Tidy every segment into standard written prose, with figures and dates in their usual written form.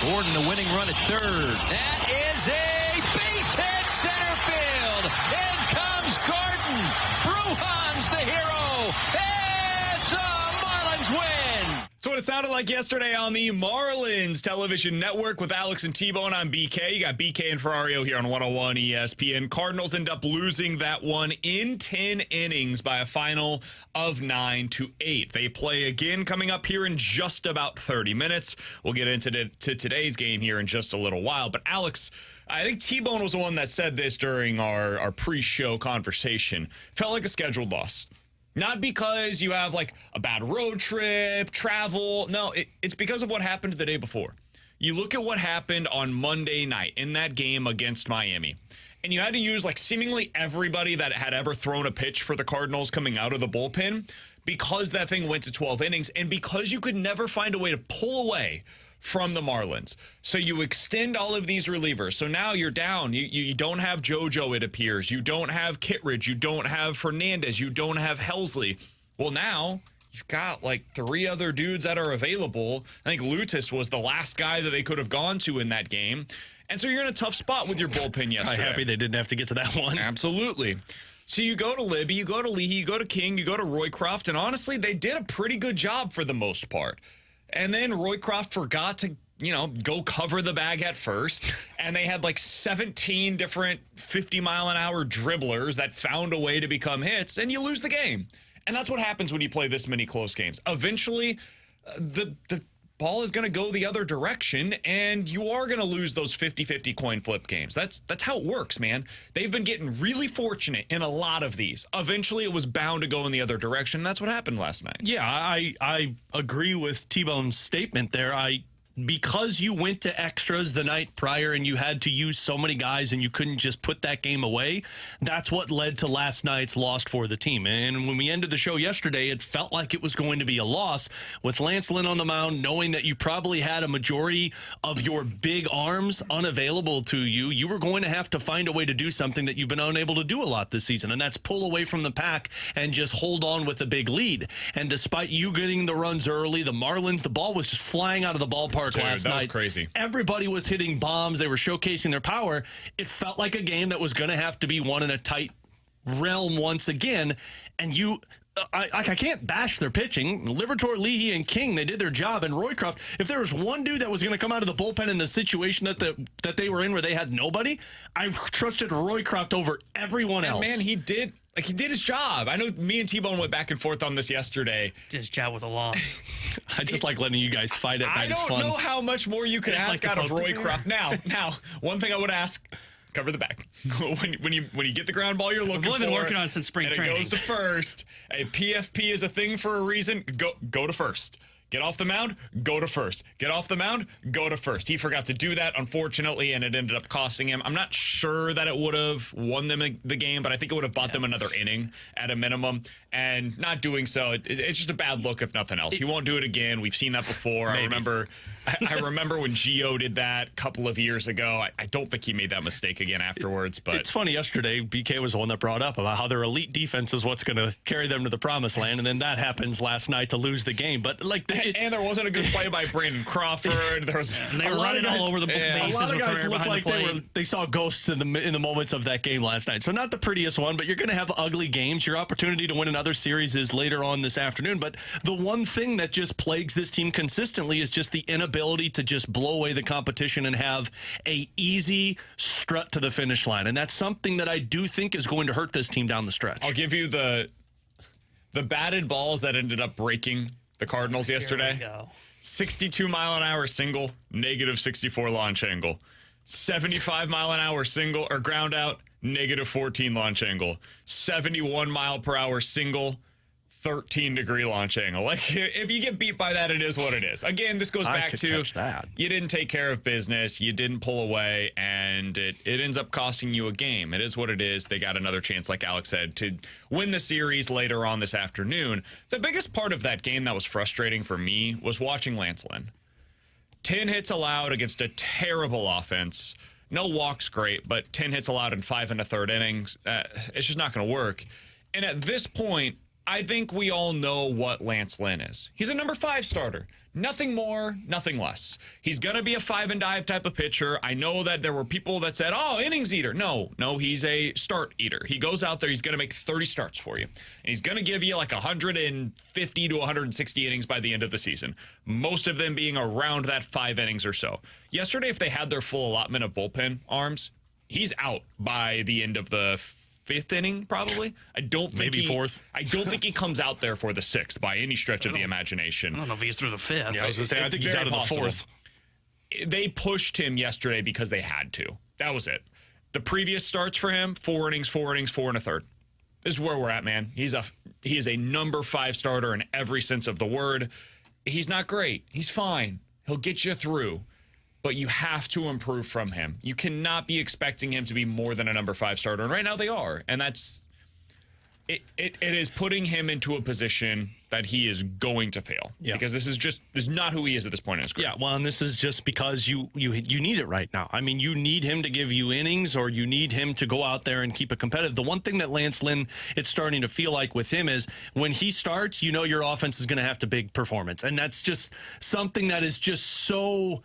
Gordon, the winning run at third. That is a base hit center field. In comes Gordon. Brujan's the hero. It's a Marlins win. So what it sounded like yesterday on the Marlins television network with Alex and T-Bone on BK. You got BK and Ferrario here on 101 ESPN. Cardinals end up losing that one in 10 innings by a final of 9-8. They play again coming up here in just about 30 minutes. We'll get into today's game here in just a little while. But Alex, I think T-Bone was the one that said this during our pre-show conversation. Felt like a scheduled loss. Not because you have like a bad road trip, travel. No, it's because of what happened the day before. You look at what happened on Monday night in that game against Miami, and you had to use like seemingly everybody that had ever thrown a pitch for the Cardinals coming out of the bullpen because that thing went to 12 innings and because you could never find a way to pull away from the Marlins. So you extend all of these relievers. So now you're down. You don't have JoJo, it appears. You don't have Kittredge. You don't have Fernandez. You don't have Helsley. Well, now you've got like 3 other dudes that are available. I think Lutis was the last guy that they could have gone to in that game. And so you're in a tough spot with your bullpen yesterday. I'm happy they didn't have to get to that one. Absolutely. So you go to Libby, you go to Leahy, you go to King, you go to Roycroft, and honestly, they did a pretty good job for the most part. And then Roycroft forgot to, go cover the bag at first. And they had like 17 different 50-mile-an-hour dribblers that found a way to become hits, and you lose the game. And that's what happens when you play this many close games. Eventually, the ball is going to go the other direction, and you are going to lose those 50-50 coin flip games. That's how it works, man. They've been getting really fortunate in a lot of these. Eventually, it was bound to go in the other direction. That's what happened last night. Yeah, I agree with T-Bone's statement there. Because you went to extras the night prior and you had to use so many guys and you couldn't just put that game away, that's what led to last night's loss for the team. And when we ended the show yesterday, it felt like it was going to be a loss with Lance Lynn on the mound, knowing that you probably had a majority of your big arms unavailable to you. You were going to have to find a way to do something that you've been unable to do a lot this season, and that's pull away from the pack and just hold on with a big lead. And despite you getting the runs early, the Marlins, the ball was just flying out of the ballpark. Dude, last that night. was crazy. Everybody was hitting bombs. They were showcasing their power. It felt like a game that was going to have to be won in a tight realm once again. And I can't bash their pitching. Liberatore, Leahy, and King, they did their job. And Roycroft, if there was one dude that was going to come out of the bullpen in the situation that they were in where they had nobody, I trusted Roycroft over everyone else. Man, he did his job. I know me and T-Bone went back and forth on this yesterday. Did his job with a loss. I just like letting you guys fight at night. I don't know how much more you could ask out of Roycroft. Now, one thing I would ask, cover the back. when you get the ground ball you're looking for. We've been working on it since spring training. It goes to first. A PFP is a thing for a reason. Go to first. Get off the mound, go to first. Get off the mound, go to first. He forgot to do that, unfortunately, and it ended up costing him. I'm not sure that it would have won them the game, but I think it would have bought them another inning at a minimum. And not doing so, it's just a bad look if nothing else. He won't do it again. We've seen that before. I remember when Gio did that a couple of years ago. I don't think he made that mistake again afterwards. But it's funny, yesterday, BK was the one that brought up about how their elite defense is what's going to carry them to the promised land, and then that happens last night to lose the game. But and there wasn't a good play by Brandon Crawford. There was and they were running all over the bases. A lot of guys with looked like they saw ghosts in the moments of that game last night. So not the prettiest one, but you're going to have ugly games. Your opportunity to win another series is later on this afternoon. But the one thing that just plagues this team consistently is just the inability to just blow away the competition and have a easy strut to the finish line. And that's something that I do think is going to hurt this team down the stretch. I'll give you the batted balls that ended up breaking the Cardinals yesterday. 62-mile-an-hour single, negative 64 launch angle. 75-mile-an-hour single or ground out, negative 14 launch angle. 71-mile-per-hour single, 13-degree launch angle. Like, if you get beat by that, it is what it is. Again, this goes back to you didn't take care of business, you didn't pull away, and it ends up costing you a game. It is what it is. They got another chance, like Alex said, to win the series later on this afternoon. The biggest part of that game that was frustrating for me was watching Lance Lynn. 10 hits allowed against a terrible offense. No walks, great, but 10 hits allowed in 5 1/3 innings. It's just not going to work. And at this point, I think we all know what Lance Lynn is. He's a number 5 starter. Nothing more, nothing less. He's going to be a 5-and-dive type of pitcher. I know that there were people that said, oh, innings eater. No, he's a start eater. He goes out there, he's going to make 30 starts for you. And he's going to give you like 150 to 160 innings by the end of the season, most of them being around that 5 innings or so. Yesterday, if they had their full allotment of bullpen arms, he's out by the end of the 5th inning, probably. I don't think maybe 4th. I don't think he comes out there for the 6th by any stretch of the imagination. I don't know if he's through the 5th. Yeah, I was going to say, I think he's out of the 4th. They pushed him yesterday because they had to. That was it. The previous starts for him, 4 innings, 4 innings, 4 1/3. This is where we're at, man. He is a number 5 starter in every sense of the word. He's not great. He's fine. He'll get you through. But you have to improve from him. You cannot be expecting him to be more than a number 5 starter. And right now they are. And that's it is putting him into a position that he is going to fail. Yeah. Because this is not who he is at this point in his career. Yeah, well, and this is just because you need it right now. I mean, you need him to give you innings, or you need him to go out there and keep it competitive. The one thing that Lance Lynn, it's starting to feel like with him is when he starts, you know your offense is going to have to big performance. And that's just something that is just so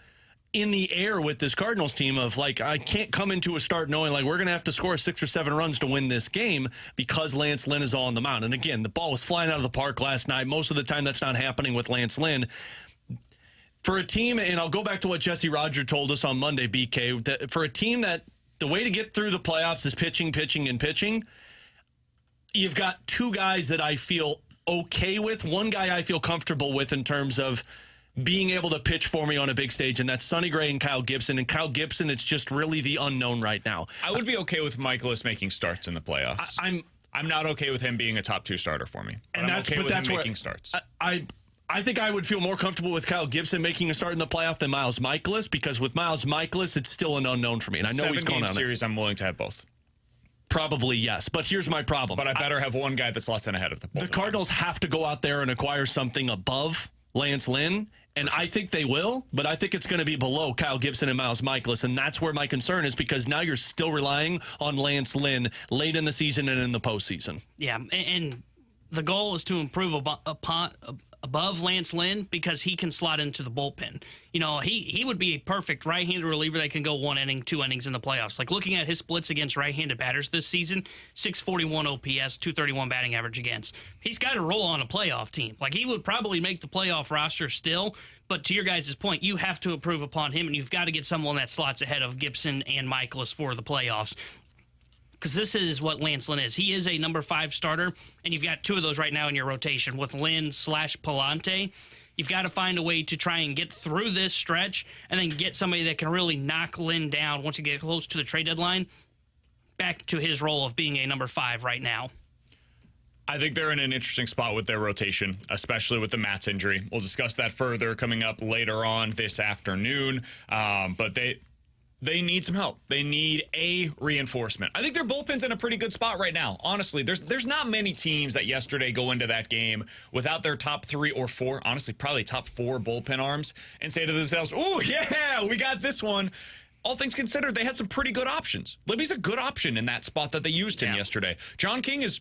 in the air with this Cardinals team of like, I can't come into a start knowing like we're going to have to score 6 or 7 runs to win this game because Lance Lynn is all on the mound. And again, the ball was flying out of the park last night. Most of the time that's not happening with Lance Lynn. For a team, and I'll go back to what Jesse Roger told us on Monday, BK, that for a team that the way to get through the playoffs is pitching, pitching, and pitching, you've got 2 guys that I feel okay with. One guy I feel comfortable with in terms of being able to pitch for me on a big stage, and that's Sonny Gray and Kyle Gibson. And Kyle Gibson, it's just really the unknown right now. I would be okay with Michaelis making starts in the playoffs. I'm not okay with him being a top 2 starter for me. But I'm okay with him making starts. I think I would feel more comfortable with Kyle Gibson making a start in the playoff than Miles Michaelis, because with Miles Michaelis, it's still an unknown for me. And I know he's going on series. I'm willing to have both. Probably, yes. But here's my problem. But I better have one guy that's less than ahead of them. The Cardinals have to go out there and acquire something above Lance Lynn. And I think they will, but I think it's going to be below Kyle Gibson and Miles Michaelis. And that's where my concern is, because now you're still relying on Lance Lynn late in the season and in the postseason. Yeah, and the goal is to improve above Lance Lynn because he can slot into the bullpen. You know, he would be a perfect right-handed reliever that can go 1 inning, 2 innings in the playoffs. Like looking at his splits against right-handed batters this season, 641 OPS, 231 batting average against. He's got to roll on a playoff team. Like he would probably make the playoff roster still, but to your guys' point, you have to improve upon him, and you've got to get someone that slots ahead of Gibson and Michaelis for the playoffs. Because this is what Lance Lynn is. He is a number 5 starter, and you've got 2 of those right now in your rotation with Lynn/Palante. You've got to find a way to try and get through this stretch and then get somebody that can really knock Lynn down once you get close to the trade deadline back to his role of being a number 5 right now. I think they're in an interesting spot with their rotation, especially with the Matz injury. We'll discuss that further coming up later on this afternoon. But they need some help. They need a reinforcement. I think their bullpen's in a pretty good spot right now. Honestly, there's not many teams that yesterday go into that game without their top 3 or 4, honestly, probably top 4 bullpen arms and say to themselves, oh, yeah, we got this one. All things considered, they had some pretty good options. Libby's a good option in that spot that they used him yesterday. John King is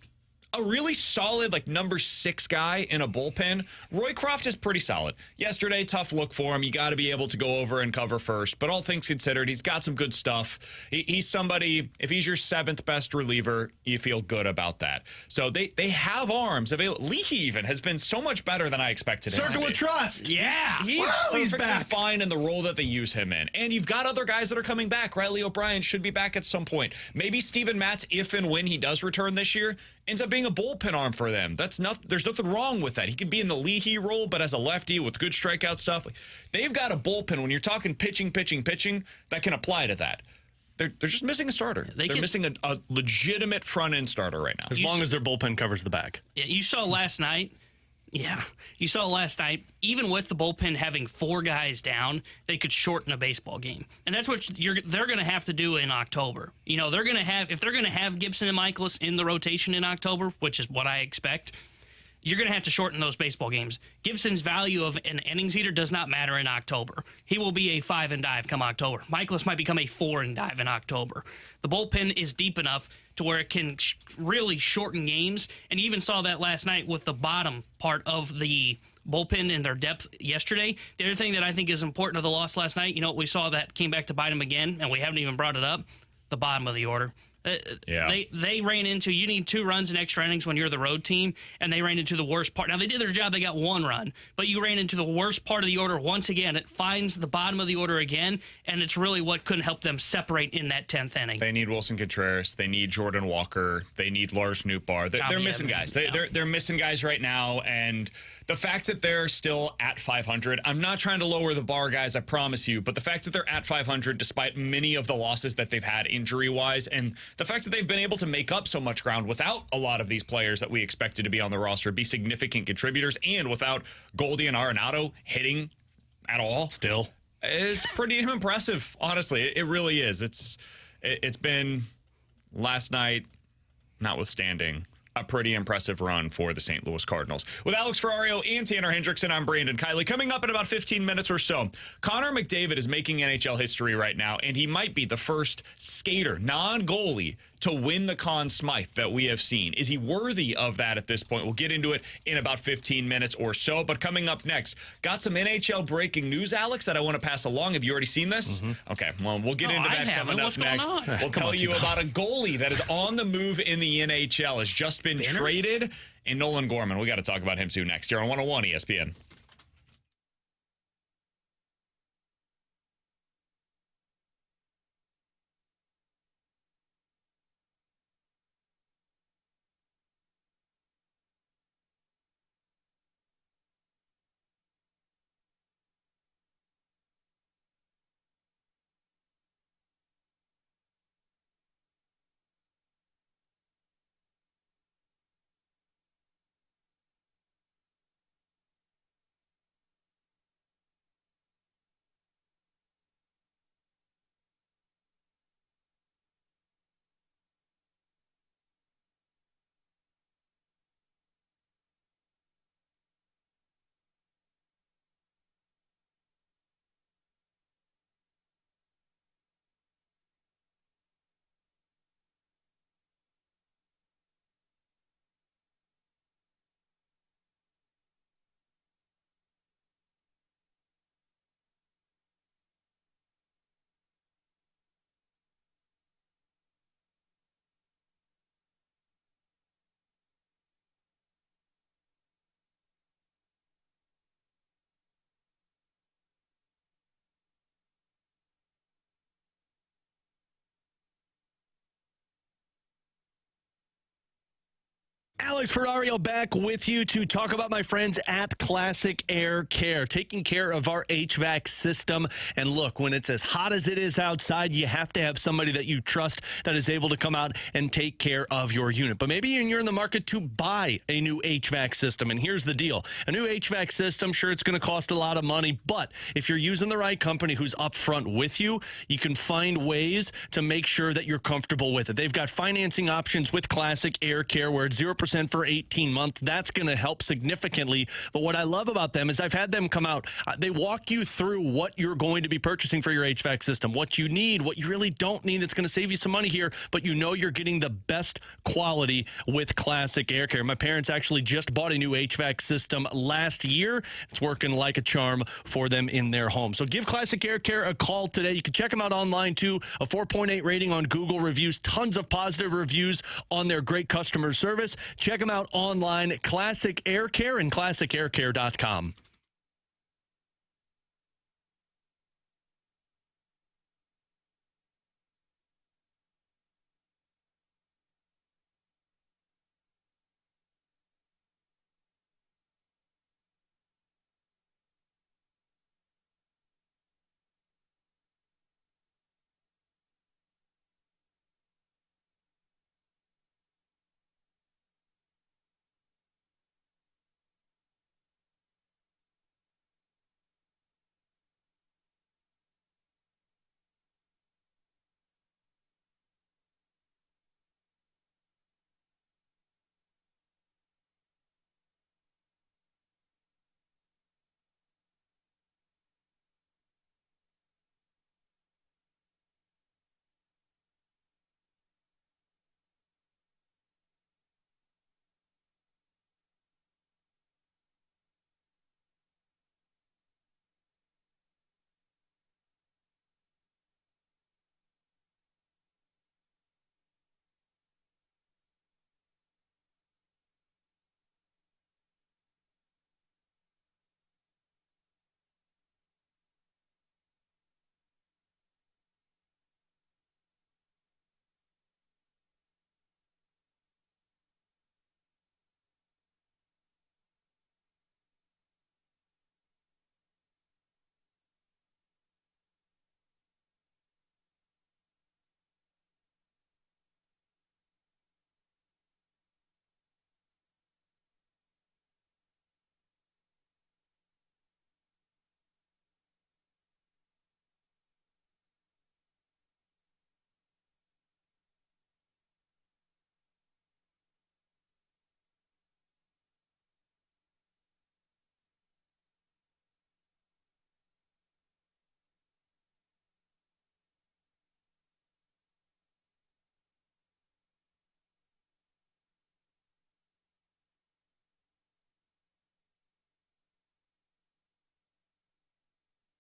a really solid, like, number 6 guy in a bullpen. Roycroft is pretty solid. Yesterday, tough look for him. You got to be able to go over and cover first. But all things considered, he's got some good stuff. He's somebody, if he's your 7th best reliever, you feel good about that. So they have arms available. Leahy even has been so much better than I expected him to be. Circle of trust. Yeah. He's back. Fine in the role that they use him in. And you've got other guys that are coming back. Riley O'Brien should be back at some point. Maybe Steven Matz, if and when he does return this year, ends up being a bullpen arm for them. There's nothing wrong with that. He could be in the Leahy role, but as a lefty with good strikeout stuff. They've got a bullpen, when you're talking pitching, that can apply to that. They're just missing a starter. They're missing a legitimate front-end starter right now. As long as their bullpen covers the back. Yeah, you saw last night, even with the bullpen having 4 guys down, they could shorten a baseball game. And that's what they're going to have to do in October. You know, if they're going to have Gibson and Michaelis in the rotation in October, which is what I expect, you're going to have to shorten those baseball games. Gibson's value of an innings eater does not matter in October. He will be a 5 and dive come October. Michaelis might become a 4 and dive in October. The bullpen is deep enough to where it can really shorten games, and you even saw that last night with the bottom part of the bullpen and their depth yesterday. The other thing that I think is important of the loss last night, we saw that came back to bite them again, and we haven't even brought it up, the bottom of the order. They ran into, you need 2 runs in extra innings when you're the road team, and they ran into the worst part. Now, they did their job. They got 1 run, but you ran into the worst part of the order once again. It finds the bottom of the order again, and it's really what couldn't help them separate in that 10th inning. They need Wilson Contreras. They need Jordan Walker. They need Lars Nootbaar. They're missing guys. They're missing guys right now, and the fact that they're still at 500, I'm not trying to lower the bar, guys, I promise you, but the fact that they're at 500 despite many of the losses that they've had injury-wise, and the fact that they've been able to make up so much ground without a lot of these players that we expected to be on the roster, be significant contributors, and without Goldie and Arenado hitting at all, still, is pretty impressive, honestly. It really is. It's been, last night notwithstanding, a pretty impressive run for the St. Louis Cardinals. With Alex Ferrario and Tanner Hendrickson, I'm Brandon Kiley. Coming up in about 15 minutes or so, Connor McDavid is making NHL history right now, and he might be the first skater, non-goalie, to win the Conn Smythe that we have seen. Is he worthy of that at this point? We'll get into it in about 15 minutes or so. But coming up next, got some NHL breaking news, Alex, that I want to pass along. Have you already seen this? Mm-hmm. Okay, well, we'll get into that coming up next. We'll tell you about a goalie that is on the move in the NHL, has just been traded, and Nolan Gorman. We got to talk about him too next here on 101 ESPN. Alex Ferrario back with you to talk about my friends at Classic Air Care, taking care of our HVAC system. And look, when it's as hot as it is outside, you have to have somebody that you trust that is able to come out and take care of your unit. But maybe you're in the market to buy a new HVAC system. And here's the deal. A new HVAC system, sure, it's going to cost a lot of money, but if you're using the right company who's upfront with you, you can find ways to make sure that you're comfortable with it. They've got financing options with Classic Air Care where it's 0% for 18 months. That's going to help significantly. But what I love about them is I've had them come out. They walk you through what you're going to be purchasing for your HVAC system, what you need, what you really don't need that's going to save you some money here, but you know you're getting the best quality with Classic Air Care. My parents actually just bought a new HVAC system last year. It's working like a charm for them in their home. So give Classic Air Care a call today. You can check them out online too. A 4.8 rating on Google reviews, tons of positive reviews on their great customer service. Check them out online, Classic Air Care and classicaircare.com.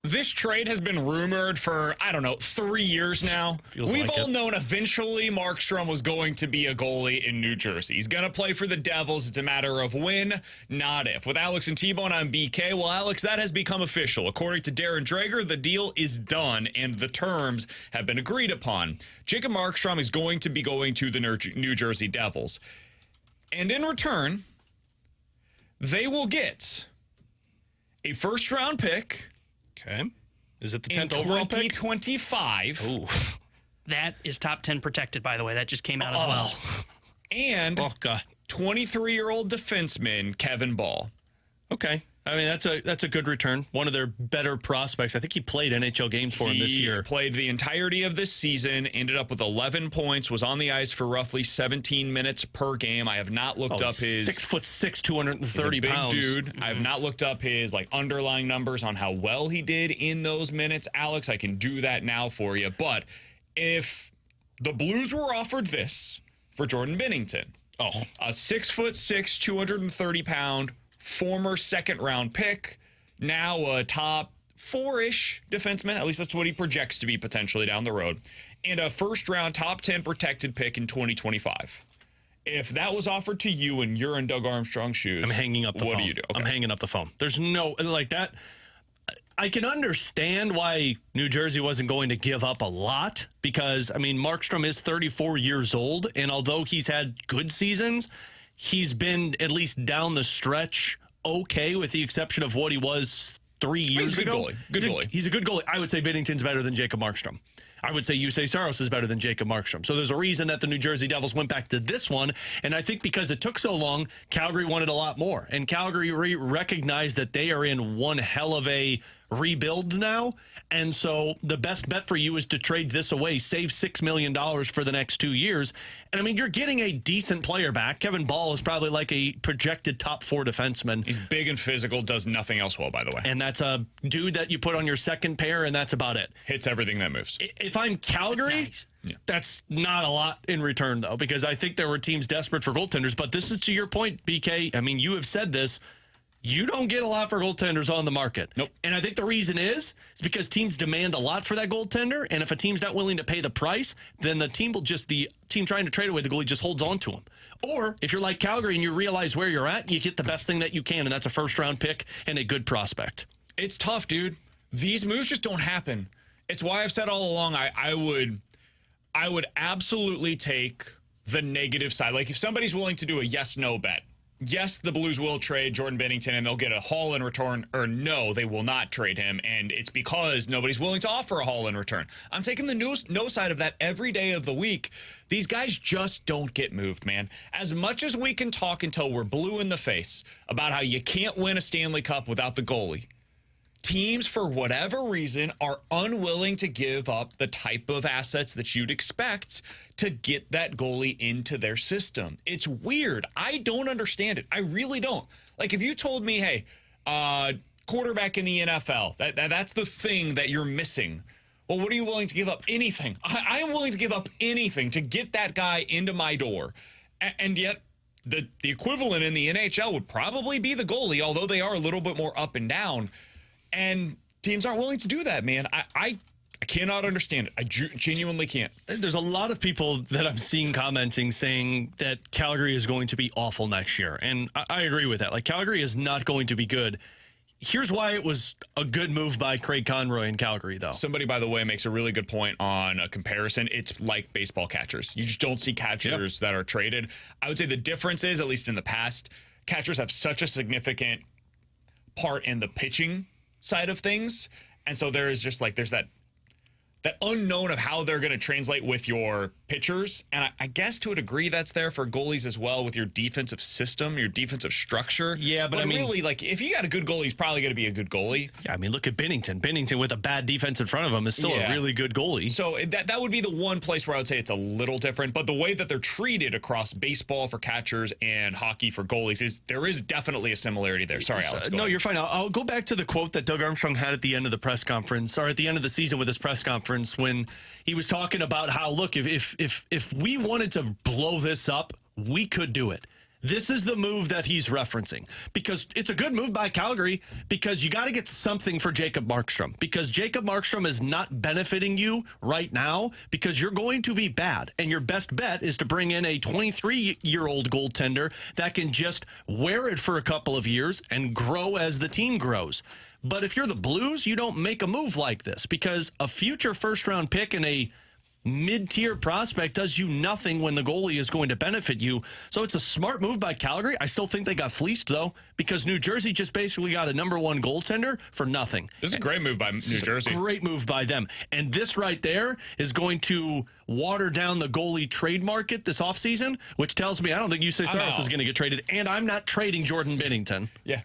This trade has been rumored for, 3 years now. We've all known eventually Markstrom was going to be a goalie in New Jersey. He's going to play for the Devils. It's a matter of when, not if. With Alex and T-Bone, I'm BK. Well, Alex, that has become official. According to Darren Drager, the deal is done and the terms have been agreed upon. Jacob Markstrom is going to be going to the New Jersey Devils. And in return, they will get a first-round pick. Okay. Is it the 10th overall pick? 2025. Ooh. That is top 10 protected, by the way. That just came out as well. And 23-year-old defenseman Kevin Ball. Okay. I mean, that's a good return. One of their better prospects. I think he played NHL games for him this year. He played the entirety of this season, ended up with 11 points, was on the ice for roughly 17 minutes per game. I have not looked up his 6'6", 230 pounds. Big dude. I have not looked up his underlying numbers on how well he did in those minutes. Alex, I can do that now for you. But if the Blues were offered this for Jordan Binnington, a 6'6", 230-pound former second-round pick, now a top 4-ish defenseman, at least that's what he projects to be potentially down the road, and a first-round top 10 protected pick in 2025. If that was offered to you and you're in Doug Armstrong's shoes, I'm hanging up the phone. What do you do? Okay. I'm hanging up the phone. There's no, like that. I can understand why New Jersey wasn't going to give up a lot because, I mean, Markstrom is 34 years old, and although he's had good seasons, he's been, at least down the stretch, okay, with the exception of what he was 3 years ago. Good goalie. He's a good goalie. I would say Binnington's better than Jacob Markstrom. I would say Jussi Saros is better than Jacob Markstrom. So there's a reason that the New Jersey Devils went back to this one. And I think because it took so long, Calgary wanted a lot more. And Calgary recognized that they are in one hell of a rebuild now. And so the best bet for you is to trade this away, save $6 million for the next 2 years. And I mean, you're getting a decent player back. Kevin Ball is probably like a projected top 4 defenseman. He's big and physical, does nothing else well, by the way. And that's a dude that you put on your second pair, and that's about it. Hits everything that moves. If I'm Calgary, Nice. That's not a lot in return, though, because I think there were teams desperate for goaltenders. But this is to your point, BK. I mean, you have said this. You don't get a lot for goaltenders on the market. Nope. And I think the reason is because teams demand a lot for that goaltender, and if a team's not willing to pay the price, then the team trying to trade away the goalie just holds on to him. Or if you're like Calgary and you realize where you're at, you get the best thing that you can, and that's a first-round pick and a good prospect. It's tough, dude. These moves just don't happen. It's why I've said all along I would absolutely take the negative side. Like if somebody's willing to do a yes-no bet, yes, the Blues will trade Jordan Binnington and they'll get a haul in return, or no, they will not trade him, and it's because nobody's willing to offer a haul in return. I'm taking the no side of that every day of the week. These guys just don't get moved, man. As much as we can talk until we're blue in the face about how you can't win a Stanley Cup without the goalie, teams, for whatever reason, are unwilling to give up the type of assets that you'd expect to get that goalie into their system. It's weird. I don't understand it. I really don't. Like, if you told me, hey, quarterback in the NFL, that's the thing that you're missing. Well, what are you willing to give up? Anything. I am willing to give up anything to get that guy into my door. And yet, the equivalent in the NHL would probably be the goalie, although they are a little bit more up and down. And teams aren't willing to do that, man. I cannot understand it. I genuinely can't. There's a lot of people that I'm seeing commenting saying that Calgary is going to be awful next year. And I agree with that. Like, Calgary is not going to be good. Here's why it was a good move by Craig Conroy in Calgary, though. Somebody, by the way, makes a really good point on a comparison. It's like baseball catchers. You just don't see catchers that are traded. I would say the difference is, at least in the past, catchers have such a significant part in the pitching side of things, and so there's that unknown of how they're going to translate with your pitchers, and I guess to a degree that's there for goalies as well with your defensive system, your defensive structure. Yeah, but I mean, really, like, if you got a good goalie, he's probably going to be a good goalie. Yeah, I mean, look at Binnington. Binnington with a bad defense in front of him is still a really good goalie. So that would be the one place where I would say it's a little different, but the way that they're treated across baseball for catchers and hockey for goalies there is definitely a similarity there. Sorry, Alex. No, you're fine. I'll go back to the quote that Doug Armstrong had at the end of the press conference, or at the end of the season with his press conference, when he was talking about how, look, if we wanted to blow this up, we could do it. This is the move that he's referencing, because it's a good move by Calgary, because you got to get something for Jacob Markstrom, because Jacob Markstrom is not benefiting you right now, because you're going to be bad. And your best bet is to bring in a 23-year-old goaltender that can just wear it for a couple of years and grow as the team grows. But if you're the Blues, you don't make a move like this, because a future first-round pick and a mid-tier prospect does you nothing when the goalie is going to benefit you. So it's a smart move by Calgary. I still think they got fleeced, though, because New Jersey just basically got a number one goaltender for nothing. This is a great move by New Jersey. Great move by them. And this right there is going to water down the goalie trade market this offseason, which tells me I don't think Yusei Saros is going to get traded, and I'm not trading Jordan Binnington. Yeah.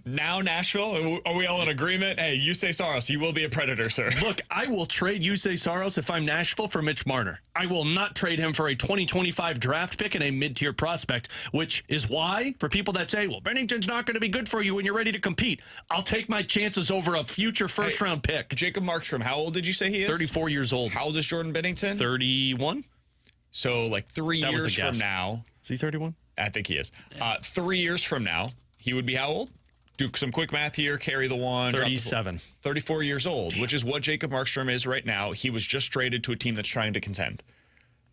Now, Nashville, are we all in agreement? Hey, Yusei Saros, you will be a Predator, sir. Look, I will trade Yusei Saros if I'm Nashville for Mitch Marner. I will not trade him for a 2025 draft pick and a mid-tier prospect, which is why, for people that say, well, Binnington's not going to be good for you when you're ready to compete, I'll take my chances over a future first-round pick. Jacob Markstrom, how old did you say he is? 34 years old. How old is Jordan Binnington? 31. So, like 3 years from now. Is he 31? I think he is. 3 years from now, he would be how old? Do some quick math here, carry the one. 37. 34 years old, which is what Jacob Markstrom is right now. He was just traded to a team that's trying to contend.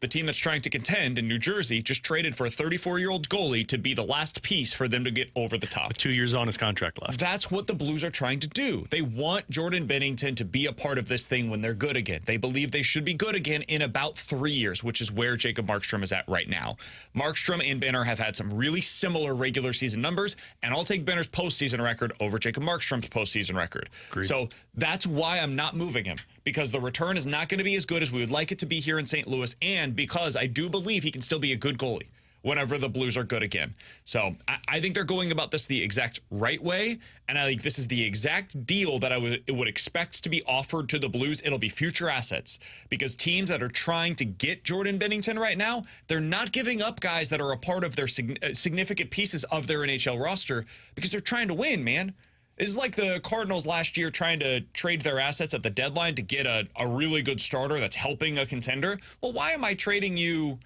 The team that's trying to contend in New Jersey just traded for a 34-year-old goalie to be the last piece for them to get over the top. 2 years on his contract left. That's what the Blues are trying to do. They want Jordan Binnington to be a part of this thing when they're good again. They believe they should be good again in about 3 years, which is where Jacob Markstrom is at right now. Markstrom and Benner have had some really similar regular season numbers, and I'll take Benner's postseason record over Jacob Markstrom's postseason record. Agreed. So that's why I'm not moving him, because the return is not going to be as good as we would like it to be here in St. Louis, and because I do believe he can still be a good goalie whenever the Blues are good again. So I think they're going about this the exact right way, and I think this is the exact deal that I would expect to be offered to the Blues. It'll be future assets, because teams that are trying to get Jordan Binnington right now, they're not giving up guys that are a part of their significant pieces of their NHL roster, because they're trying to win, man. This is like the Cardinals last year trying to trade their assets at the deadline to get a really good starter that's helping a contender. Well, why am I trading you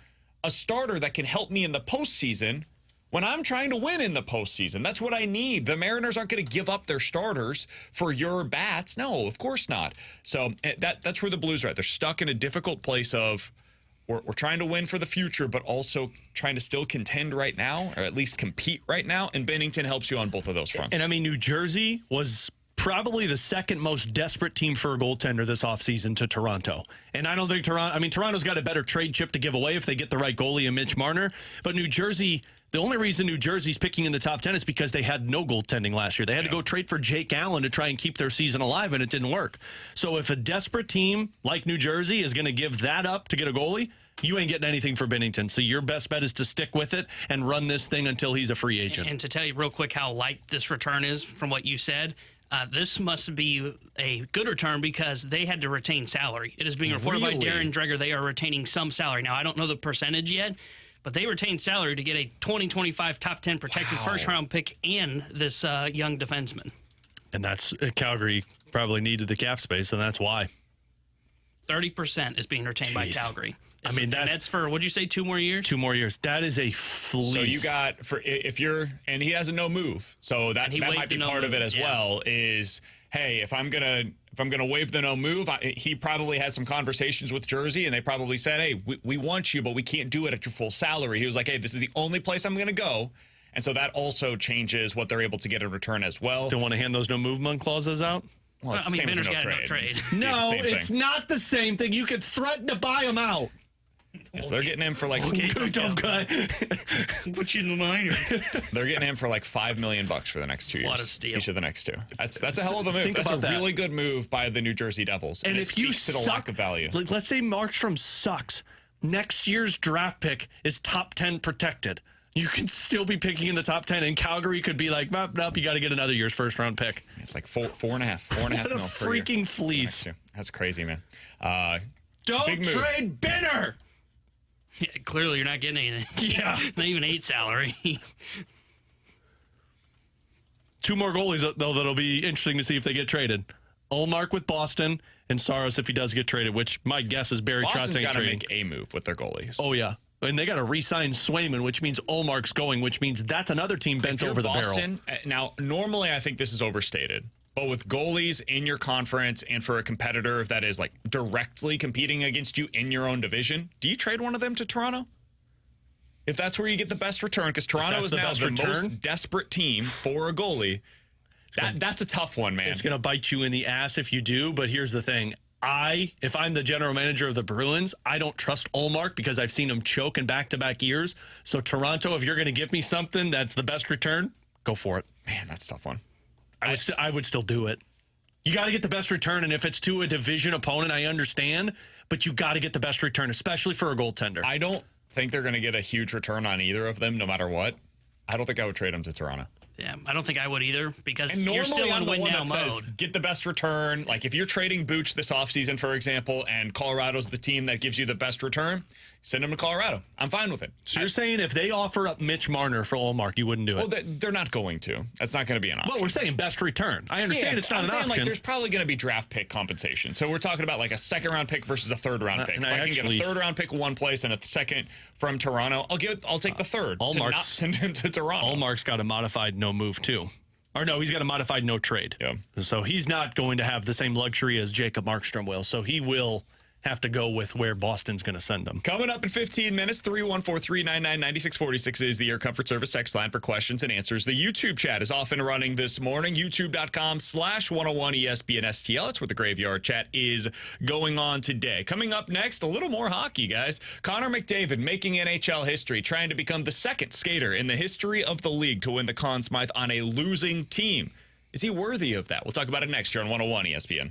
a starter that can help me in the postseason when I'm trying to win in the postseason? That's what I need. The Mariners aren't going to give up their starters for your bats. No, of course not. So that's where the Blues are at. They're stuck in a difficult place of we're trying to win for the future, but also trying to still contend right now, or at least compete right now, and Binnington helps you on both of those fronts. And I mean, New Jersey was probably the second most desperate team for a goaltender this offseason to Toronto. And I don't think Toronto's got a better trade chip to give away if they get the right goalie in Mitch Marner. But New Jersey, the only reason New Jersey's picking in the top 10 is because they had no goaltending last year. They had to go trade for Jake Allen to try and keep their season alive, and it didn't work. So if a desperate team like New Jersey is going to give that up to get a goalie, you ain't getting anything for Binnington. So your best bet is to stick with it and run this thing until he's a free agent. And to tell you real quick how light this return is from what you said, this must be a good return because they had to retain salary. It is being reported by Darren Dreger they are retaining some salary. Now, I don't know the percentage yet, but they retained salary to get a 2025 top 10 protected first-round pick and this young defenseman. And that's Calgary probably needed the cap space, and that's why. 30% is being retained by Calgary. I mean, that's for, what'd you say, 2 more years? 2 more years. That is a fleece. So you got, and he has a no move. So that might be part of it as well is, hey, if I'm going to waive the no move, he probably has some conversations with Jersey, and they probably said, hey, we want you, but we can't do it at your full salary. He was like, hey, this is the only place I'm going to go. And so that also changes what they're able to get in return as well. Still want to hand those no movement clauses out? Well, I mean, Benner's got no trade. No, it's not the same thing. You could threaten to buy him out. Yes, they're getting him for like tough guy. Put you in the minors. They're getting him for like $5 million for the next 2 years. What a steal! Each of the next two. That's a hell of a move. That's a really good move by the New Jersey Devils. And if you to the lack of value, let's say Markstrom sucks, next year's draft pick is top 10 protected. You can still be picking in the top 10, and Calgary could be like, nope, you got to get another year's first round pick. It's like four and a half What a mil per year. freaking fleece! That's crazy, man. Don't trade Benner. Yeah, clearly, you're not getting anything. Yeah, not even 8 salary. 2 more goalies though that'll be interesting to see if they get traded. Ullmark with Boston, and Saros if he does get traded, which my guess is Barry Trotz ain't Boston's got to trading. make a move with their goalies. Oh yeah. And they got to re-sign Swayman, which means Olmark's going, which means that's another team bent over the Boston, barrel. Now, normally I think this is overstated, but with goalies in your conference and for a competitor that is like directly competing against you in your own division, do you trade one of them to Toronto? If that's where you get the best return, because Toronto is now the most desperate team for a goalie, that's a tough one, man. It's going to bite you in the ass if you do, but here's the thing. If I'm the general manager of the Bruins, I don't trust Olmark because I've seen him choke in back-to-back years. So Toronto, if you're going to give me something that's the best return, go for it. Man, that's a tough one. I would still do it. You got to get the best return, and if it's to a division opponent, I understand, but you got to get the best return, especially for a goaltender. I don't think they're going to get a huge return on either of them, no matter what. I don't think I would trade them to Toronto. Yeah, I don't think I would either because and you're still on win now mode. Get the best return. Like if you're trading Booch this offseason, for example, and Colorado's the team that gives you the best return, send him to Colorado. I'm fine with it. So you're saying if they offer up Mitch Marner for Olmark, you wouldn't do it? Well, they're not going to. That's not going to be an option. Well, we're saying best return. I understand it's not an option. Like, there's probably going to be draft pick compensation. So we're talking about like a second-round pick versus a third-round pick. If I can get a third-round pick one place and a second from Toronto, I'll take the third to not send him to Toronto. Allmark's got a modified no move, too. Or no, he's got a modified no trade. Yeah. So he's not going to have the same luxury as Jacob Markstrom will. So he will have to go with where Boston's going to send him. Coming up in 15 minutes, 314-399-9646 is the Air Comfort Service text line for questions and answers. The YouTube chat is off and running this morning, youtube.com/101ESPN-STL. That's where the graveyard chat is going on today. Coming up next, a little more hockey, guys. Connor McDavid making NHL history, trying to become the second skater in the history of the league to win the Conn Smythe on a losing team. Is he worthy of that? We'll talk about it next here on 101 ESPN.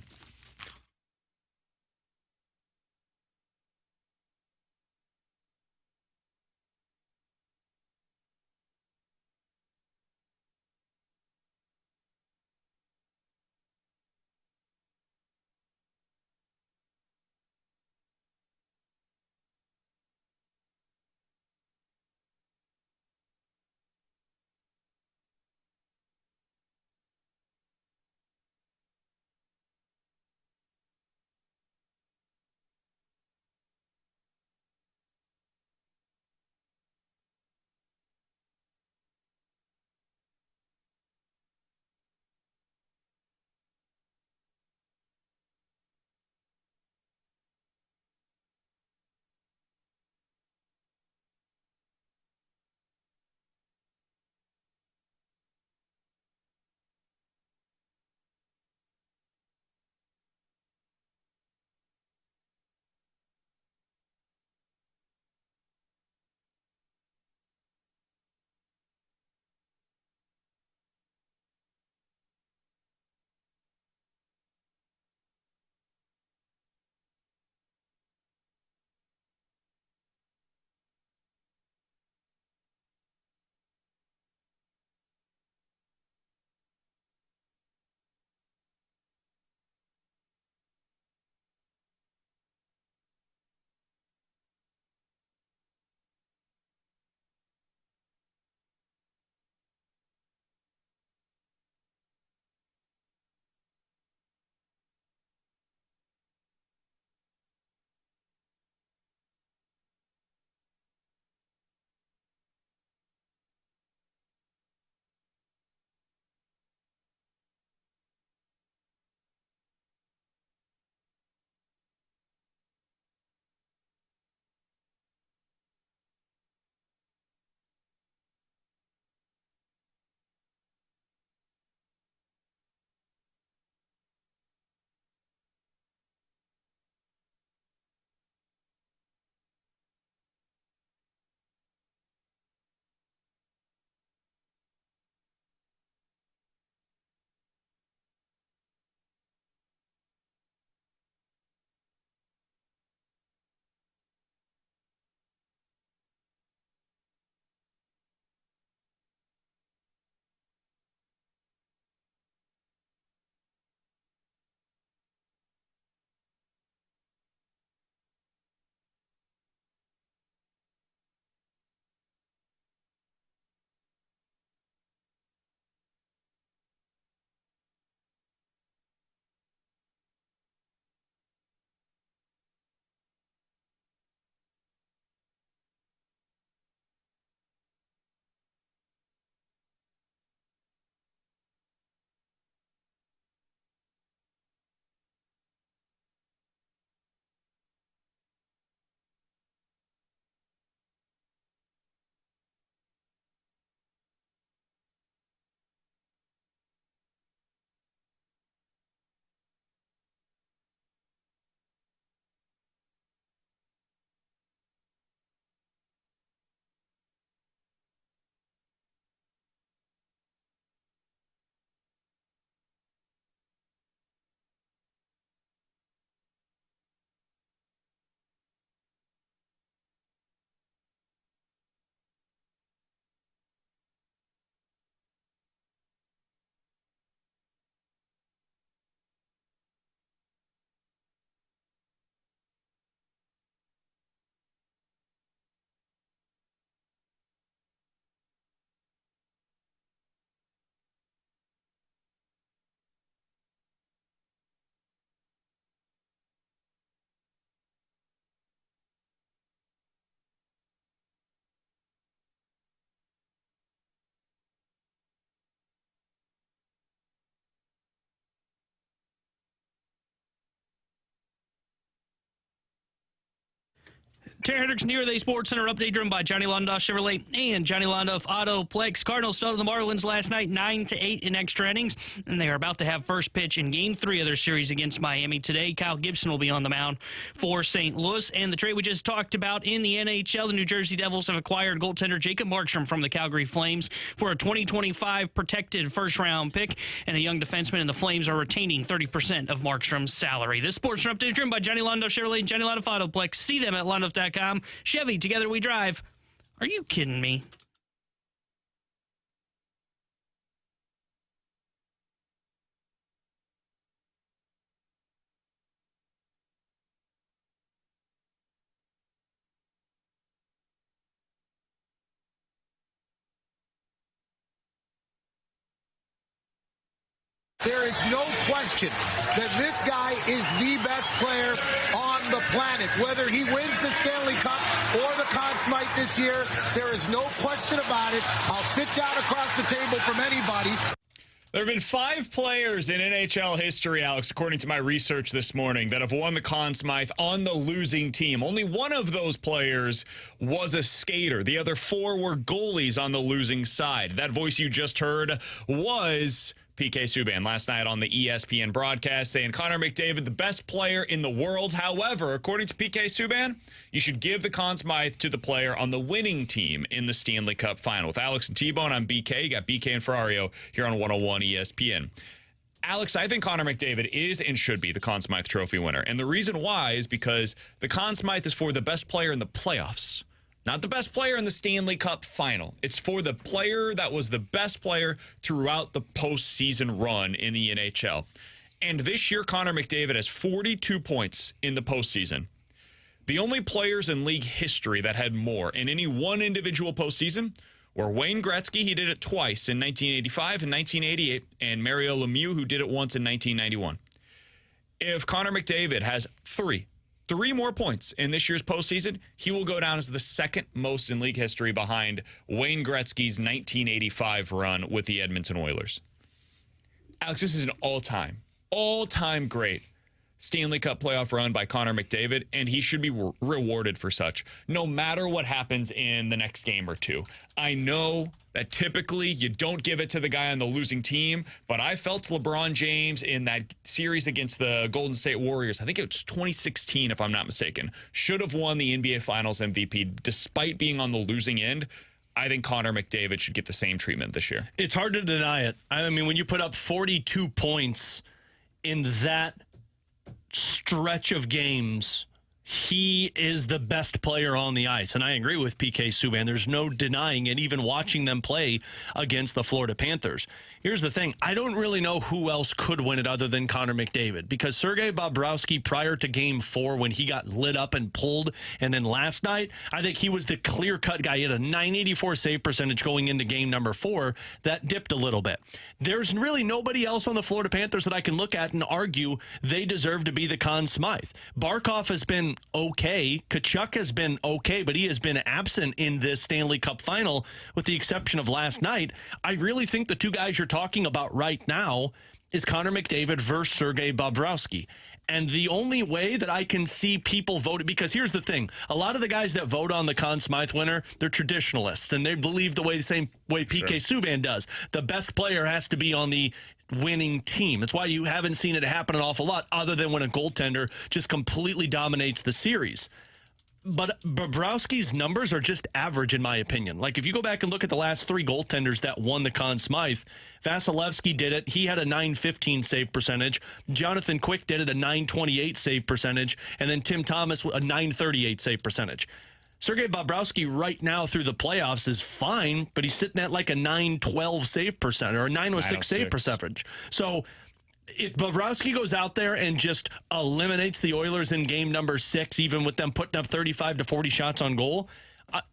Terry Hendricks near the Sports Center update driven by Johnny Londoff Chevrolet and Johnny Londoff Autoplex. Cardinals fell to the Marlins last night 9-8 in extra innings, and they are about to have first pitch in Game 3 of their series against Miami today. Kyle Gibson will be on the mound for St. Louis. And the trade we just talked about in the NHL, the New Jersey Devils have acquired goaltender Jacob Markstrom from the Calgary Flames for a 2025 protected first-round pick, and a young defenseman, and the Flames are retaining 30% of Markstrom's salary. This Sports Center update driven by Johnny Londoff Chevrolet and Johnny Londoff Autoplex. See them at londoff.com. Chevy, together we drive. Are you kidding me? There is no question that this guy is the best player on the planet. Whether he wins the Stanley Cup or the Conn Smythe this year, there is no question about it. I'll sit down across the table from anybody. There have been 5 players in NHL history, Alex, according to my research this morning, that have won the Conn Smythe on the losing team. Only one of those players was a skater. The other 4 were goalies on the losing side. That voice you just heard was PK Subban last night on the ESPN broadcast, saying Connor McDavid, the best player in the world. However, according to PK Subban, you should give the Conn Smythe to the player on the winning team in the Stanley Cup final. With Alex and T-Bone, I'm BK. You got BK and Ferrario here on 101 ESPN. Alex, I think Connor McDavid is and should be the Conn Smythe Trophy winner. And the reason why is because the Conn Smythe is for the best player in the playoffs. Not the best player in the Stanley Cup final. It's for the player that was the best player throughout the postseason run in the NHL. And this year, Connor McDavid has 42 points in the postseason. The only players in league history that had more in any one individual postseason were Wayne Gretzky. He did it twice in 1985 and 1988, and Mario Lemieux, who did it once in 1991. If Connor McDavid has three more points in this year's postseason, he will go down as the second most in league history behind Wayne Gretzky's 1985 run with the Edmonton Oilers. Alex, this is an all-time great Stanley Cup playoff run by Connor McDavid, and he should be rewarded for such, no matter what happens in the next game or two. I know that typically you don't give it to the guy on the losing team, but I felt LeBron James in that series against the Golden State Warriors, I think it was 2016 if I'm not mistaken, should have won the NBA Finals MVP despite being on the losing end. I think Connor McDavid should get the same treatment this year. It's hard to deny it. I mean, when you put up 42 points in that stretch of games, he is the best player on the ice. And I agree with PK Subban. There's no denying it, even watching them play against the Florida Panthers. Here's the thing. I don't really know who else could win it other than Connor McDavid, because Sergei Bobrovsky, prior to Game 4 when he got lit up and pulled, and then last night, I think he was the clear-cut guy. He had a .984 save percentage going into Game number 4. That dipped a little bit. There's really nobody else on the Florida Panthers that I can look at and argue they deserve to be the Conn Smythe. Barkov has been okay. Tkachuk has been okay, but he has been absent in this Stanley Cup final with the exception of last night. I really think the two guys you're talking about right now is Connor McDavid versus Sergei Bobrovsky. And the only way that I can see people vote, because here's the thing, a lot of the guys that vote on the Conn Smythe winner, they're traditionalists, and they believe the same way PK Subban does. The best player has to be on the winning team. It's why you haven't seen it happen an awful lot, other than when a goaltender just completely dominates the series. But Bobrovsky's numbers are just average, in my opinion. Like, if you go back and look at the last 3 goaltenders that won the Conn Smythe, Vasilevsky did it. He had a .915 save percentage. Jonathan Quick did it, a .928 save percentage. And then Tim Thomas, a .938 save percentage. Sergei Bobrovsky right now through the playoffs is fine, but he's sitting at like a .912 save percentage or a .906 save percentage. So if Bobrovsky goes out there and just eliminates the Oilers in game number 6, even with them putting up 35 to 40 shots on goal,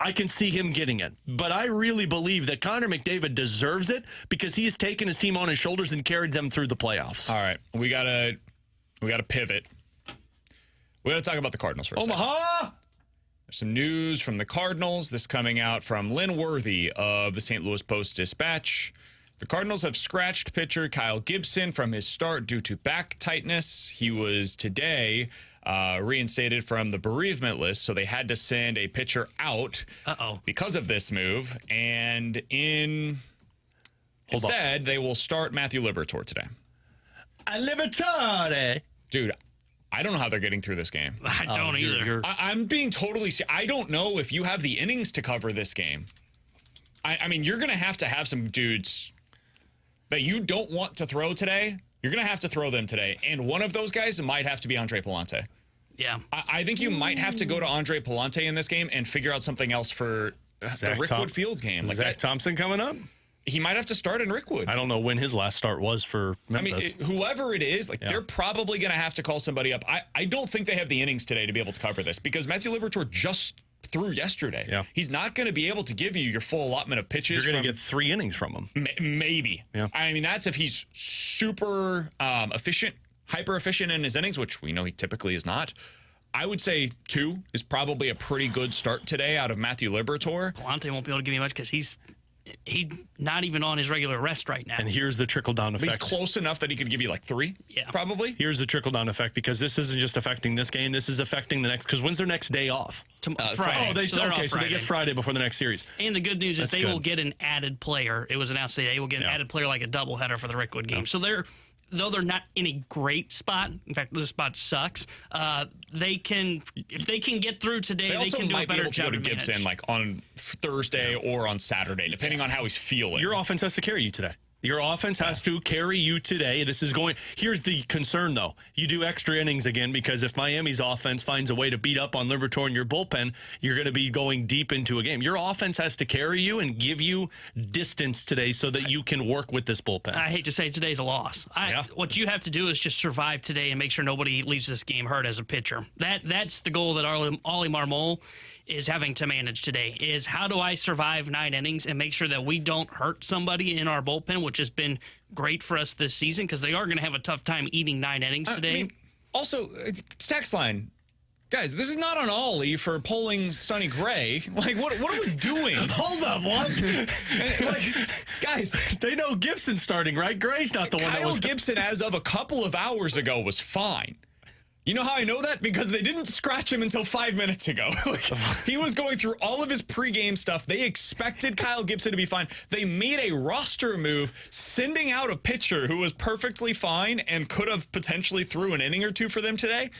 I can see him getting it. But I really believe that Connor McDavid deserves it because he has taken his team on his shoulders and carried them through the playoffs. All right, we gotta pivot. We gotta talk about the Cardinals for a second. Omaha! There's some news from the Cardinals. This coming out from Lynn Worthy of the St. Louis Post-Dispatch. The Cardinals have scratched pitcher Kyle Gibson from his start due to back tightness. He was today reinstated from the bereavement list, so they had to send a pitcher out because of this move. And instead, they will start Matthew Liberatore today. Liberatore! Dude, I don't know how they're getting through this game. I don't either. I'm being totally... I don't know if you have the innings to cover this game. I mean, you're going to have some dudes that you don't want to throw today. You're going to have to throw them today. And one of those guys might have to be Andre Palante. Yeah. I think you might have to go to Andre Palante in this game and figure out something else for the Rickwood Fields game. Like Zach Thompson coming up? He might have to start in Rickwood. I don't know when his last start was for Memphis. I mean, whoever it is, they're probably going to have to call somebody up. I don't think they have the innings today to be able to cover this because Matthew Liberatore just threw yesterday. Yeah. He's not going to be able to give you your full allotment of pitches. You're going to get 3 innings from him. Maybe. Yeah. I mean, that's if he's super efficient, hyper efficient in his innings, which we know he typically is not. I would say 2 is probably a pretty good start today out of Matthew Liberatore. Palante won't be able to give you much because he's not even on his regular rest right now. And here's the trickle-down effect. He's close enough that he could give you like 3, probably. Here's the trickle-down effect because this isn't just affecting this game. This is affecting the next, because when's their next day off? Friday. So they get Friday before the next series. And the good news is they will get an added player. It was announced today they will get an added player like a doubleheader for the Rickwood game. So though they're not in a great spot, in fact, this spot sucks, if they can get through today, they can do a better job to Gibson like on Thursday or on Saturday, depending on how he's feeling. Your offense has to carry you today. Your offense has to carry you today. Here's the concern, though. You do extra innings again because if Miami's offense finds a way to beat up on Liberatore in your bullpen, you're going to be going deep into a game. Your offense has to carry you and give you distance today so that you can work with this bullpen. I hate to say today's a loss. What you have to do is just survive today and make sure nobody leaves this game hurt as a pitcher. That's the goal that Ollie Marmol is having to manage today, is how do I survive 9 innings and make sure that we don't hurt somebody in our bullpen, which has been great for us this season because they are going to have a tough time eating 9 innings today. I mean, also, text line. Guys, this is not on Ollie for pulling Sonny Gray. Like, what are we doing? Hold up, what? Guys, they know Gibson's starting, right? Gray's not the one that was... Kyle Gibson, as of a couple of hours ago, was fine. You know how I know that? Because they didn't scratch him until 5 minutes ago. He was going through all of his pregame stuff. They expected Kyle Gibson to be fine. They made a roster move, sending out a pitcher who was perfectly fine and could have potentially threw an inning or 2 for them today.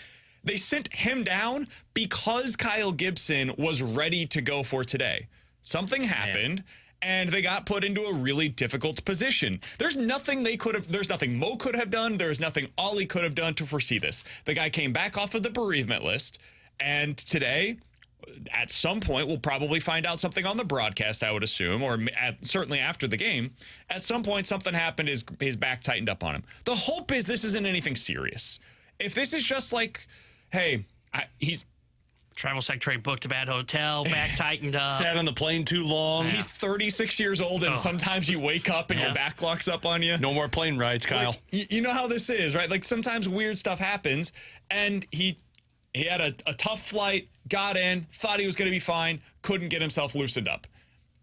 They sent him down because Kyle Gibson was ready to go for today. Something happened. And they got put into a really difficult position. There's nothing there's nothing Mo could have done. There's nothing Ollie could have done to foresee this. The guy came back off of the bereavement list. And today, at some point, we'll probably find out something on the broadcast, I would assume, or certainly after the game. At some point, something happened, his back tightened up on him. The hope is this isn't anything serious. If this is just like, hey, he's... Travel secretary booked a bad hotel, back tightened up. Sat on the plane too long. He's 36 years old, and sometimes you wake up and your back locks up on you. No more plane rides, Kyle. You know how this is, right? Like, sometimes weird stuff happens, and he had a tough flight, got in, thought he was going to be fine, couldn't get himself loosened up.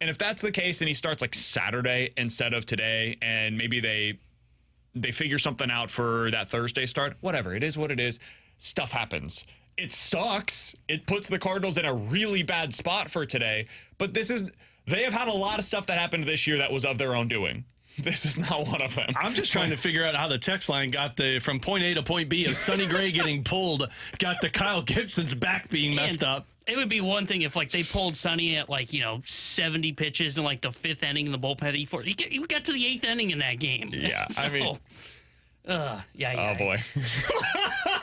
And if that's the case, and he starts, like, Saturday instead of today, and maybe they figure something out for that Thursday start, whatever. It is what it is. Stuff happens. It sucks. It puts the Cardinals in a really bad spot for today. But they have had a lot of stuff that happened this year that was of their own doing. This is not one of them. I'm just trying to figure out how the text line got from point A to point B of Sonny Gray getting pulled, got to Kyle Gibson's back being messed up. It would be one thing if they pulled Sonny at 70 pitches in the 5th inning in the bullpen at E4. He got to the 8th inning in that game. Yeah, I mean... Oh, boy.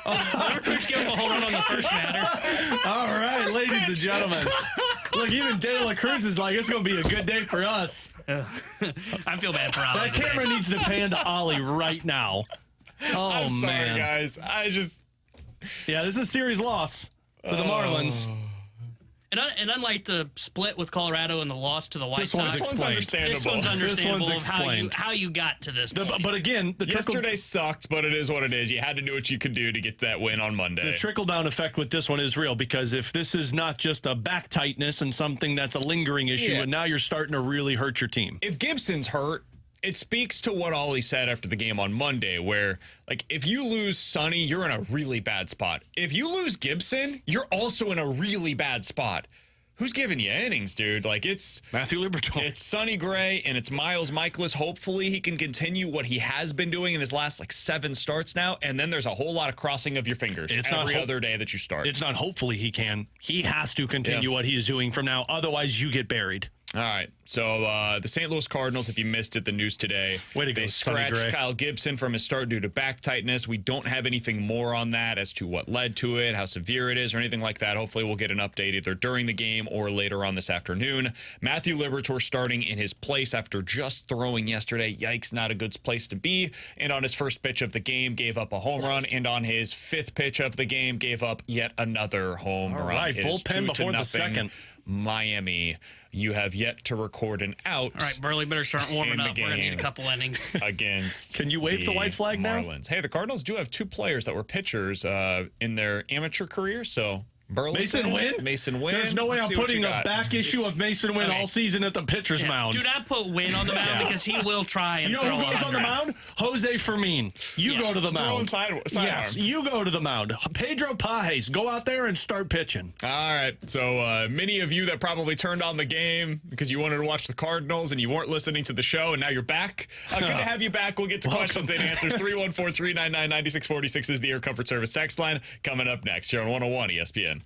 Let's give him a hold on the first matter. All right, ladies and gentlemen. Look, even De La Cruz is like, it's going to be a good day for us. I feel bad for Ollie. That camera needs to pan to Ollie right now. Oh, I'm sorry, man. guys. Yeah, this is a series loss to the Marlins. And unlike the split with Colorado and the loss to the White Sox, this one's understandable. This one's understandable. This one's explained. How you got to this point. But again, yesterday sucked, but it is what it is. You had to do what you could do to get that win on Monday. The trickle-down effect with this one is real because if this is not just a back tightness and something that's a lingering issue, and now you're starting to really hurt your team. If Gibson's hurt, it speaks to what Ollie said after the game on Monday, where, like, if you lose Sonny, you're in a really bad spot. If you lose Gibson, you're also in a really bad spot. Who's giving you innings, dude? Like, it's Matthew Liberatore. It's Sonny Gray and it's Miles Michaelis. Hopefully he can continue what he has been doing in his last, 7 starts now. And then there's a whole lot of crossing of your fingers every other day that you start. It's not hopefully he can. He has to continue what he's doing from now. Otherwise, you get buried. All right, so the St. Louis Cardinals, if you missed it, the news today, they scratched Kyle Gibson from his start due to back tightness. We don't have anything more on that as to what led to it, how severe it is, or anything like that. Hopefully we'll get an update either during the game or later on this afternoon. Matthew Liberatore starting in his place after just throwing yesterday. Yikes, not a good place to be. And on his first pitch of the game, gave up a home run. And on his 5th pitch of the game, gave up yet another home run. All right, bullpen before the second. Miami, you have yet to record an out. All right, Burley better start warming up. We're going to need a couple innings. Against Can you wave the white flag Marlins. Now? Hey, the Cardinals do have 2 players that were pitchers in their amateur career, so Mason Wynn? There's no way I'm putting a back issue of Mason Wynn all season at the pitcher's mound. Do not put Wynn on the mound because he will try and throw who goes on the mound? Jose Fermin. You go to the mound. Yes, you go to the mound. Pedro Pajes, go out there and start pitching. All right. So many of you that probably turned on the game because you wanted to watch the Cardinals and you weren't listening to the show, and now you're back. Good to have you back. We'll get to questions and answers. 314-399-9646 is the Air Comfort Service text line. Coming up next here on 101 ESPN.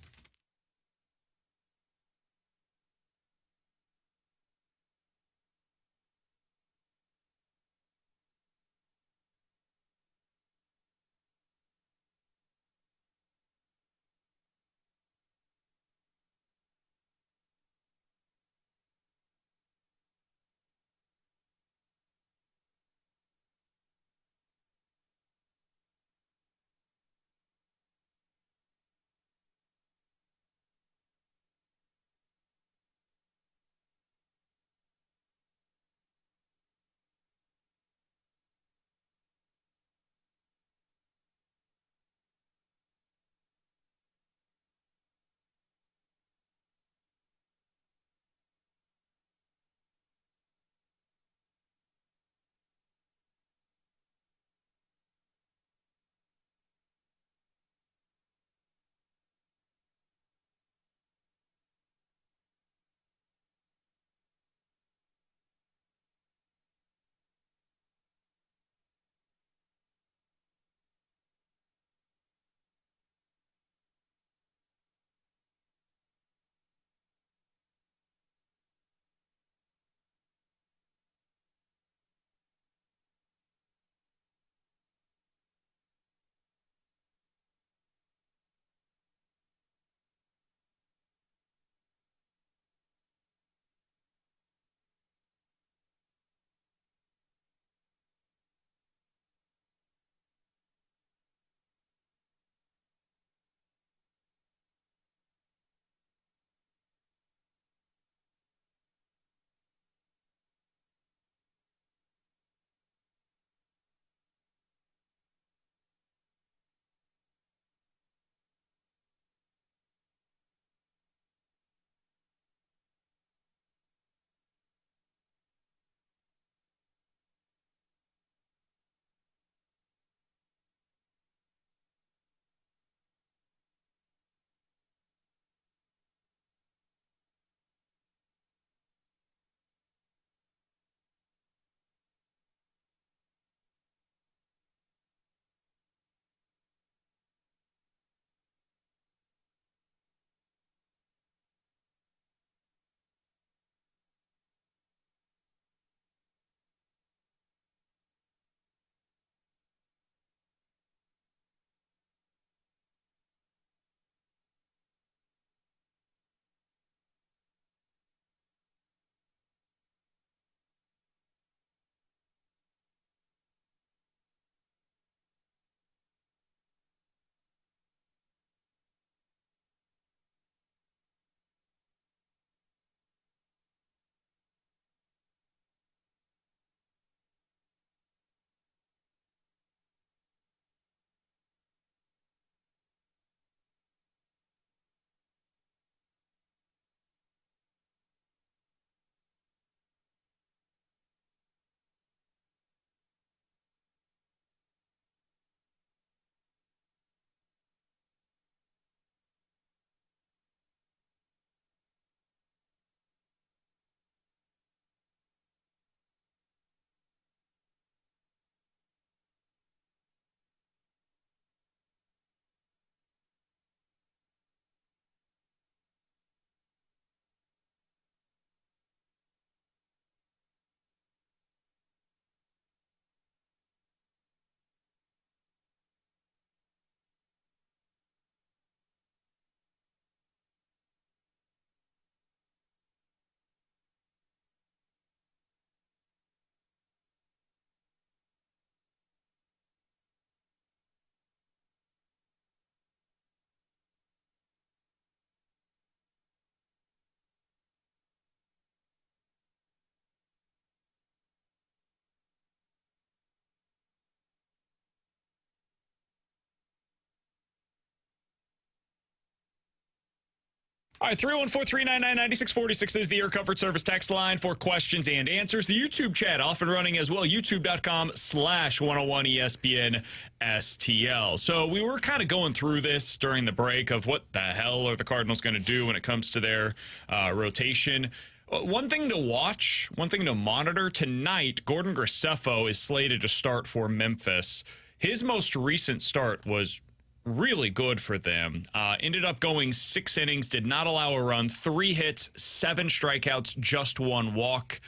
All right, 314-399-9646 is the Air Comfort Service text line for questions and answers. The YouTube chat off and running as well, youtube.com/101ESPN STL. So we were kind of going through this during the break of what the hell are the Cardinals going to do when it comes to their rotation. One thing to watch, one thing to monitor, tonight, Gordon Graceffo is slated to start for Memphis. His most recent start was really good for them. Ended up going 6 innings, did not allow a run, 3 hits, 7 strikeouts, just 1 walk.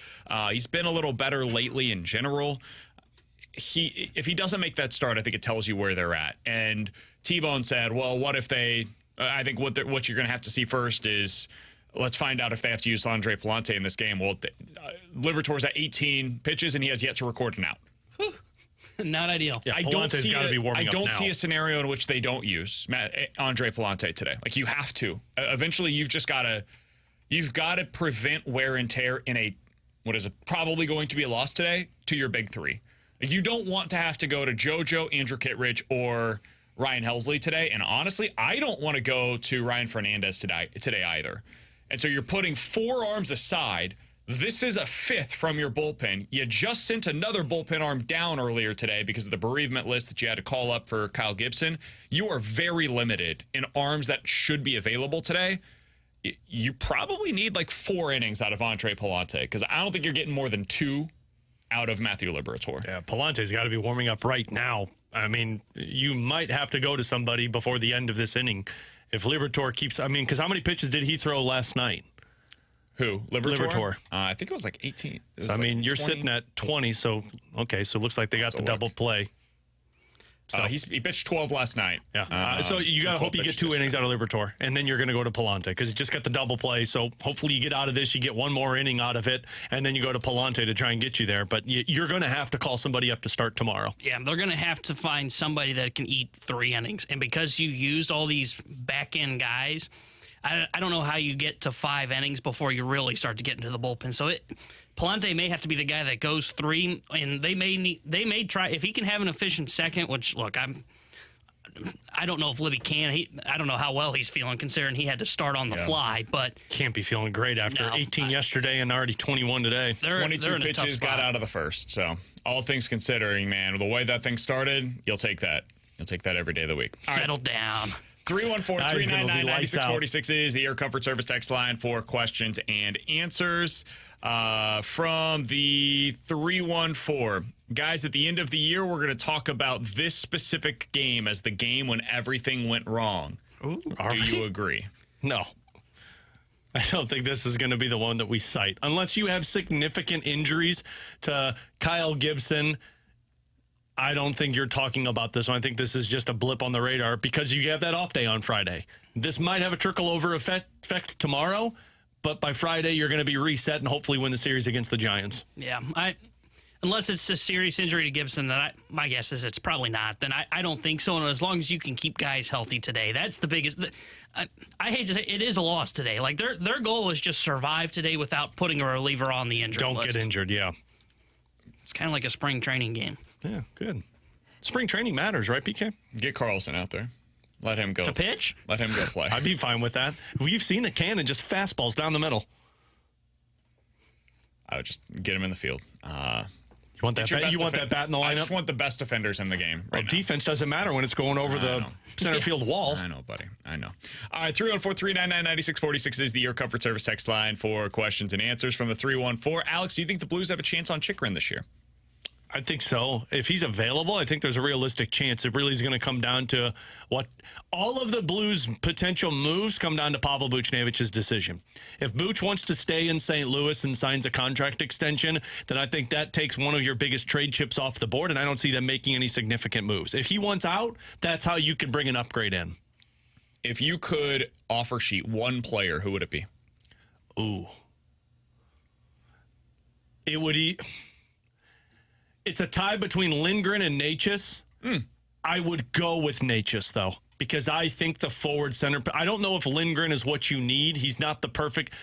He's been a little better lately in general. If he doesn't make that start, I think it tells you where they're at. And T-Bone said, well, what if they, I think what you're going to have to see first is, let's find out if they have to use Andre Palante in this game. Well, Liberatore's at 18 pitches, and he has yet to record an out. Not ideal. Yeah, I Palante's don't got to be warming up now. see a scenario in which they don't use Andre Palante today. Like, you have to. Eventually, you've got to prevent wear and tear in what is probably going to be a loss today to your big three. Like, you don't want to have to go to JoJo, Andrew Kittredge, or Ryan Helsley today. And honestly, I don't want to go to Ryan Fernandez today either. And so you're putting 4 arms aside. This is a 5th from your bullpen. You just sent another bullpen arm down earlier today because of the bereavement list that you had to call up for Kyle Gibson. You are very limited in arms that should be available today. You probably need like 4 innings out of Andre Palante because I don't think you're getting more than 2 out of Matthew Liberatore. Yeah, Palante's got to be warming up right now. I mean, you might have to go to somebody before the end of this inning if Liberatore keeps. I mean, because how many pitches did he throw last night? Who? Liberatore? Liberatore. I think it was like 18. So, I mean, you're 20. Sitting at 20, so, okay, so it looks like they got the double play. So he pitched 12 last night. Yeah. So you got to hope you get 2 innings out of Liberatore, and then you're going to go to Palante because you just got the double play. So hopefully you get out of this, you get 1 more inning out of it, and then you go to Palante to try and get you there. But you're going to have to call somebody up to start tomorrow. Yeah, they're going to have to find somebody that can eat 3 innings. And because you used all these back-end guys, I don't know how you get to 5 innings before you really start to get into the bullpen. So Palante may have to be the guy that goes 3, and they may try if he can have an efficient second. Which look, I don't know if Libby can. I don't know how well he's feeling considering he had to start on the fly. But can't be feeling great after 18 yesterday and already 21 today. 22 pitches got out of the first. So all things considering, man, the way that thing started, you'll take that. You'll take that every day of the week. Settle down. 314-399-9646 is the Air Comfort Service text line for questions and answers. From the 314, guys, at the end of the year, we're going to talk about this specific game as the game when everything went wrong. Ooh, Do you agree? No. I don't think this is going to be the one that we cite. Unless you have significant injuries to Kyle Gibson, I don't think you're talking about this one. I think this is just a blip on the radar because you have that off day on Friday. This might have a trickle-over effect tomorrow, but by Friday you're going to be reset and hopefully win the series against the Giants. Yeah, unless it's a serious injury to Gibson, then my guess is it's probably not. Then I don't think so. And as long as you can keep guys healthy today, that's the biggest. I hate to say it is a loss today. Like their goal is just survive today without putting a reliever on the injured list. Don't get injured, yeah. It's kind of like a spring training game. Yeah, good. Spring training matters, right, PK? Get Carlson out there. Let him go. To pitch? Let him go play. I'd be fine with that. We've seen the cannon just fastballs down the middle. I would just get him in the field. You want that bat? You want that bat in the lineup? I just want the best defenders in the game. Right now. Defense doesn't matter when it's going over the center field wall. I know, buddy. I know. All right, 314-399-9646 is the Air Comfort Service text line for questions and answers from the 314. Alex, do you think the Blues have a chance on Chychrun this year? I think so. If he's available, I think there's a realistic chance. It really is going to come down to what all of the Blues' potential moves come down to Pavel Buchnevich's decision. If Buch wants to stay in St. Louis and signs a contract extension, then I think that takes one of your biggest trade chips off the board, and I don't see them making any significant moves. If he wants out, that's how you can bring an upgrade in. If you could offer sheet one player, who would it be? Ooh. It's a tie between Lindgren and Necas. I would go with Necas, though, because I think the forward center... I don't know if Lindgren is what you need. He's not the perfect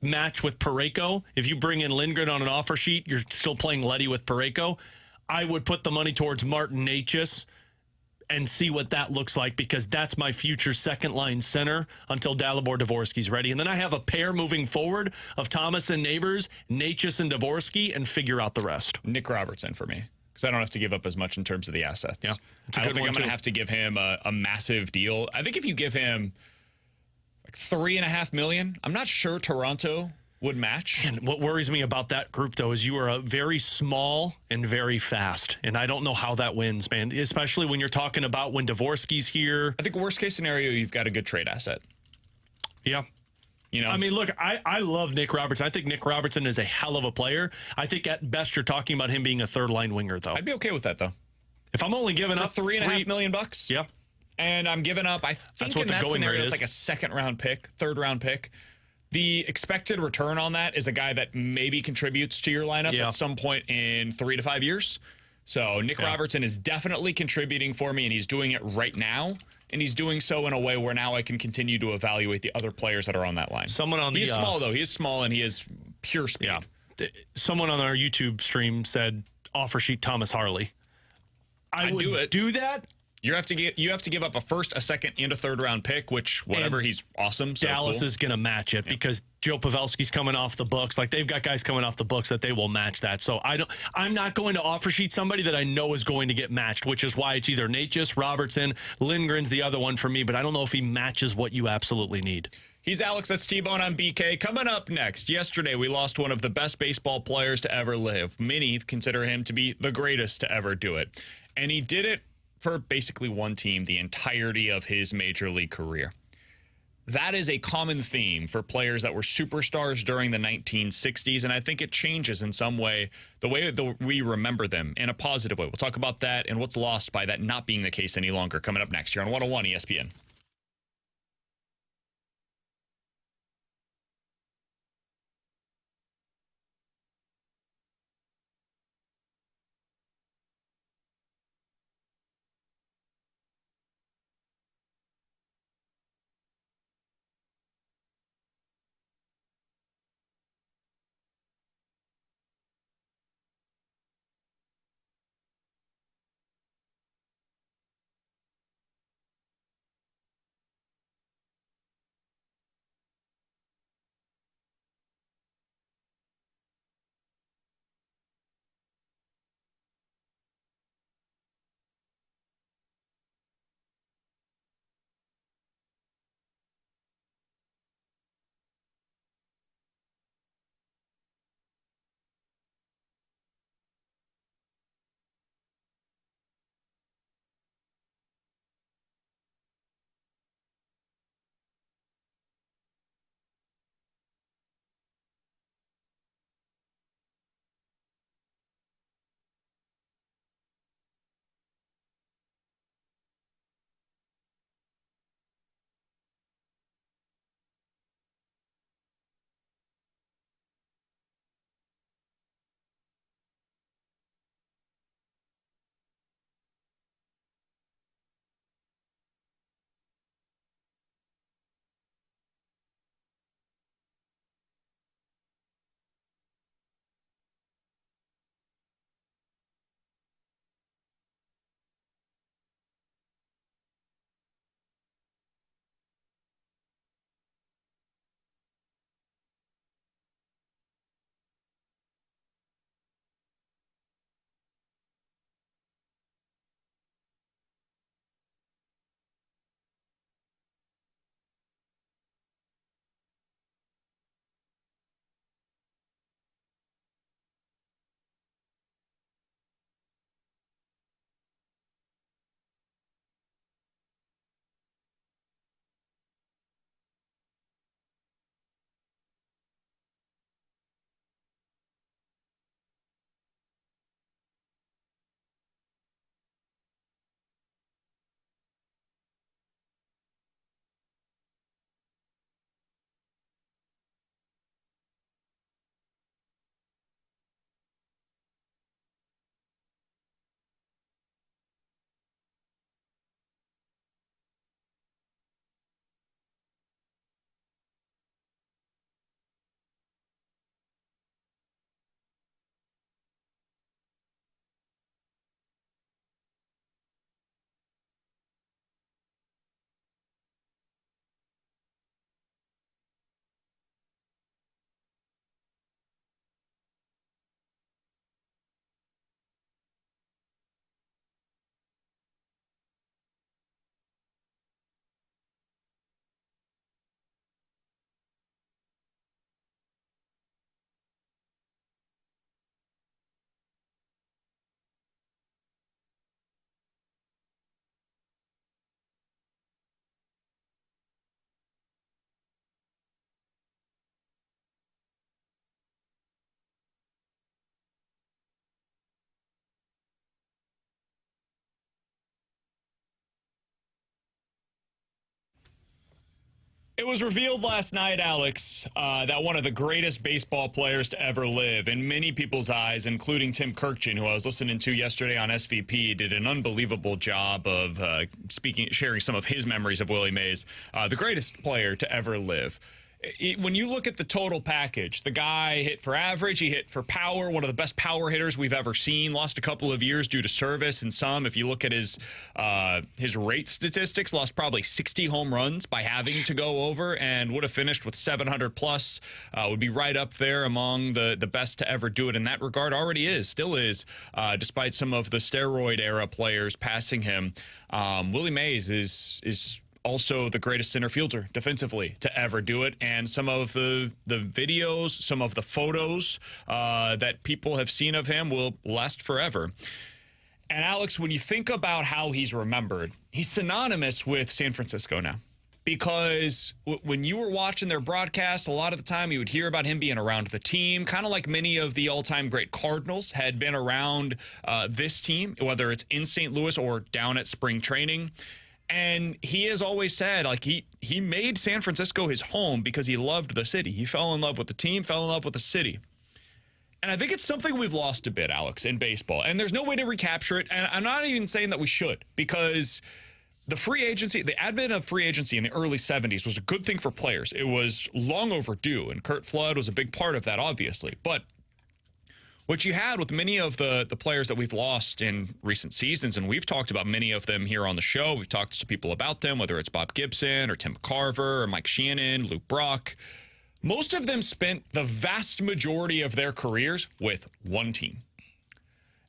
match with Parayko. If you bring in Lindgren on an offer sheet, you're still playing Leddy with Parayko. I would put the money towards Martin Necas and see what that looks like, because that's my future second-line center until Dalibor Dvorsky's ready. And then I have a pair moving forward of Thomas and Neighbors, Natchez and Dvorsky, and figure out the rest. Nick Robertson for me, because I don't have to give up as much in terms of the assets. Yeah, I don't think I'm going to have to give him a massive deal. I think if you give him like $3.5 million, I'm not sure Toronto would match. And what worries me about that group, though, is you are very small and very fast. And I don't know how that wins, man, especially when you're talking about when Dvorsky's here. I think worst case scenario, you've got a good trade asset. Yeah. You know, I mean, look, I love Nick Robertson. I think Nick Robertson is a hell of a player. I think at best you're talking about him being a third-line winger, though. I'd be okay with that, though. If I'm only giving For up $3.5 million, yeah, and I'm giving up, I think in that scenario, it's like a second-round pick, third-round pick. The expected return on that is a guy that maybe contributes to your lineup at some point in 3 to 5 years. So Nick Robertson is definitely contributing for me, and he's doing it right now. And he's doing so in a way where now I can continue to evaluate the other players that are on that line. He's small, though. He is small, and he is pure speed. Yeah. Someone on our YouTube stream said, offer sheet Thomas Harley. I would do that. You have to give up a first, a second, and a third-round pick, which, whatever, he's awesome. So Dallas cool. is going to match it because Joe Pavelski's coming off the books. Like, they've got guys coming off the books that they will match that. So I'm not going to offer sheet somebody that I know is going to get matched, which is why it's either Natchez, Robertson, Lindgren's the other one for me, but I don't know if he matches what you absolutely need. He's Alex, that's T-Bone on BK. Coming up next, yesterday we lost one of the best baseball players to ever live. Many consider him to be the greatest to ever do it. And he did it for basically one team the entirety of his major league career. That is a common theme for players that were superstars during the 1960s, and I think it changes in some way the way that we remember them in a positive way. We'll talk about that and what's lost by that not being the case any longer coming up next here on 101 ESPN. was revealed last night, Alex, that one of the greatest baseball players to ever live, in many people's eyes, including Tim Kirkjian, who I was listening to yesterday on SVP, did an unbelievable job of sharing some of his memories of Willie Mays, the greatest player to ever live. When you look at the total package, the guy hit for average, he hit for power, one of the best power hitters we've ever seen, lost a couple of years due to service, and some, if you look at his rate statistics, lost probably 60 home runs by having to go over, and would have finished with 700 plus, would be right up there among the best to ever do it in that regard. Already is, still is, despite some of the steroid era players passing him. Willie Mays is also the greatest center fielder defensively to ever do it. And some of the videos, some of the photos that people have seen of him will last forever. And Alex, when you think about how he's remembered, he's synonymous with San Francisco now. Because when you were watching their broadcast, a lot of the time you would hear about him being around the team, kind of like many of the all-time great Cardinals had been around this team, whether it's in St. Louis or down at spring training. And he has always said, like, he made San Francisco his home because he loved the city. He fell in love with the team, fell in love with the city. And I think it's something we've lost a bit, Alex, in baseball. And there's no way to recapture it. And I'm not even saying that we should, because the free agency, the advent of free agency in the early 70s was a good thing for players. It was long overdue, and Curt Flood was a big part of that, obviously. But what you had with many of the players that we've lost in recent seasons, and we've talked about many of them here on the show. We've talked to people about them, whether it's Bob Gibson or Tim Carver or Mike Shannon, Luke Brock. Most of them spent the vast majority of their careers with one team.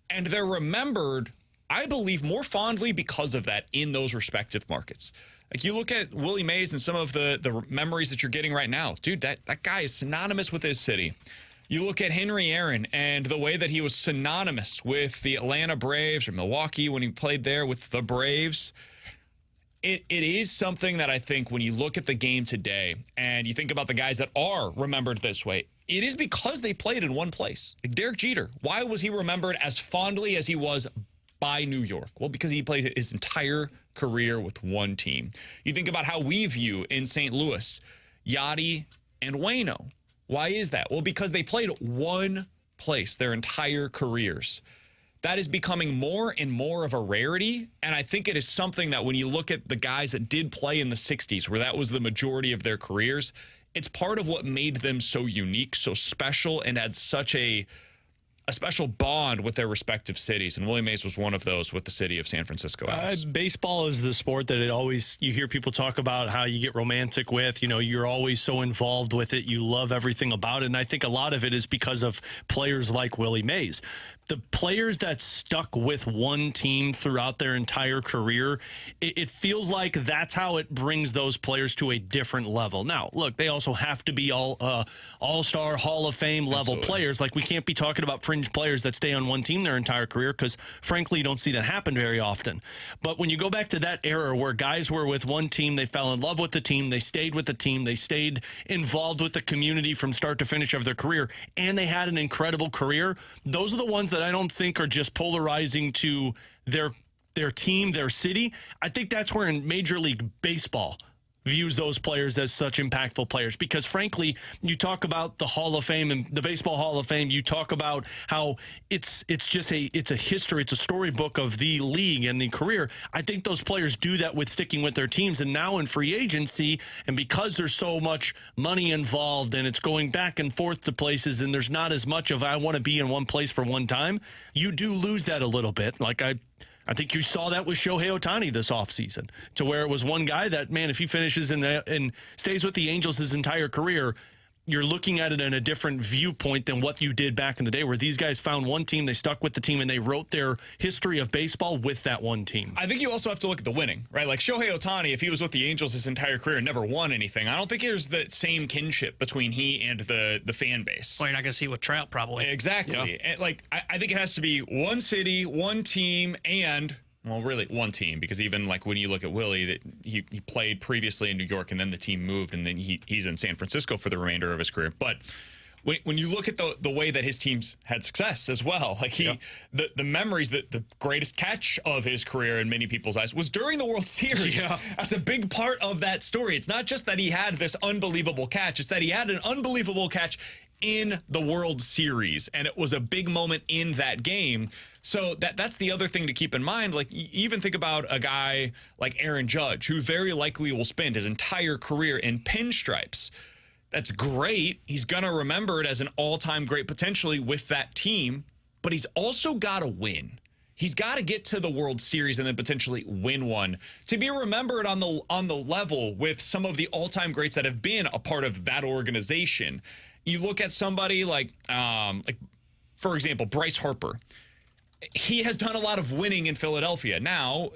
And they're remembered, I believe, more fondly because of that in those respective markets. Like, you look at Willie Mays and some of the memories that you're getting right now. Dude, that guy is synonymous with his city. You look at Henry Aaron and the way that he was synonymous with the Atlanta Braves or Milwaukee when he played there with the Braves. It is something that I think when you look at the game today and you think about the guys that are remembered this way, it is because they played in one place. Like Derek Jeter, why was he remembered as fondly as he was by New York? Well, because he played his entire career with one team. You think about how we view in St. Louis, Yachty and Waino. Why is that? Well, because they played one place their entire careers. That is becoming more and more of a rarity, and I think it is something that when you look at the guys that did play in the 60s, where that was the majority of their careers, it's part of what made them so unique, so special, and had such a special bond with their respective cities, and Willie Mays was one of those with the city of San Francisco. Baseball is the sport that you hear people talk about how you get romantic with. You know, you're always so involved with it. You love everything about it, and I think a lot of it is because of players like Willie Mays. The players that stuck with one team throughout their entire career, it feels like that's how it brings those players to a different level. Now, look, they also have to be all-star, Hall of Fame level players. Like, we can't be talking about fringe players that stay on one team their entire career because, frankly, you don't see that happen very often. But when you go back to that era where guys were with one team, they fell in love with the team, they stayed with the team, they stayed involved with the community from start to finish of their career, and they had an incredible career, those are the ones that I don't think are just polarizing to their team, their city. I think that's where in Major League Baseball views those players as such impactful players because, frankly, you talk about the Hall of Fame and the Baseball Hall of Fame, you talk about how it's a history, it's a storybook of the league and the career. I think those players do that with sticking with their teams, and now in free agency, and because there's so much money involved and it's going back and forth to places and there's not as much of I want to be in one place for one time, you do lose that a little bit. Like I think you saw that with Shohei Ohtani this offseason, to where it was one guy that, man, if he finishes and stays with the Angels his entire career, you're looking at it in a different viewpoint than what you did back in the day, where these guys found one team, they stuck with the team, and they wrote their history of baseball with that one team. I think you also have to look at the winning, right? Like Shohei Ohtani, if he was with the Angels his entire career and never won anything, I don't think there's the same kinship between he and the fan base. Well, you're not going to see with Trout, probably. Exactly. Yeah. And I think it has to be one city, one team, and... well, really, one team, because even like when you look at Willie, that he played previously in New York and then the team moved and then he's in San Francisco for the remainder of his career. But when you look at the way that his teams had success as well, like the memories that the greatest catch of his career in many people's eyes was during the World Series. Yeah. That's a big part of that story. It's not just that he had this unbelievable catch, it's that he had an unbelievable catch in the World Series, and it was a big moment in that game. So that's the other thing to keep in mind. Like, even think about a guy like Aaron Judge, who very likely will spend his entire career in pinstripes. That's great. He's going to remember it as an all-time great potentially with that team, but he's also got to win. He's got to get to the World Series and then potentially win one to be remembered on the level with some of the all-time greats that have been a part of that organization. You look at somebody like for example, Bryce Harper. He has done a lot of winning in Philadelphia. Now,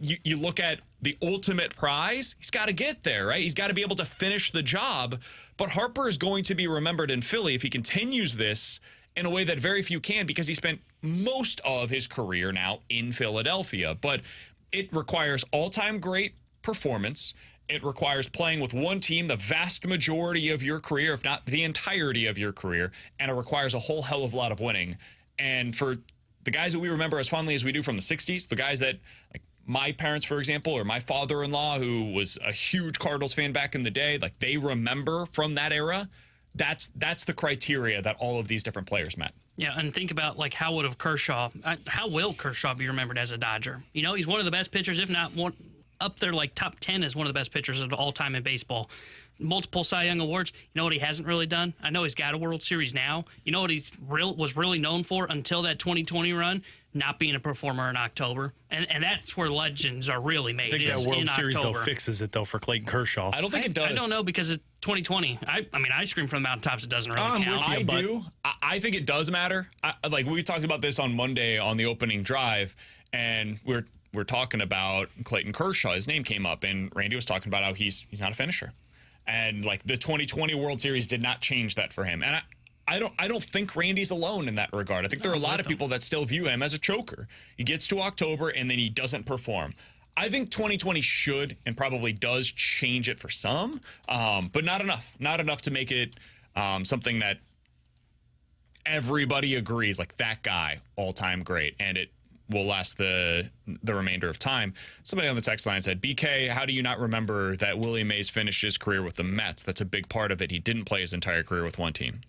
you look at the ultimate prize, he's got to get there, right? He's got to be able to finish the job. But Harper is going to be remembered in Philly if he continues this in a way that very few can, because he spent most of his career now in Philadelphia. But it requires all-time great performance. It requires playing with one team the vast majority of your career, if not the entirety of your career. And it requires a whole hell of a lot of winning. And for the guys that we remember as fondly as we do from the 60s, the guys that, like my parents, for example, or my father-in-law, who was a huge Cardinals fan back in the day, like they remember from that era, that's the criteria that all of these different players met. Yeah, and think about, like, how will Kershaw be remembered as a Dodger? You know, he's one of the best pitchers, if not one, up there, like top 10 as one of the best pitchers of all time in baseball. Multiple Cy Young awards. You know what he hasn't really done? I know he's got a World Series now. You know what was really known for until that 2020 run? Not being a performer in October. And that's where legends are really made. I think that World Series, October. though, fixes it, though, for Clayton Kershaw. I don't think it does. I don't know, because it's 2020. I mean, I scream from the mountaintops. It doesn't really count. I do. I think it does matter. Like, we talked about this on Monday on the opening drive, and we're talking about Clayton Kershaw. His name came up, and Randy was talking about how he's not a finisher. And like the 2020 World Series did not change that for him. And I don't think Randy's alone in that regard. I think there are a lot of people that still view him as a choker. He gets to October and then he doesn't perform. I think 2020 should and probably does change it for some, but not enough. Not enough to make it something that everybody agrees, like that guy, all-time great, and it will last the remainder of time. Somebody on the text line said, BK, how do you not remember that Willie Mays finished his career with the Mets? That's a big part of it. He didn't play his entire career with one team.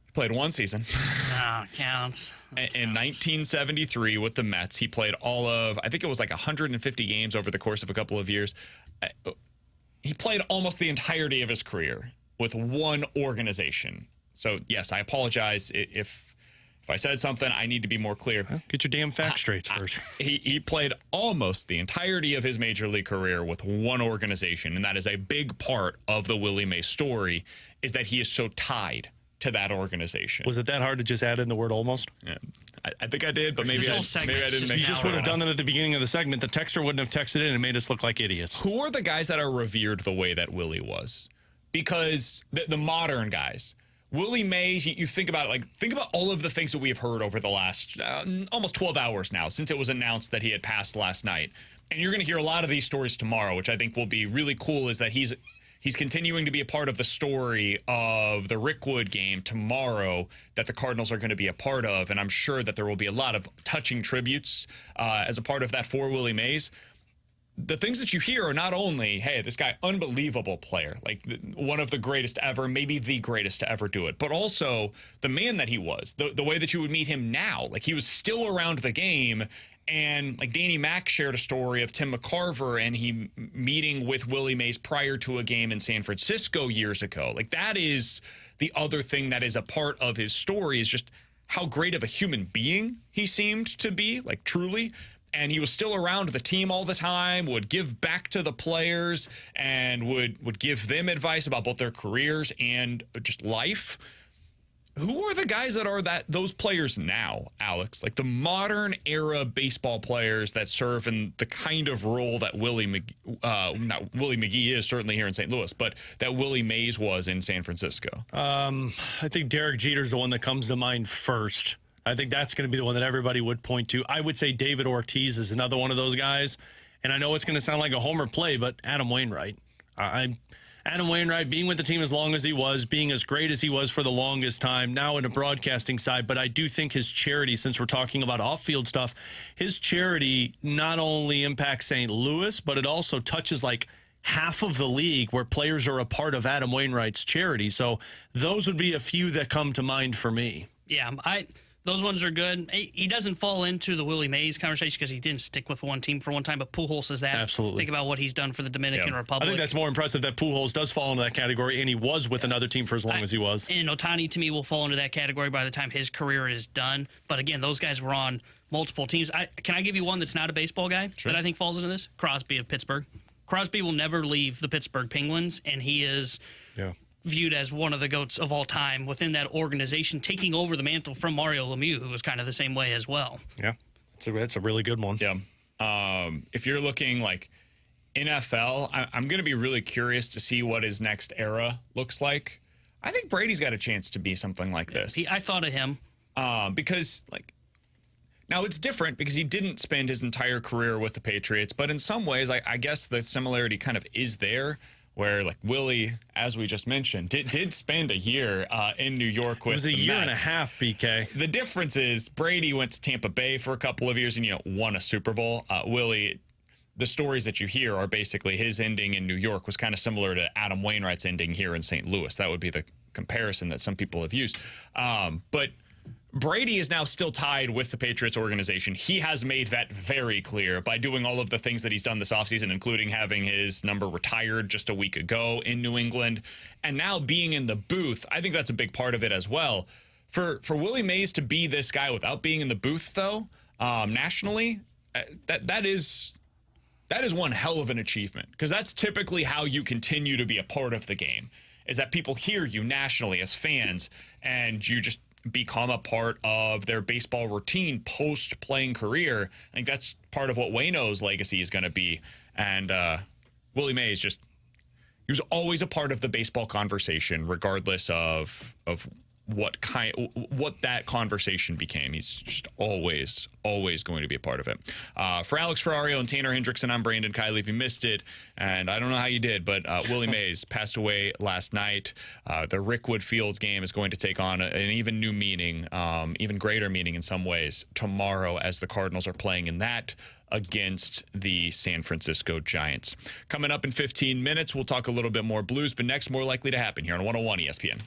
He played one season. No, counts. In 1973 with the Mets, he played all of, I think it was like 150 games over the course of a couple of years. He played almost the entirety of his career with one organization. So, yes, I apologize if I said something, I need to be more clear. Get your damn facts straight first. He played almost the entirety of his major league career with one organization, and that is a big part of the Willie Mays story, is that he is so tied to that organization. Was it that hard to just add in the word almost? Yeah, I think I did, but maybe I didn't make You just would have done it at the beginning of the segment. The texter wouldn't have texted in and made us look like idiots. Who are the guys that are revered the way that Willie was? Because the modern guys, Willie Mays, you think about all of the things that we have heard over the last almost 12 hours now since it was announced that he had passed last night. And you're going to hear a lot of these stories tomorrow, which I think will be really cool, is that he's continuing to be a part of the story of the Rickwood game tomorrow that the Cardinals are going to be a part of. And I'm sure that there will be a lot of touching tributes as a part of that for Willie Mays. The things that you hear are not only, hey, this guy, unbelievable player, like one of the greatest ever, maybe the greatest to ever do it, but also the man that he was, the way that you would meet him now. Like, he was still around the game. And like Danny Mack shared a story of Tim McCarver and he meeting with Willie Mays prior to a game in San Francisco years ago. Like, that is the other thing that is a part of his story, is just how great of a human being he seemed to be, like truly. And he was still around the team all the time, would give back to the players, and would give them advice about both their careers and just life. Who are the guys that are those players now, Alex? Like the modern era baseball players that serve in the kind of role that Willie McGee is certainly here in St. Louis, but that Willie Mays was in San Francisco. I think Derek Jeter's the one that comes to mind first. I think that's going to be the one that everybody would point to. I would say David Ortiz is another one of those guys. And I know it's going to sound like a homer play, but Adam Wainwright. Adam Wainwright being with the team as long as he was, being as great as he was for the longest time, now in a broadcasting side. But I do think his charity, since we're talking about off-field stuff, his charity not only impacts St. Louis, but it also touches like half of the league where players are a part of Adam Wainwright's charity. So those would be a few that come to mind for me. Yeah, those ones are good. He doesn't fall into the Willie Mays conversation because he didn't stick with one team for one time, but Pujols is that. Absolutely. Think about what he's done for the Dominican Republic. I think that's more impressive that Pujols does fall into that category, and he was with another team for as long as he was. And Ohtani, to me, will fall into that category by the time his career is done. But again, those guys were on multiple teams. Can I give you one that's not a baseball guy that I think falls into this? Crosby of Pittsburgh. Crosby will never leave the Pittsburgh Penguins, and he is viewed as one of the GOATs of all time within that organization, taking over the mantle from Mario Lemieux, who was kind of the same way as well. Yeah, it's a really good one. Yeah. If you're looking like NFL, I'm going to be really curious to see what his next era looks like. I think Brady's got a chance to be something like this. I thought of him. Because, like, now it's different because he didn't spend his entire career with the Patriots, but in some ways, I guess the similarity kind of is there. Where, like, Willie, as we just mentioned, did spend a year in New York with the Mets. It was a year and a half, BK. The difference is Brady went to Tampa Bay for a couple of years and, won a Super Bowl. Willie, the stories that you hear are basically his ending in New York was kind of similar to Adam Wainwright's ending here in St. Louis. That would be the comparison that some people have used. But Brady is now still tied with the Patriots organization. He has made that very clear by doing all of the things that he's done this offseason, including having his number retired just a week ago in New England. And now being in the booth, I think that's a big part of it as well. For Willie Mays to be this guy without being in the booth, though, nationally, that is one hell of an achievement, because that's typically how you continue to be a part of the game, is that people hear you nationally as fans and you just become a part of their baseball routine post-playing career. I think that's part of what Waino's legacy is going to be. And Willie Mays he was always a part of the baseball conversation, regardless of what that conversation became. He's just always going to be a part of it. For Alex Ferrario and Tanner Hendrickson, I'm Brandon Kiley. If you missed it, and I don't know how you did, but Willie Mays passed away last night. The Rickwood Fields game is going to take on an even new meaning, even greater meaning in some ways, tomorrow as the Cardinals are playing in that against the San Francisco Giants. Coming up in 15 minutes, we'll talk a little bit more Blues, but next, more likely to happen here on 101 ESPN.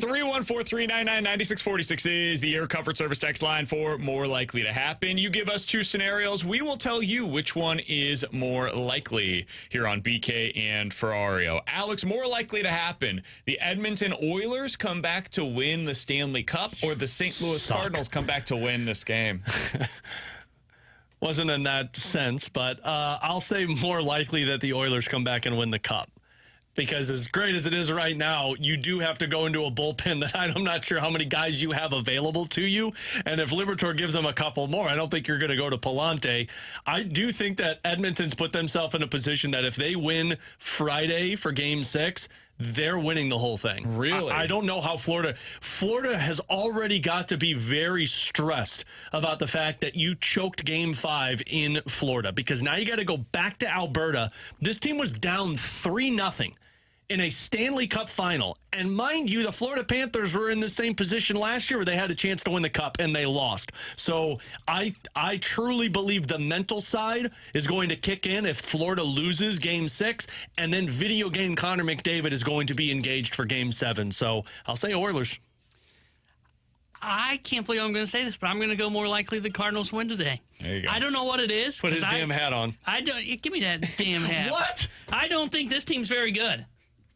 314-399-9646 is the Air Comfort Service text line for more likely to happen. You give us two scenarios. We will tell you which one is more likely here on BK and Ferrario. Alex, more likely to happen. The Edmonton Oilers come back to win the Stanley Cup, or the St. Louis Cardinals come back to win this game? Wasn't in that sense, but I'll say more likely that the Oilers come back and win the Cup. Because as great as it is right now, you do have to go into a bullpen that I'm not sure how many guys you have available to you. And if Liberatore gives them a couple more, I don't think you're going to go to Palante. I do think that Edmonton's put themselves in a position that if they win Friday for Game 6, they're winning the whole thing. Really? I don't know how Florida has already got to be very stressed about the fact that you choked Game 5 in Florida, because now you got to go back to Alberta. This team was down 3-0 in a Stanley Cup final. And mind you, the Florida Panthers were in the same position last year where they had a chance to win the Cup and they lost. So I truly believe the mental side is going to kick in if Florida loses Game 6, and then video game Connor McDavid is going to be engaged for Game 7. So I'll say Oilers. I can't believe I'm going to say this, but I'm going to go more likely the Cardinals win today. There you go. I don't know what it is. Put his damn hat on. I don't. Give me that damn hat. What? I don't think this team's very good.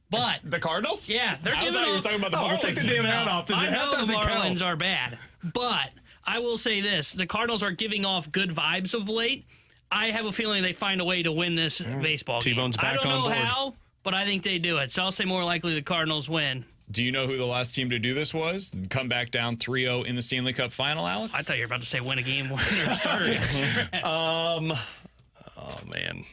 But The Cardinals? yeah, they're I giving thought you were off. talking about the Oh, Marlins. take the damn hat off. The I hat know the doesn't Marlins count. are bad, but I will say this: the Cardinals are giving off good vibes of late. I have a feeling they find a way to win this baseball game. T-Bone's I back don't on know board. how, but I think they do it. So I'll say more likely the Cardinals win. Do you know who the last team to do this was? Come back down 3-0 in the Stanley Cup final, Alex? I thought you were about to say win a game winner starter. Oh, man.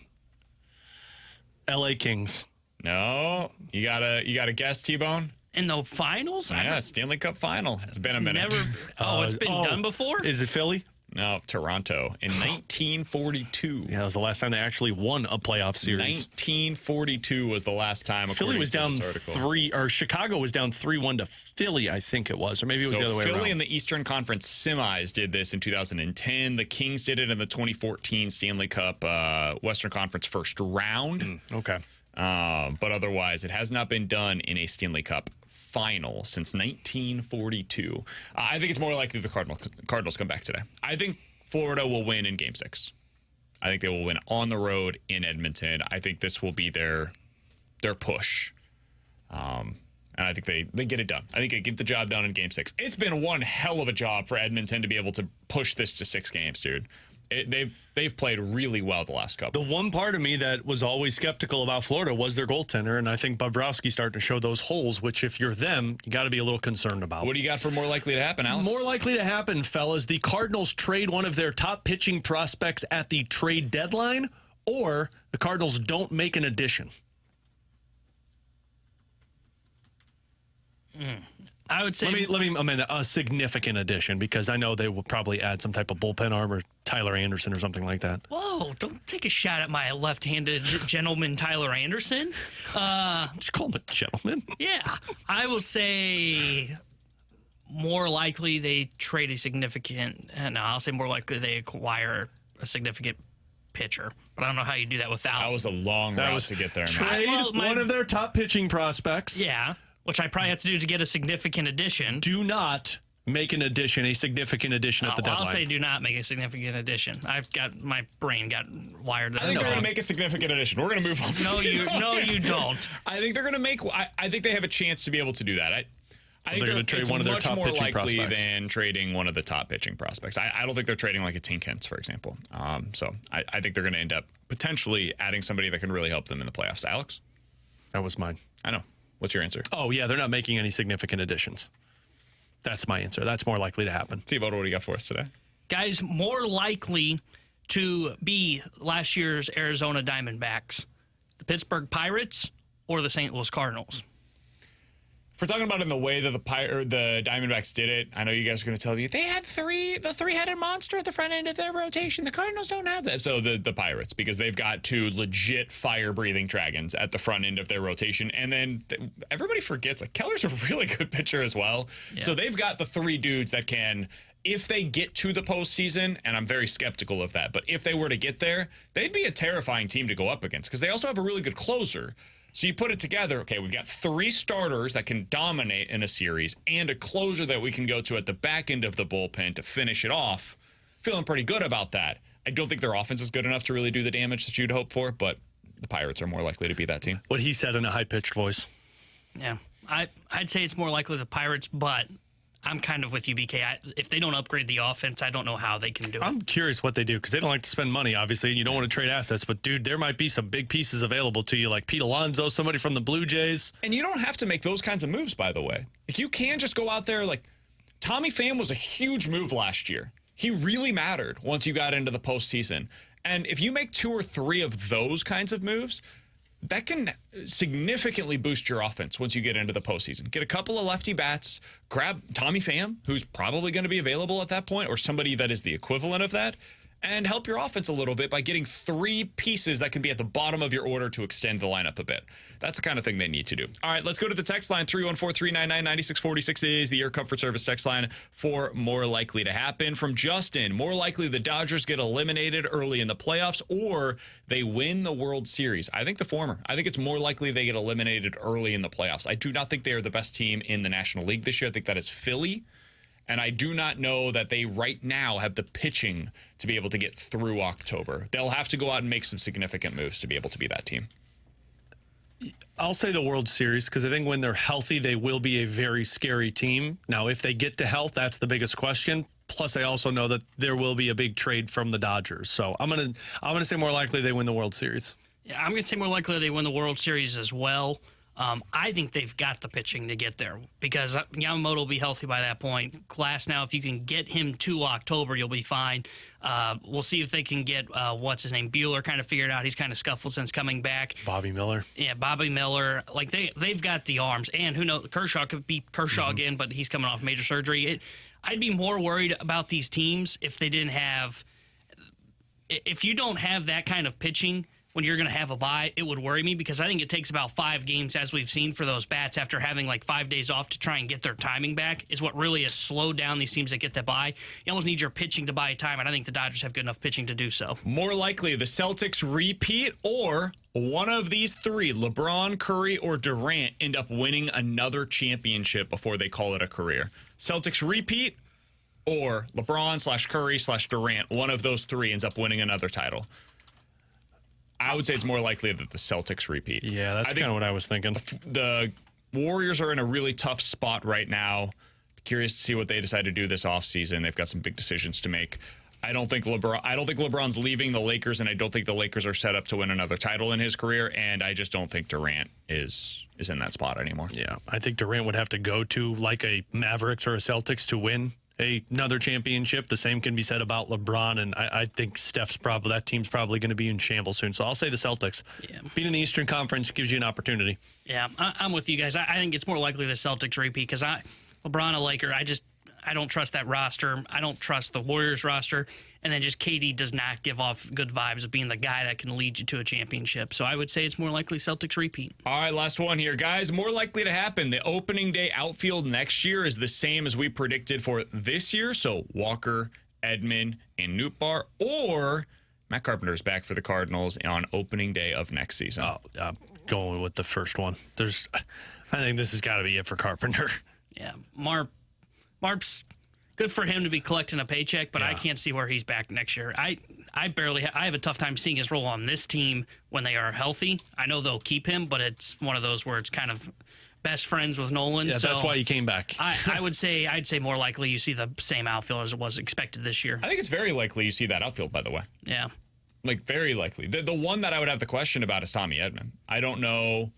L.A. Kings. No. You got a guess, T-Bone? In the finals? Yeah, Stanley Cup final. It's been a minute. It's been done before? Is it Philly? No, Toronto in 1942. Yeah, that was the last time they actually won a playoff series. 1942 was the last time. Philly was down this article. 3, or Chicago was down 3-1 to Philly, I think it was, or maybe it was the other way Philly around. in the Eastern Conference semis did this in 2010. The Kings did it in the 2014 Stanley Cup Western Conference first round. Okay. But otherwise, it has not been done in a Stanley Cup final since 1942. I think it's more likely the Cardinals come back today. I think Florida will win in Game 6. I think they will win on the road in Edmonton. I think this will be their push. And I think they get it done. I think they get the job done in Game 6. It's been one hell of a job for Edmonton to be able to push this to 6 games, dude. They've played really well the last couple. The one part of me that was always skeptical about Florida was their goaltender, and I think Bobrovsky's starting to show those holes, which if you're them, you got to be a little concerned about. What do you got for more likely to happen, Alex? More likely to happen, fellas, the Cardinals trade one of their top pitching prospects at the trade deadline, or the Cardinals don't make an addition. I would say Let me amend a significant addition, because I know they will probably add some type of bullpen arm or Tyler Anderson or something like that. Whoa, don't take a shot at my left-handed gentleman, Tyler Anderson. Did you call him a gentleman? Yeah, I will say more likely they trade a significant, no, I'll say more likely they acquire a significant pitcher. But I don't know how you do that without. That was a long route to get there, man. Trade one of their top pitching prospects. Yeah, which I probably have to do to get a significant addition. Do not make an addition, a significant addition at the deadline. I'll say do not make a significant addition. My brain got wired. I think they're going to make a significant addition. We're going to move on. No, you don't. I think they're going to make. I think they have a chance to be able to do that. I think they're going to trade it's one of their much top more pitching likely prospects than trading one of the top pitching prospects. I don't think they're trading like a Tink Hintz, for example. So I think they're going to end up potentially adding somebody that can really help them in the playoffs. Alex? That was mine. I know. What's your answer? Oh, yeah, they're not making any significant additions. That's my answer. That's more likely to happen. T-Bone, what do you got for us today? Guys, more likely to be last year's Arizona Diamondbacks, the Pittsburgh Pirates, or the St. Louis Cardinals? If we're talking about in the way that the Diamondbacks did it, I know you guys are going to tell me they had the three-headed monster at the front end of their rotation. The Cardinals don't have that. So the Pirates, because they've got 2 legit fire-breathing dragons at the front end of their rotation. And then everybody forgets, Keller's a really good pitcher as well. Yeah. So they've got the 3 dudes that can, if they get to the postseason, and I'm very skeptical of that, but if they were to get there, they'd be a terrifying team to go up against, because they also have a really good closer. So you put it together, okay, we've got 3 starters that can dominate in a series and a closer that we can go to at the back end of the bullpen to finish it off. Feeling pretty good about that. I don't think their offense is good enough to really do the damage that you'd hope for, but the Pirates are more likely to be that team. What he said in a high-pitched voice. Yeah, I'd say it's more likely the Pirates, but I'm kind of with you, BK. If they don't upgrade the offense, I don't know how they can do it. I'm curious what they do because they don't like to spend money, obviously, and you don't want to trade assets. But, dude, there might be some big pieces available to you, like Pete Alonso, somebody from the Blue Jays. And you don't have to make those kinds of moves, by the way. Like, you can just go out there. Like, Tommy Pham was a huge move last year. He really mattered once you got into the postseason. And if you make 2 or 3 of those kinds of moves, that can significantly boost your offense once you get into the postseason. Get a couple of lefty bats, grab Tommy Pham, who's probably going to be available at that point, or somebody that is the equivalent of that, and help your offense a little bit by getting 3 pieces that can be at the bottom of your order to extend the lineup a bit. That's the kind of thing they need to do. All right, let's go to the text line. 314-399-9646 is the Air Comfort Service text line for more likely to happen. From Justin, more likely the Dodgers get eliminated early in the playoffs or they win the World Series. I think the former. I think it's more likely they get eliminated early in the playoffs. I do not think they are the best team in the National League this year. I think that is Philly. And I do not know that they right now have the pitching to be able to get through October. They'll have to go out and make some significant moves to be able to be that team. I'll say the World Series because I think when they're healthy, they will be a very scary team. Now, if they get to health, that's the biggest question. Plus, I also know that there will be a big trade from the Dodgers. So I'm gonna say more likely they win the World Series. Yeah, I'm going to say more likely they win the World Series as well. I think they've got the pitching to get there because Yamamoto will be healthy by that point. Glass now, if you can get him to October, you'll be fine. We'll see if they can get, what's his name, Buehler kind of figured out. He's kind of scuffled since coming back. Bobby Miller. Yeah, Bobby Miller. Like, they've got the arms. And who knows, Kershaw could be Kershaw again, but he's coming off major surgery. I'd be more worried about these teams if they didn't have – if you don't have that kind of pitching – when you're going to have a bye, it would worry me because I think it takes about 5 games, as we've seen for those bats after having like 5 days off to try and get their timing back is what really has slowed down these teams that get that bye. You almost need your pitching to buy time, and I think the Dodgers have good enough pitching to do so. More likely the Celtics repeat or one of these 3, LeBron, Curry, or Durant, end up winning another championship before they call it a career. Celtics repeat or LeBron/Curry/Durant, one of those 3 ends up winning another title. I would say it's more likely that the Celtics repeat. Yeah, that's kind of what I was thinking. The Warriors are in a really tough spot right now. Curious to see what they decide to do this offseason. They've got some big decisions to make. I don't think LeBron's leaving the Lakers, and I don't think the Lakers are set up to win another title in his career, and I just don't think Durant is in that spot anymore. Yeah, I think Durant would have to go to like a Mavericks or a Celtics to win another championship. The same can be said about LeBron, and I think that team's probably going to be in shambles soon. So I'll say the Celtics. Yeah. Being in the Eastern Conference gives you an opportunity. Yeah, I'm with you guys. I think it's more likely the Celtics repeat because LeBron a Laker, I don't trust that roster. I don't trust the Warriors roster. And then just KD does not give off good vibes of being the guy that can lead you to a championship. So I would say it's more likely Celtics repeat. All right, last one here, guys. More likely to happen. The opening day outfield next year is the same as we predicted for this year. So Walker, Edman, and Nootbaar, or Matt Carpenter's back for the Cardinals on opening day of next season. Oh, I'm going with the first one. I think this has got to be it for Carpenter. Yeah, Marp's good for him to be collecting a paycheck, but I can't see where he's back next year. I have a tough time seeing his role on this team when they are healthy. I know they'll keep him, but it's one of those where it's kind of best friends with Nolan. Yeah, so that's why he came back. I'd say more likely you see the same outfield as it was expected this year. I think it's very likely you see that outfield, by the way. Yeah. Like, very likely. The one that I would have the question about is Tommy Edman. I don't know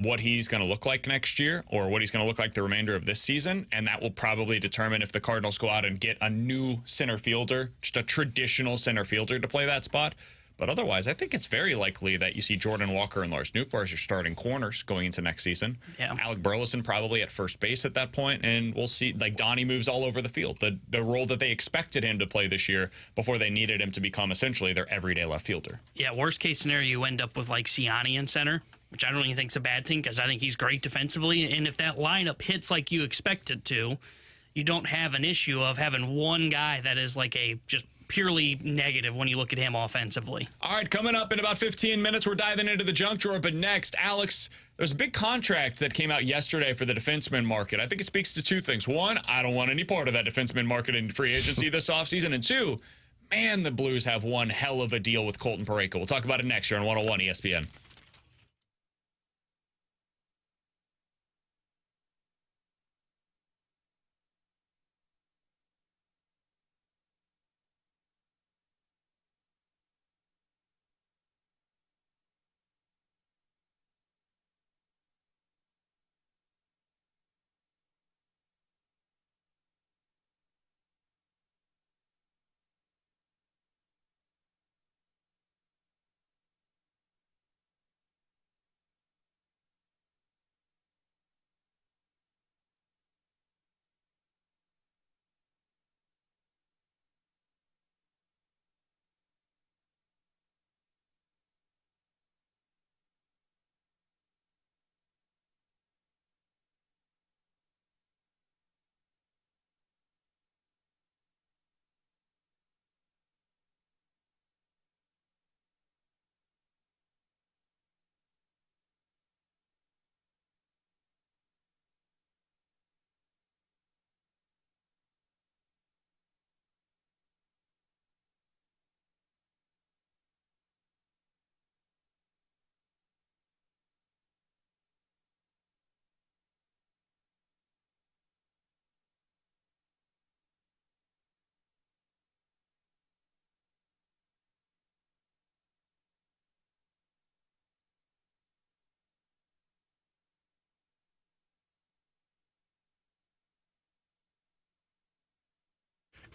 what he's going to look like next year or what he's going to look like the remainder of this season, and that will probably determine if the Cardinals go out and get a new center fielder, just a traditional center fielder to play that spot. But otherwise, I think it's very likely that you see Jordan Walker and Lars Nootbaar as your starting corners going into next season. Yeah. Alec Burleson probably at first base at that point, and we'll see. Like, Donnie moves all over the field. The role that they expected him to play this year before they needed him to become essentially their everyday left fielder. Yeah, worst case scenario, you end up with like Siani in center, which I don't even think is a bad thing because I think he's great defensively. And if that lineup hits like you expect it to, you don't have an issue of having one guy that is like a just purely negative when you look at him offensively. All right, coming up in about 15 minutes, we're diving into the junk drawer. But next, Alex, there's a big contract that came out yesterday for the defenseman market. I think it speaks to two things. One, I don't want any part of that defenseman market in free agency this offseason. And two, man, the Blues have one hell of a deal with Colton Parayko. We'll talk about it next year on 101 ESPN.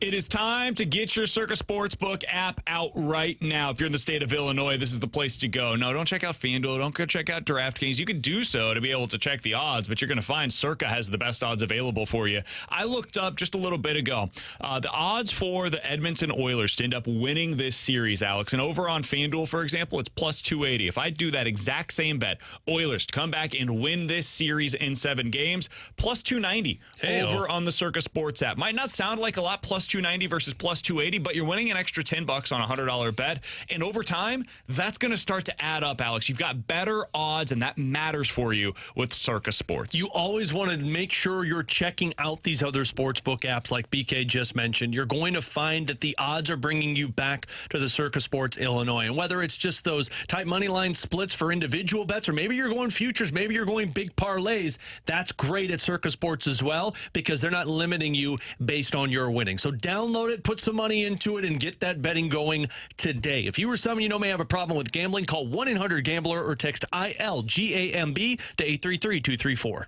It is time to get your Circa Sportsbook app out right now. If you're in the state of Illinois, this is the place to go. No, don't check out FanDuel. Don't go check out DraftKings. You can do so to be able to check the odds, but you're going to find Circa has the best odds available for you. I looked up just a little bit ago. The odds for the Edmonton Oilers to end up winning this series, Alex, and over on FanDuel, for example, it's plus 280. If I do that exact same bet, Oilers to come back and win this series in 7 games, plus 290 over on the Circa Sports app. Might not sound like a lot, plus 290 versus plus 280, but you're winning an extra $10 on a $100 bet. And over time, that's going to start to add up, Alex. You've got better odds, and that matters for you with Circa Sports. You always want to make sure you're checking out these other sportsbook apps like BK just mentioned. You're going to find that the odds are bringing you back to the Circa Sports Illinois. And whether it's just those tight money line splits for individual bets, or maybe you're going futures, maybe you're going big parlays, that's great at Circa Sports as well, because they're not limiting you based on your winning. So download it, put some money into it, and get that betting going today. If you or someone you know may have a problem with gambling, call 1-800-GAMBLER or text ILGAMB to 833-234.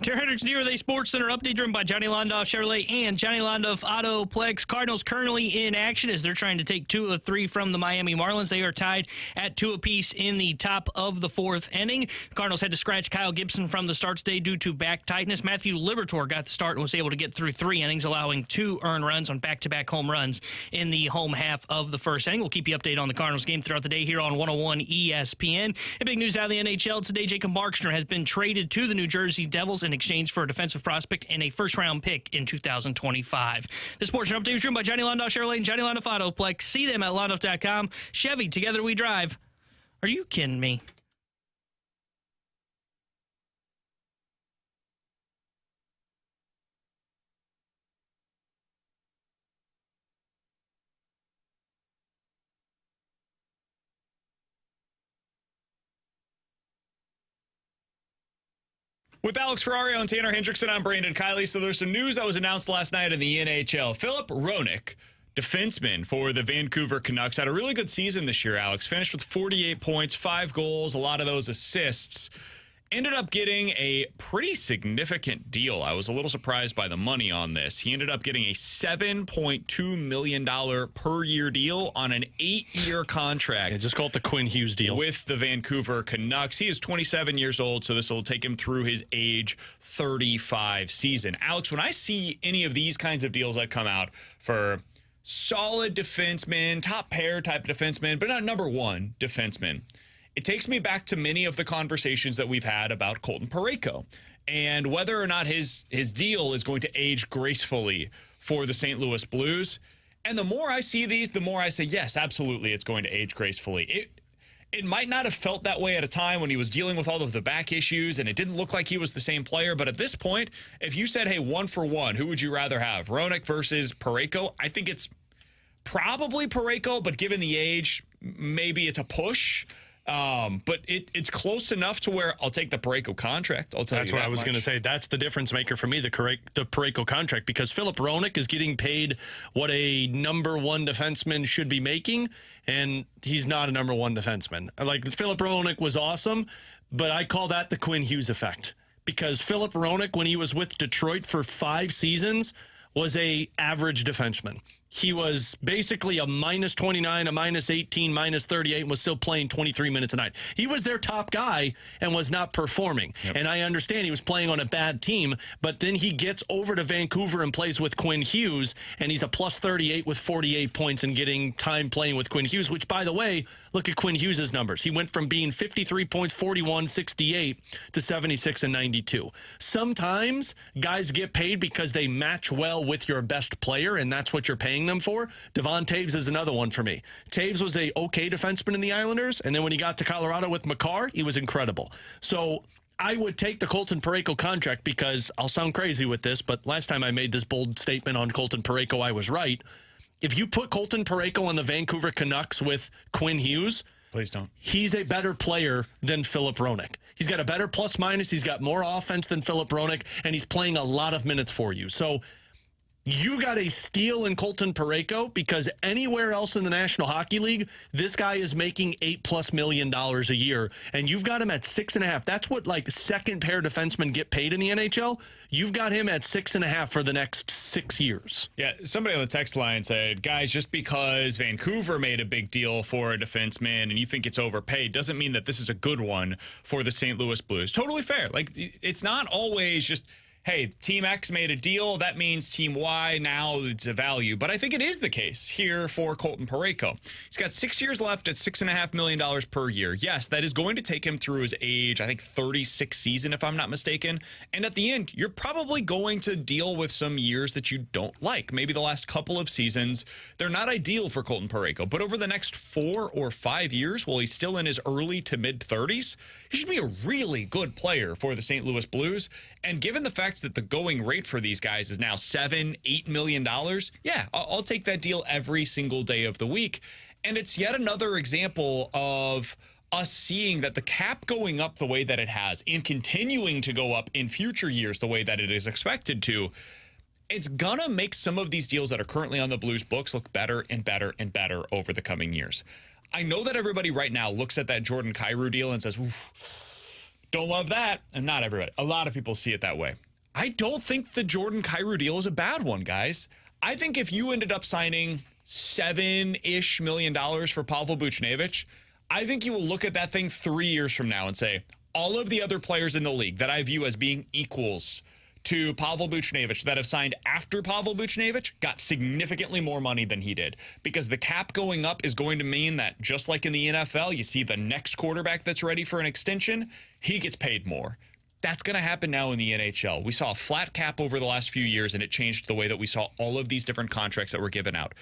Terry Hendricks here with a Sports Center update driven by Johnny Londoff Chevrolet and Johnny Londoff Autoplex. Cardinals currently in action as they're trying to take 2 of 3 from the Miami Marlins. They are tied at 2 apiece in the top of the 4th inning. The Cardinals had to scratch Kyle Gibson from the start today due to back tightness. Matthew Liberatore got the start and was able to get through 3 innings, allowing 2 earned runs on back-to-back home runs in the home half of the first inning. We'll keep you updated on the Cardinals game throughout the day here on 101 ESPN. And big news out of the NHL today, Jacob Markstrom has been traded to the New Jersey Devils in exchange for a defensive prospect and a first-round pick in 2025. This portion update was driven by Johnny Londoff Chevrolet and Johnny Londoff Autoplex. See them at londoff.com. Chevy, together we drive. Are you kidding me? With Alex Ferrario and Tanner Hendrickson, I'm Brandon Kiley. So there's some news that was announced last night in the NHL. Philip Hronek, defenseman for the Vancouver Canucks, had a really good season this year, Alex. Finished with 48 points, 5 goals, a lot of those assists. Ended up getting a pretty significant deal. I was a little surprised by the money on this. He ended up getting a $7.2 million per year deal on an 8-year contract. Yeah, just call it the Quinn Hughes deal. With the Vancouver Canucks. He is 27 years old, so this will take him through his age 35 season. Alex, when I see any of these kinds of deals that come out for solid defensemen, top pair type defensemen, but not number 1 defensemen, it takes me back to many of the conversations that we've had about Colton Parayko and whether or not his deal is going to age gracefully for the St. Louis Blues. And the more I see these, the more I say, yes, absolutely, it's going to age gracefully. It might not have felt that way at a time when he was dealing with all of the back issues and it didn't look like he was the same player. But at this point, if you said, hey, 1 for 1, who would you rather have, Hronek versus Parayko? I think it's probably Parayko, but given the age, maybe it's a push. But it's close enough to where I'll take the Parayko contract. I'll tell you that. That's what I was going to say. That's the difference maker for me, the Parayko contract, because Philip Hronek is getting paid what a number 1 defenseman should be making, and he's not a number 1 defenseman. Like, Philip Hronek was awesome, but I call that the Quinn Hughes effect, because Philip Hronek, when he was with Detroit for 5 seasons, was a average defenseman. He was basically a minus 29, a minus 18, minus 38, and was still playing 23 minutes a night. He was their top guy and was not performing. Yep. And I understand he was playing on a bad team, but then he gets over to Vancouver and plays with Quinn Hughes, and he's a plus 38 with 48 points and getting time playing with Quinn Hughes, which, by the way, look at Quinn Hughes' numbers. He went from being 53 points, 41, 68 to 76 and 92. Sometimes guys get paid because they match well with your best player, and that's what you're paying them for. Devon Taves is another one for me. Taves was a okay defenseman in the Islanders, and then when he got to Colorado with Makar, he was incredible. So I would take the Colton Parayko contract because I'll sound crazy with this, but last time I made this bold statement on Colton Parayko, I was right. If you put Colton Parayko on the Vancouver Canucks with Quinn Hughes, please don't. He's a better player than Philip Hronek. He's got a better plus minus. He's got more offense than Philip Hronek, and he's playing a lot of minutes for you. So you got a steal in Colton Parayko because anywhere else in the National Hockey League, this guy is making $8+ million a year, and you've got him at 6.5. That's what like second pair defensemen get paid in the NHL. You've got him at 6.5 for the next 6 years. Yeah, somebody on the text line said, guys, just because Vancouver made a big deal for a defenseman and you think it's overpaid doesn't mean that this is a good one for the St. Louis Blues. Totally fair. Like, it's not always just, hey, Team X made a deal, that means Team Y, now it's a value. But I think it is the case here for Colton Parayko. He's got 6 years left at $6.5 million per year. Yes, that is going to take him through his age, I think 36 season, if I'm not mistaken. And at the end, you're probably going to deal with some years that you don't like. Maybe the last couple of seasons, they're not ideal for Colton Parayko. But over the next 4 or 5 years, while he's still in his early to mid-30s, he should be a really good player for the St. Louis Blues. And given the fact that the going rate for these guys is now $7-8 million, yeah, I'll take that deal every single day of the week. And it's yet another example of us seeing that the cap going up the way that it has and continuing to go up in future years the way that it is expected to, it's gonna make some of these deals that are currently on the Blues books look better and better and better over the coming years. I know that everybody right now looks at that Jordan Kyrou deal and says, oof, Don't love that. And not everybody. A lot of people see it that way. I don't think the Jordan Kyrou deal is a bad one, guys. I think if you ended up signing $7-ish million for Pavel Buchnevich, I think you will look at that thing 3 years from now and say, all of the other players in the league that I view as being equals to Pavel Buchnevich that have signed after Pavel Buchnevich got significantly more money than he did, because the cap going up is going to mean that, just like in the NFL, you see the next quarterback that's ready for an extension, he gets paid more. That's going to happen now in the NHL. We saw a flat cap over the last few years, and it changed the way that we saw all of these different contracts that were given out.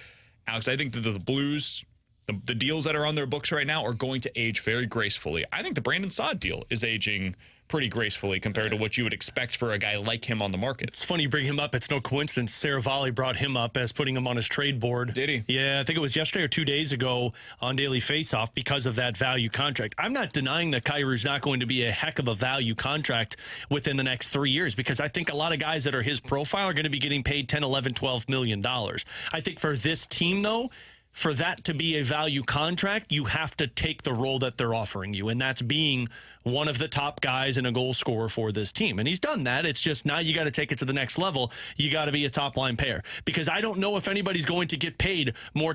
Alex, I think that the Blues, the deals that are on their books right now, are going to age very gracefully. I think the Brandon Saad deal is aging pretty gracefully compared to what you would expect for a guy like him on the market. It's funny you bring him up. It's no coincidence. Sarah Volley brought him up as putting him on his trade board. Did he? Yeah, I think it was yesterday or 2 days ago on Daily Faceoff because of that value contract. I'm not denying that Kyrou's not going to be a heck of a value contract within the next 3 years, because I think a lot of guys that are his profile are going to be getting paid $10, $11, $12 million. I think for this team, though, for that to be a value contract, you have to take the role that they're offering you, and that's being one of the top guys and a goal scorer for this team. And he's done that. It's just now you got to take it to the next level. You got to be a top-line pair, because I don't know if anybody's going to get paid more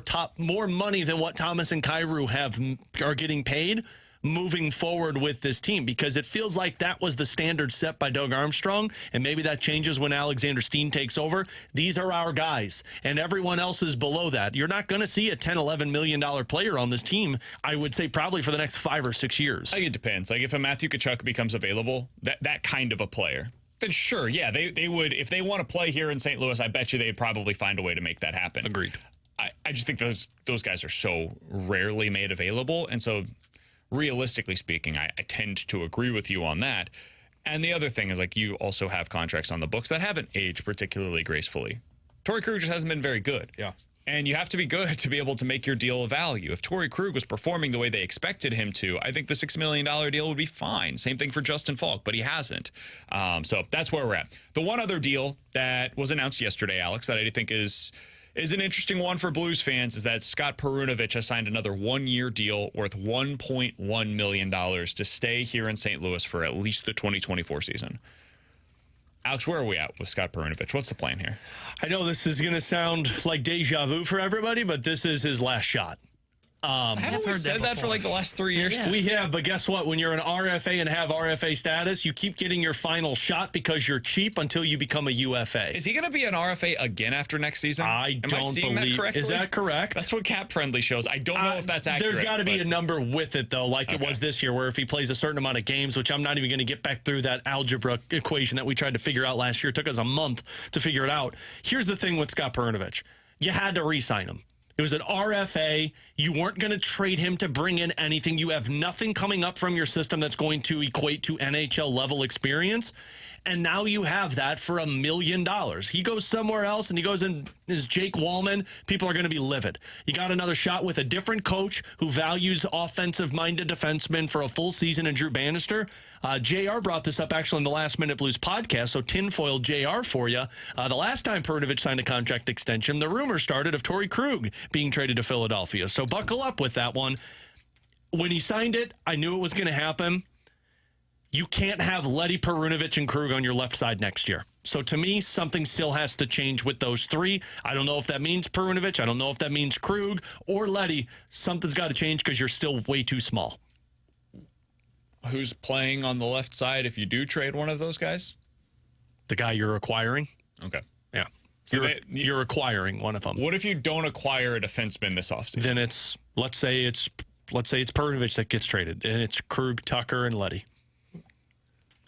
money than what Thomas and Kyrou are getting paid moving forward with this team, because it feels like that was the standard set by Doug Armstrong, and maybe that changes when Alexander Steen takes over. These are our guys, and everyone else is below that. You're not going to see a $10, $11 million player on this team, I would say, probably for the next 5 or 6 years. I think it depends. Like, if a Matthew Tkachuk becomes available, that kind of a player, then sure, yeah, they would. If they want to play here in St. Louis, I bet you they'd probably find a way to make that happen. Agreed. I just think those guys are so rarely made available, and so realistically speaking, I tend to agree with you on that. And the other thing is, like, you also have contracts on the books that haven't aged particularly gracefully. Torrey Krug just hasn't been very good. Yeah. And you have to be good to be able to make your deal a value. If Torrey Krug was performing the way they expected him to, I think the $6 million deal would be fine. Same thing for Justin Falk, but he hasn't. So that's where we're at. The one other deal that was announced yesterday, Alex, that I think is an interesting one for Blues fans, is that Scott Perunovich has signed another 1-year deal worth $1.1 million to stay here in St. Louis for at least the 2024 season. Alex, where are we at with Scott Perunovich? What's the plan here? I know this is going to sound like deja vu for everybody, but this is his last shot. Haven't we said that for like the last 3 years? Yeah. We have, but guess what? When you're an RFA and have RFA status, you keep getting your final shot because you're cheap until you become a UFA. Is he going to be an RFA again after next season? I don't believe. Is that correct? That's what Cap Friendly shows. I don't know if that's accurate. There's got to be a number with it, though, like it was this year, where if he plays a certain amount of games, which I'm not even going to get back through that algebra equation that we tried to figure out last year. It took us a month to figure it out. Here's the thing with Scott Perunovich. You had to re-sign him. It was an RFA. You weren't going to trade him to bring in anything. You have nothing coming up from your system that's going to equate to NHL level experience. And now you have that for $1 million. He goes somewhere else and he goes in as Jake Wallman. People are going to be livid. You got another shot with a different coach who values offensive-minded defensemen for a full season in Drew Bannister. JR brought this up actually in the Last Minute Blues podcast, so tinfoil JR for you. The last time Perunovich signed a contract extension, the rumor started of Torrey Krug being traded to Philadelphia. So buckle up with that one. When he signed it, I knew it was going to happen. You can't have Leddy, Perunovich, and Krug on your left side next year. So to me, something still has to change with those three. I don't know if that means Perunovich. I don't know if that means Krug or Leddy. Something's got to change because you're still way too small. Who's playing on the left side if you do trade one of those guys? The guy you're acquiring? Okay. Yeah. So you're acquiring one of them. What if you don't acquire a defenseman this offseason? Then let's say it's Perunovich that gets traded, and it's Krug, Tucker, and Leddy.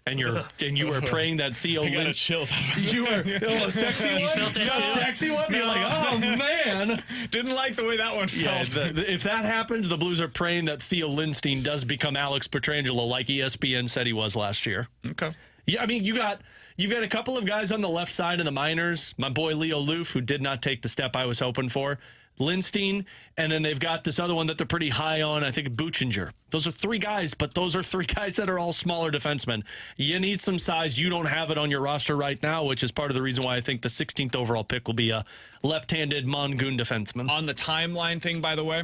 And you were praying that Theo I gotta Lynch. chill. You were a sexy one. You felt that Got a too? sexy one. You're like, oh man. Didn't like the way that one felt. Yeah, if that happens, the Blues are praying that Theo Lindstein does become Alex Pietrangelo, like ESPN said he was last year. Okay. Yeah, I mean, you've got a couple of guys on the left side in the minors. My boy Leo Loof, who did not take the step I was hoping for. Lindstein, and then they've got this other one that they're pretty high on, I think Buchinger. Those are three guys, but those are three guys that are all smaller defensemen. You need some size. You don't have it on your roster right now, which is part of the reason why I think the 16th overall pick will be a left-handed Mongoon defenseman. On the timeline thing, by the way,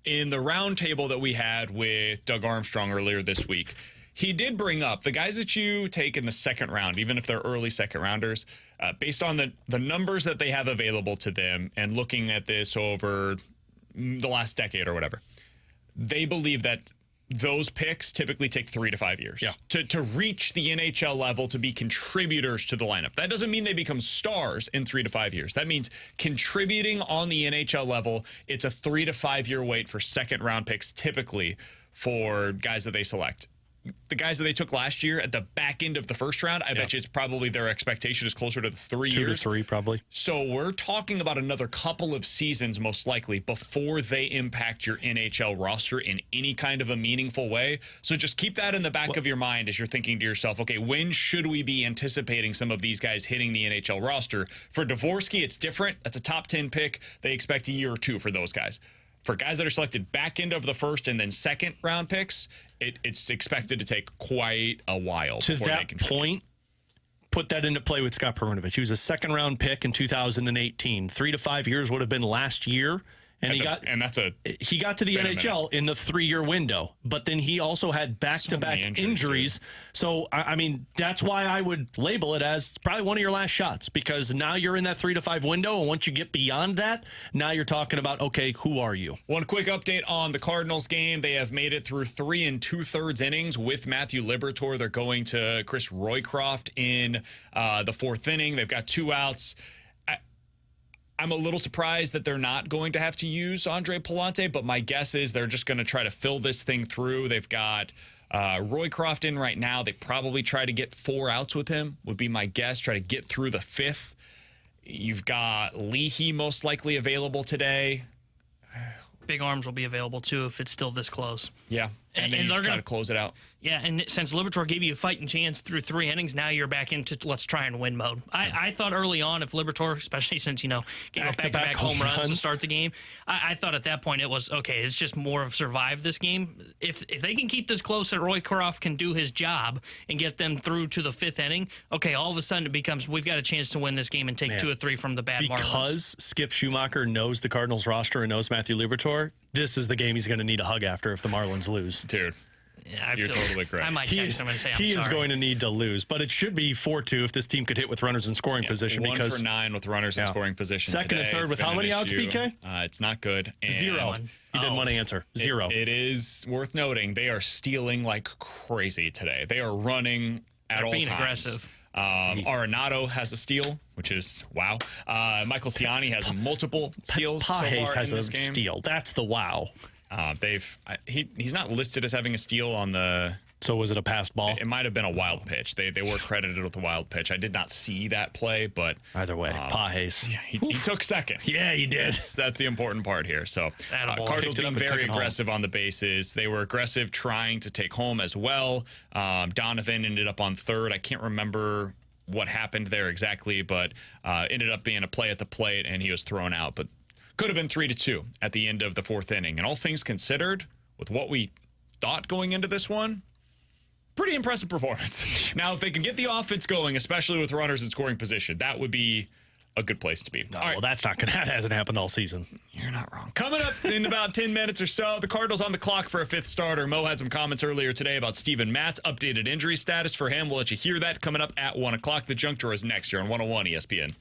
in the roundtable that we had with Doug Armstrong earlier this week, he did bring up the guys that you take in the second round, even if they're early second rounders, based on the numbers that they have available to them and looking at this over the last decade or whatever, they believe that those picks typically take 3 to 5 years to reach the NHL level, to be contributors to the lineup. That doesn't mean they become stars in 3 to 5 years. That means contributing on the NHL level, it's a 3 to 5 year wait for second round picks typically for guys that they select. The guys that they took last year at the back end of the first round, I bet you it's probably their expectation is closer to the 3 years. 2 to 3 probably. So we're talking about another couple of seasons most likely before they impact your NHL roster in any kind of a meaningful way. So just keep that in the back of your mind as you're thinking to yourself, okay, when should we be anticipating some of these guys hitting the NHL roster? For Dvorsky, it's different. That's a top 10 pick. They expect a year or two for those guys. For guys that are selected back end of the first and then second round picks, it's expected to take quite a while. To that point, put that into play with Scott Perunovich. He was a second round pick in 2018. 3 to 5 years would have been last year. And he got to the NHL in the 3-year window, but then he also had back-to-back injuries. So, I mean, that's why I would label it as probably one of your last shots, because now you're in that 3 to 5 window, and once you get beyond that, now you're talking about, okay, who are you? One quick update on the Cardinals game. They have made it through 3 2/3 innings with Matthew Liberatore. They're going to Chris Roycroft in the 4th inning. They've got 2 outs. I'm a little surprised that they're not going to have to use Andre Palante, but my guess is they're just going to try to fill this thing through. They've got Roycroft in right now. They probably try to get 4 outs with him, would be my guess. Try to get through the 5th. You've got Leahy most likely available today. Big Arms will be available, too, if it's still this close. Yeah, and then you just try to close it out. Yeah, and since Liberatore gave you a fighting chance through 3 innings, now you're back into let's try and win mode. I thought early on, if Liberatore, especially since, gave up back-to-back home runs to start the game, I thought at that point it was, okay, it's just more of survive this game. If they can keep this close and Roycroft can do his job and get them through to the 5th inning, okay, all of a sudden it becomes we've got a chance to win this game and take 2 or 3 from the bad Marlins. Because Skip Schumacher knows the Cardinals roster and knows Matthew Liberatore, this is the game he's going to need a hug after if the Marlins lose. Dude. Yeah, You're totally correct. I might text him and say he is going to need to lose, but it should be 4-2 if this team could hit with runners in scoring position. 1 because for 9 with runners in scoring position. Second and third with how many outs, BK? It's not good. And 0. He didn't want to answer. 0. It is worth noting they are stealing like crazy today. They are running at all times. Aggressive. Arenado has a steal, which is wow. Michael Ciani has multiple steals. Pages has in a this game. steal. That's the wow. He's not listed as having a steal on the. So was it a passed ball? It might have been a wild pitch. They were credited with a wild pitch. I did not see that play, but either way, Pages. He took second. Yeah, he did. That's the important part here. So Cardinals being very aggressive on the bases. They were aggressive trying to take home as well. Donovan ended up on third. I can't remember what happened there exactly, but ended up being a play at the plate, and he was thrown out. But could have been 3-2 at the end of the 4th inning. And all things considered, with what we thought going into this one, pretty impressive performance. Now, if they can get the offense going, especially with runners in scoring position, that would be a good place to be. All right. Well, that hasn't happened all season. You're not wrong. Coming up in about 10 minutes or so, the Cardinals on the clock for a 5th starter. Mo had some comments earlier today about Steven Matt's updated injury status for him. We'll let you hear that coming up at 1 o'clock. The Junk Drawer is next year on 101 ESPN.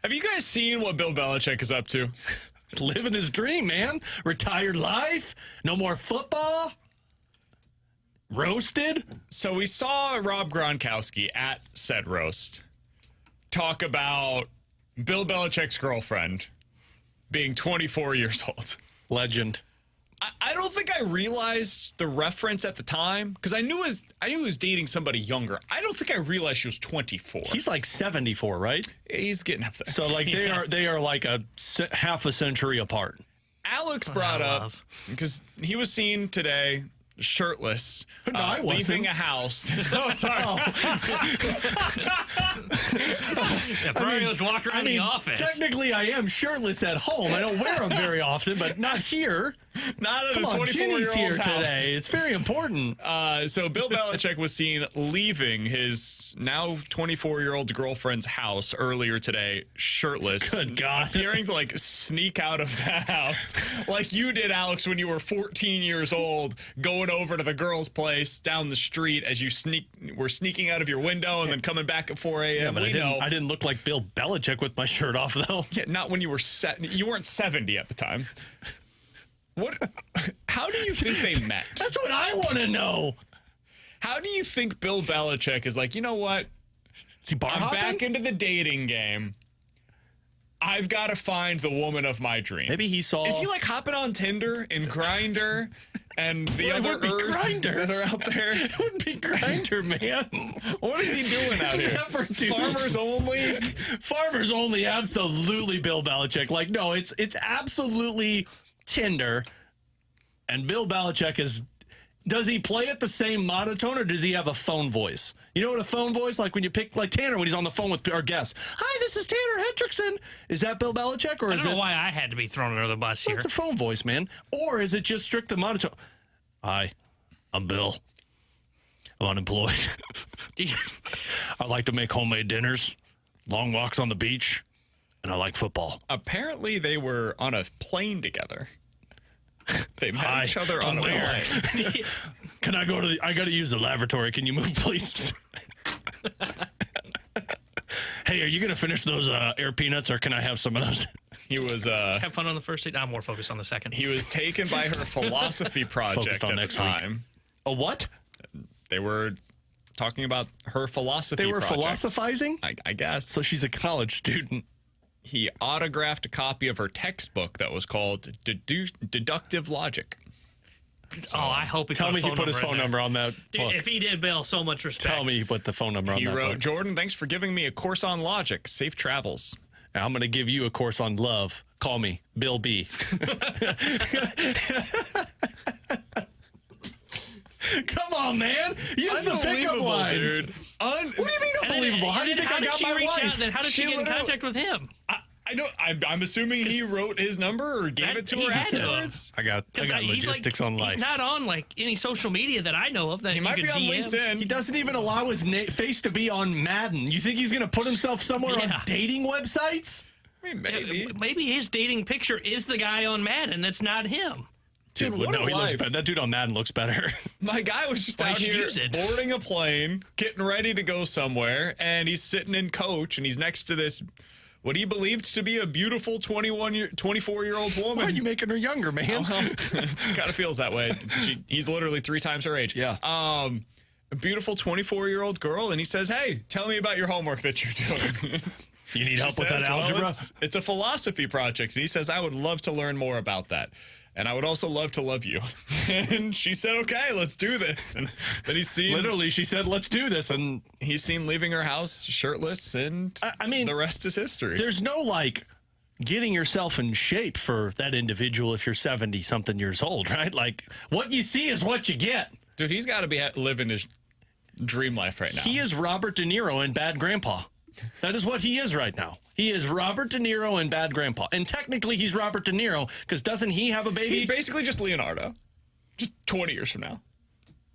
Have you guys seen what Bill Belichick is up to? Living his dream, man. Retired life. No more football. Roasted. So we saw Rob Gronkowski at said roast talk about Bill Belichick's girlfriend being 24 years old. Legend. I don't think I realized the reference at the time because I knew he was dating somebody younger. I don't think I realized she was 24. He's like 74, right? He's getting up there. So like they are like half a century apart. Alex brought up because he was seen today shirtless, No, I wasn't. leaving a house. Oh, sorry. Ferrario's walked around the office. Technically, I am shirtless at home. I don't wear them very often, but not here. Not at Come a on, 24-year-old's Ginny's here house. today. It's very important. So Bill Belichick was seen leaving his now 24-year-old girlfriend's house earlier today, shirtless. Good God. Appearing to like sneak out of the house like you did, Alex, when you were 14 years old, going over to the girl's place down the street as you were sneaking out of your window and then coming back at 4 a.m. Yeah, but I didn't look like Bill Belichick with my shirt off, though. Yeah, not when you were you weren't 70 at the time. What? How do you think they met? That's what I want to know. How do you think Bill Belichick is like, you know what? Is he bar I'm hopping? back into the dating game. I've got to find the woman of my dreams. Maybe he saw. Is he like hopping on Tinder and Grindr and the other would be Grindr that are out there? It would be Grindr, man. What is he doing out here? Never do Farmers this. only? Farmers only, absolutely Bill Belichick. Like, no, it's absolutely Tinder. And Bill Belichick does he play at the same monotone or does he have a phone voice? You know what a phone voice, like when you pick, like Tanner when he's on the phone with our guest. Hi, this is Tanner Hendrickson. Is that Bill Belichick or I is don't know it? why I had to be thrown under the bus Well, here. it's a phone voice, man. Or is it just strict the monotone? Hi, I'm Bill. I'm unemployed. I like to make homemade dinners, long walks on the beach, and I like football. Apparently they were on a plane together. They met Hi, each other on a I'm Bill. plane. Can I go to I got to use the lavatory. Can you move, please? Hey, are you going to finish those air peanuts or can I have some of those? He was Have fun on the first date. I'm more focused on the second. he was taken by her philosophy project Focused on at the next week. time. A what? They were talking about her philosophy They were project. philosophizing? I guess. So she's a college student. He autographed a copy of her textbook that was called Deductive Logic. I hope he Tell me he put his phone number on that Dude, book. if he did, Bill, so much respect. Tell me he put the phone number on He that wrote, book. Jordan, thanks for giving me a course on logic. Safe travels. I'm going to give you a course on love. Call me Bill B. Come on, man. Use the pickup Unbelievable, lines. dude. What do you mean And then- unbelievable? How do you and think then I got did my she reach wife? out? Then how did she get in literally- contact with him? I don't. I'm assuming he wrote his number or gave That- it to he her had to. afterwards. I got He's logistics on life. He's not on like any social media that I know of that He might you be could on DM. LinkedIn. He doesn't even allow his face to be on Madden. You think he's going to put himself somewhere on Yeah. dating websites? I mean, maybe. Maybe his dating picture is the guy on Madden. That's not him. Dude, well, what no, a he looks life. better. That dude on Madden looks better. My guy was just Well, out he should here use it. boarding a plane, getting ready to go somewhere, and he's sitting in coach, and he's next to this, what he believed to be a beautiful 24-year-old woman. Why are you making her younger, man? It kind of feels that way. He's literally 3 times her age. Yeah. A beautiful 24-year-old girl, and he says, hey, tell me about your homework that you're doing. You need help with Says, that "Well, algebra? it's a philosophy project. And he says, I would love to learn more about that. And I would also love to love you. And she said, okay, let's do this. And then he's seen Literally, she said, let's do this. And he's seen leaving her house shirtless, and I mean, the rest is history. there's no like getting yourself in shape for that individual if you're 70 something years old, right? Like what you see is what you get. Dude, he's got to be living his dream life right now. He is Robert De Niro in Bad Grandpa. That is what he is right now. He is Robert De Niro in Bad Grandpa. And technically he's Robert De Niro because doesn't he have a baby? He's basically just Leonardo, just 20 years from now.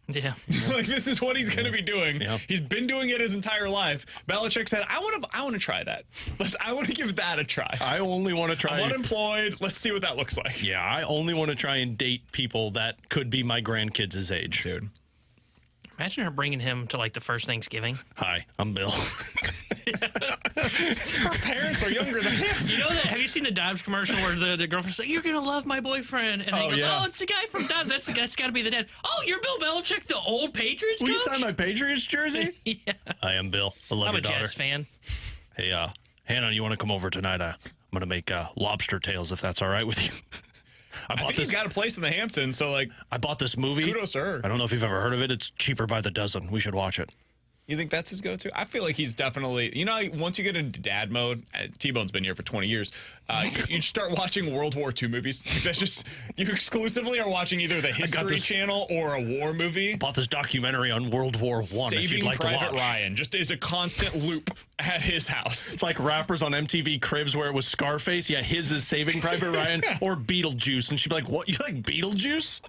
Yeah. Like, this is what he's going to be doing. Yeah. He's been doing it his entire life. Belichick said, I want to try that. I want to give that a try. I only want to try. I'm unemployed. Let's see what that looks like. Yeah, I only want to try and date people that could be my grandkids' age. Dude. Imagine her bringing him to like the first Thanksgiving. Hi, I'm Bill. Her parents are younger than him. You know that? Have you seen the Dobbs commercial where the girlfriend's like, "You're gonna love my boyfriend," and then he goes, yeah. "Oh, it's the guy from Dobbs. That's got to be the dad." Oh, you're Bill Belichick, the old Patriots Will coach. you sign my Patriots jersey? Yeah, I am Bill. I love I'm your a daughter. Jets fan. Hey, Hannah, you want to come over tonight? I'm going to make lobster tails, if that's all right with you. I think he's got a place in the Hamptons, so like, I bought this movie. kudos to her. I don't know if you've ever heard of it. It's cheaper by the dozen. We should watch it. You think that's his go-to? I feel like he's definitely, you know, once you get into dad mode, T-Bone's been here for 20 years, you start watching World War II movies. That's just, you exclusively are watching either the History Channel or a war movie. Bought this documentary on World War I if you'd like Private to watch. Ryan just is a constant loop at his house. It's like rappers on MTV Cribs where it was Scarface. Yeah, his is Saving Private Ryan or Beetlejuice. And she'd be like, what? You like Beetlejuice?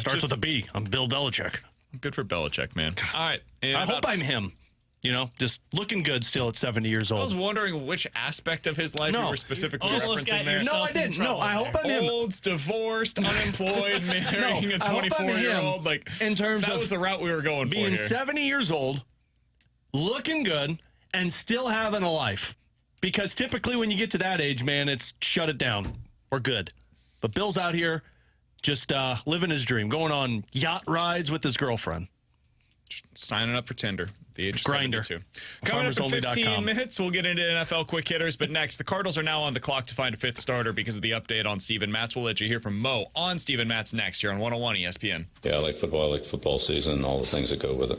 Starts with a B. I'm Bill Belichick. Good for Belichick, man. All right. And I hope I'm him. You know, just looking good still at 70 years I old. was wondering which aspect of his life you were specifically Almost got referencing there. No, I didn't. No, I hope I'm him. Olds, divorced, unemployed, marrying a I hope I'm 24-year-old. him Like, in terms that of was the route we were going for being here. 70 years old, looking good, and still having a life. Because typically when you get to that age, man, it's shut it down. We're good. But Bill's out here just living his dream, going on yacht rides with his girlfriend. Signing up for Tinder at the age of Grindr. 72. Coming up in FarmersOnly.com. 15 minutes, we'll get into NFL quick hitters. But next, the Cardinals are now on the clock to find a fifth starter because of the update on Steven Matz. We'll let you hear from Mo on Steven Matz next year on 101 ESPN. Yeah, I like football season and all the things that go with it.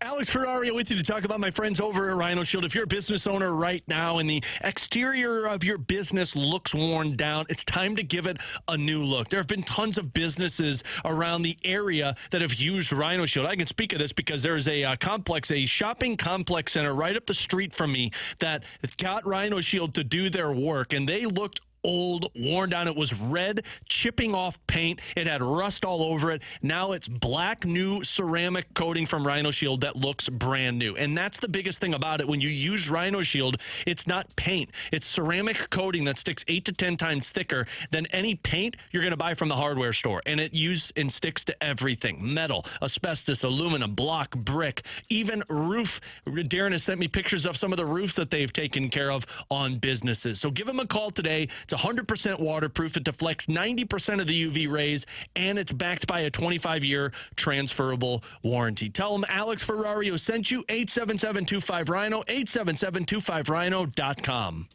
Alex Ferrario with you to talk about my friends over at Rhino Shield. If you're a business owner right now and the exterior of your business looks worn down, it's time to give it a new look. There have been tons of businesses around the area that have used Rhino Shield. I can speak of this because there is a shopping complex center right up the street from me that got Rhino Shield to do their work, and they looked old, worn down. It was red, chipping off paint. It had rust all over it. Now it's black, new ceramic coating from Rhino Shield that looks brand new. And that's the biggest thing about it. When you use Rhino Shield, it's not paint. It's ceramic coating that sticks 8 to 10 times thicker than any paint you're going to buy from the hardware store. And it sticks to everything. Metal, asbestos, aluminum, block, brick, even roof. Darren has sent me pictures of some of the roofs that they've taken care of on businesses. So give them a call today. It's 100% waterproof. It deflects 90% of the UV rays, and it's backed by a 25-year transferable warranty. Tell them Alex Ferrario sent you. 877-25-RHINO, 877-25RHINO.com.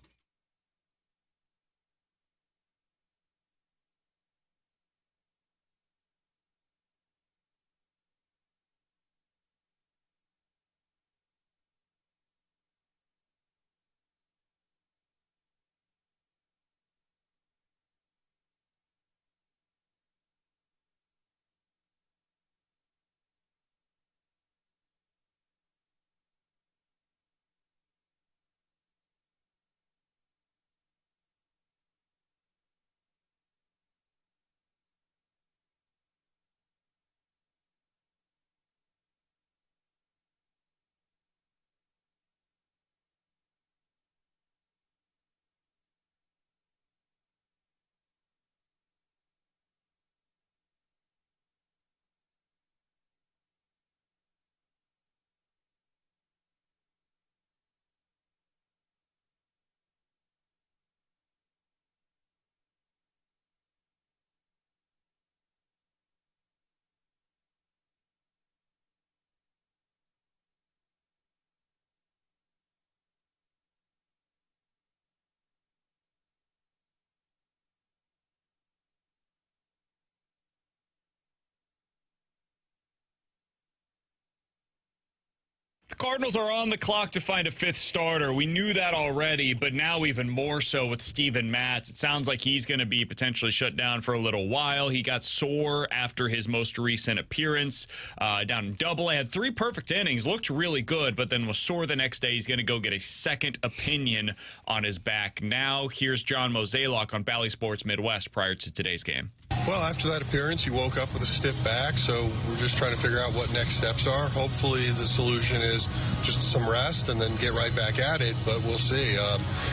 Cardinals are on the clock to find a fifth starter. We knew that already, but now even more so with Steven Matz. It sounds like he's going to be potentially shut down for a little while. He got sore after his most recent appearance down in Double-A. Had 3 perfect innings, looked really good, but then was sore the next day. He's going to go get a second opinion on his back. Now, here's John Mozeliak on Bally Sports Midwest prior to today's game. Well, after that appearance, he woke up with a stiff back, so we're just trying to figure out what next steps are. Hopefully the solution is just some rest and then get right back at it, but we'll see.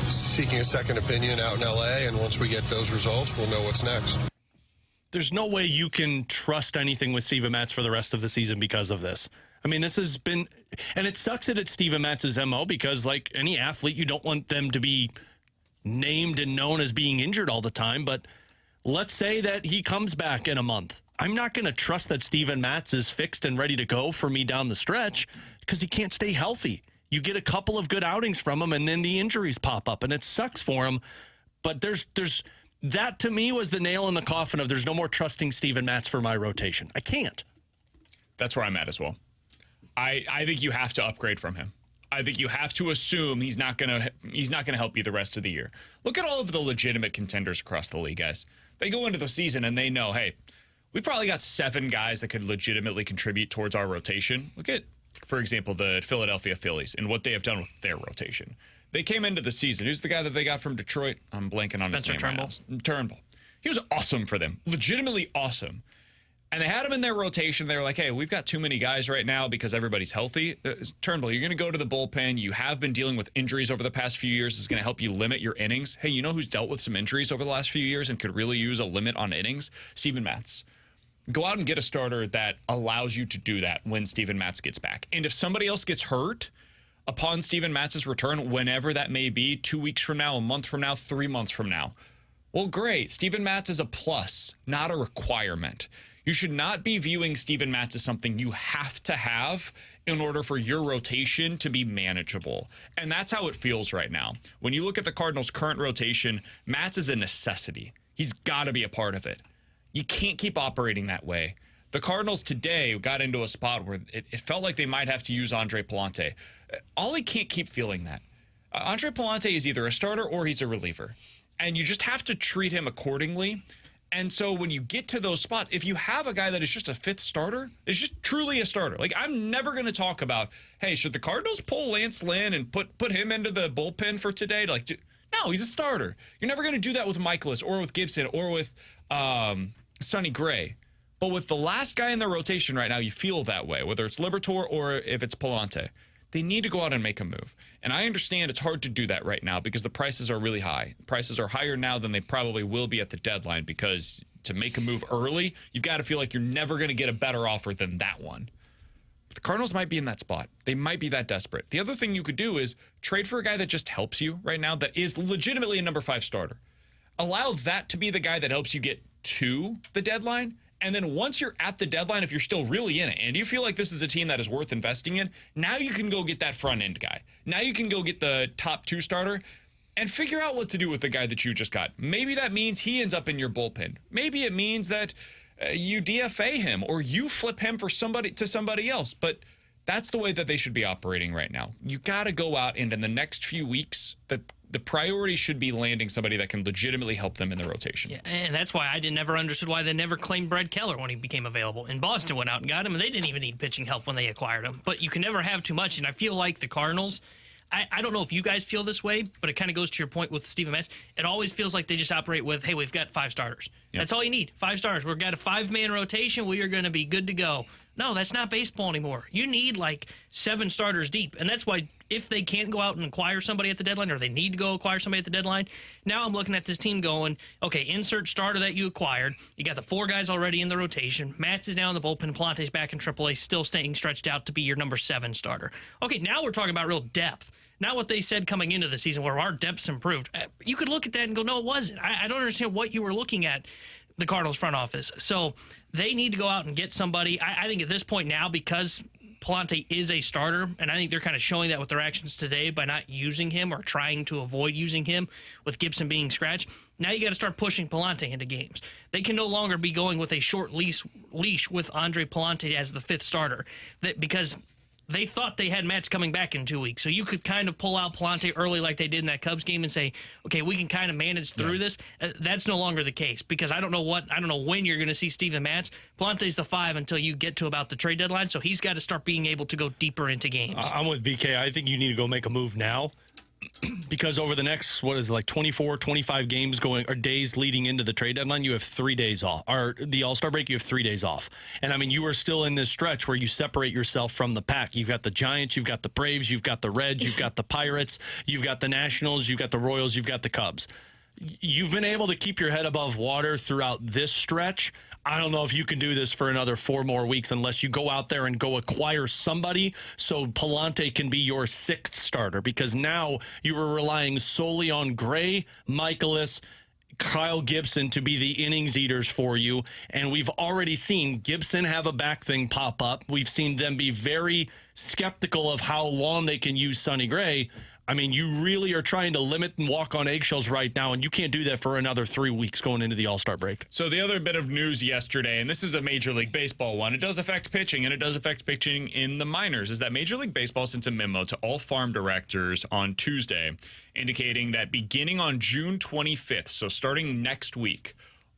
Seeking a second opinion out in L.A., and once we get those results, we'll know what's next. There's no way you can trust anything with Steven Matz for the rest of the season because of this. I mean, this has been, and it sucks that it's Steven Matz's MO because, like any athlete, you don't want them to be named and known as being injured all the time, but let's say that he comes back in a month. I'm not going to trust that Steven Matz is fixed and ready to go for me down the stretch because he can't stay healthy. You get a couple of good outings from him, and then the injuries pop up, and it sucks for him. But there's that, to me, was the nail in the coffin of there's no more trusting Steven Matz for my rotation. I can't. That's where I'm at as well. I think you have to upgrade from him. I think you have to assume he's not gonna help you the rest of the year. Look at all of the legitimate contenders across the league, guys. They go into the season and they know, hey, we probably got 7 guys that could legitimately contribute towards our rotation. Look at, for example, the Philadelphia Phillies and what they have done with their rotation. They came into the season. Who's the guy that they got from Detroit? I'm blanking on his name right now. Turnbull. He was awesome for them. Legitimately awesome. And they had him in their rotation. They were like, hey, we've got too many guys right now because everybody's healthy. Turnbull, you're going to go to the bullpen. You have been dealing with injuries over the past few years. It's going to help you limit your innings. Hey, you know who's dealt with some injuries over the last few years and could really use a limit on innings? Steven Matz. Go out and get a starter that allows you to do that when Steven Matz gets back. And if somebody else gets hurt upon Steven Matz's return, whenever that may be, 2 weeks from now, a month from now, 3 months from now, well, great. Steven Matz is a plus, not a requirement. You should not be viewing Steven Matz as something you have to have in order for your rotation to be manageable. And that's how it feels right now. When you look at the Cardinals' current rotation, Matz is a necessity. He's got to be a part of it. You can't keep operating that way. The Cardinals today got into a spot where it felt like they might have to use Andre Pallante. Ollie can't keep feeling that. Andre Pallante is either a starter or he's a reliever. And you just have to treat him accordingly. And so when you get to those spots, if you have a guy that is just a 5th starter, is just truly a starter. Like, I'm never going to talk about, hey, should the Cardinals pull Lance Lynn and put him into the bullpen for today? No, he's a starter. You're never going to do that with Michaelis or with Gibson or with Sonny Gray. But with the last guy in the rotation right now, you feel that way, whether it's Liberatore or if it's Pallante. They need to go out and make a move. And I understand it's hard to do that right now because the prices are really high. Prices are higher now than they probably will be at the deadline because to make a move early, you've got to feel like you're never going to get a better offer than that one. But the Cardinals might be in that spot. They might be that desperate. The other thing you could do is trade for a guy that just helps you right now that is legitimately a number 5 starter. Allow that to be the guy that helps you get to the deadline. And then once you're at the deadline, if you're still really in it and you feel like this is a team that is worth investing in, now you can go get that front end guy. Now you can go get the top 2 starter and figure out what to do with the guy that you just got. Maybe that means he ends up in your bullpen. Maybe it means that you DFA him or you flip him for somebody else. But that's the way that they should be operating right now. You got to go out and in the next few weeks, the priority should be landing somebody that can legitimately help them in the rotation. Yeah, and that's why I never understood why they never claimed Brad Keller when he became available. And Boston went out and got him, and they didn't even need pitching help when they acquired him. But you can never have too much, and I feel like the Cardinals, I don't know if you guys feel this way, but it kind of goes to your point with Steven Matz. It always feels like they just operate with, hey, we've got 5 starters. Yep. That's all you need, 5 starters. We've got a 5-man rotation. We are going to be good to go. No, that's not baseball anymore. You need like 7 starters deep. And that's why if they can't go out and acquire somebody at the deadline or they need to go acquire somebody at the deadline, now I'm looking at this team going, okay, insert starter that you acquired. You got the 4 guys already in the rotation. Matz is now in the bullpen. Plante's back in AAA, still staying stretched out to be your number 7 starter. Okay, now we're talking about real depth. Not what they said coming into the season where our depth's improved. You could look at that and go, no, it wasn't. I don't understand what you were looking at, the Cardinals front office. So they need to go out and get somebody. I think at this point now, because Pallante is a starter, and I think they're kind of showing that with their actions today by not using him or trying to avoid using him with Gibson being scratched. Now you got to start pushing Pallante into games. They can no longer be going with a short leash with Andre Pallante as the 5th starter because they thought they had Matz coming back in 2 weeks. So you could kind of pull out Palante early like they did in that Cubs game and say, okay, we can kind of manage through this. That's no longer the case because I don't know when you're going to see Steven Matz. Palante's the 5 until you get to about the trade deadline. So he's got to start being able to go deeper into games. I'm with BK. I think you need to go make a move now. Because over the next, 24, 25 games or days leading into the trade deadline, you have 3 days off. Or the All-Star break, you have 3 days off. And, I mean, you are still in this stretch where you separate yourself from the pack. You've got the Giants, you've got the Braves, you've got the Reds, you've got the Pirates, you've got the Nationals, you've got the Royals, you've got the Cubs. You've been able to keep your head above water throughout this stretch. I don't know if you can do this for another 4 more weeks unless you go out there and go acquire somebody so Palante can be your 6th starter, because now you are relying solely on Gray, Michaelis, Kyle Gibson to be the innings eaters for you. And we've already seen Gibson have a back thing pop up. We've seen them be very skeptical of how long they can use Sonny Gray. I mean, you really are trying to limit and walk on eggshells right now, and you can't do that for another 3 weeks going into the All-Star break. So the other bit of news yesterday, and this is a Major League Baseball one, it does affect pitching, and it does affect pitching in the minors, is that Major League Baseball sent a memo to all farm directors on Tuesday indicating that beginning on June 25th, so starting next week,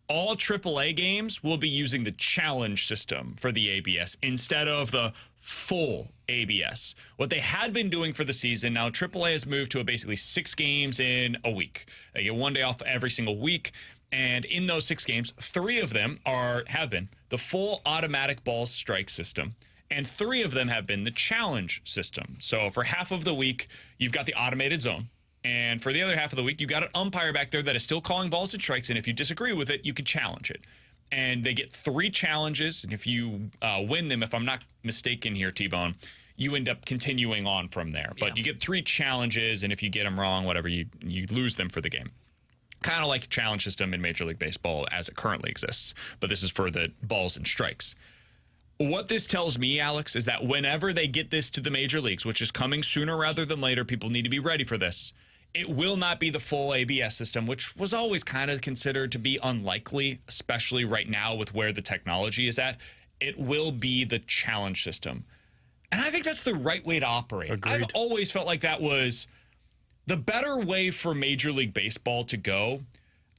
all AAA games will be using the challenge system for the ABS instead of the full ABS. What they had been doing for the season, now AAA has moved to basically 6 games in a week. They get 1 day off every single week. And in those 6 games, 3 of them have been the full automatic ball strike system. And 3 of them have been the challenge system. So for half of the week, you've got the automated zone. And for the other half of the week, you've got an umpire back there that is still calling balls and strikes. And if you disagree with it, you can challenge it. And they get 3 challenges. And if you win them, if I'm not mistaken here, T-Bone, you end up continuing on from there. But you get 3 challenges. And if you get them wrong, whatever, you lose them for the game. Kind of like a challenge system in Major League Baseball as it currently exists. But this is for the balls and strikes. What this tells me, Alex, is that whenever they get this to the major leagues, which is coming sooner rather than later, people need to be ready for this. It will not be the full ABS system, which was always kind of considered to be unlikely, especially right now with where the technology is at. It will be the challenge system. And I think that's the right way to operate. Agreed. I've always felt like that was the better way for Major League Baseball to go.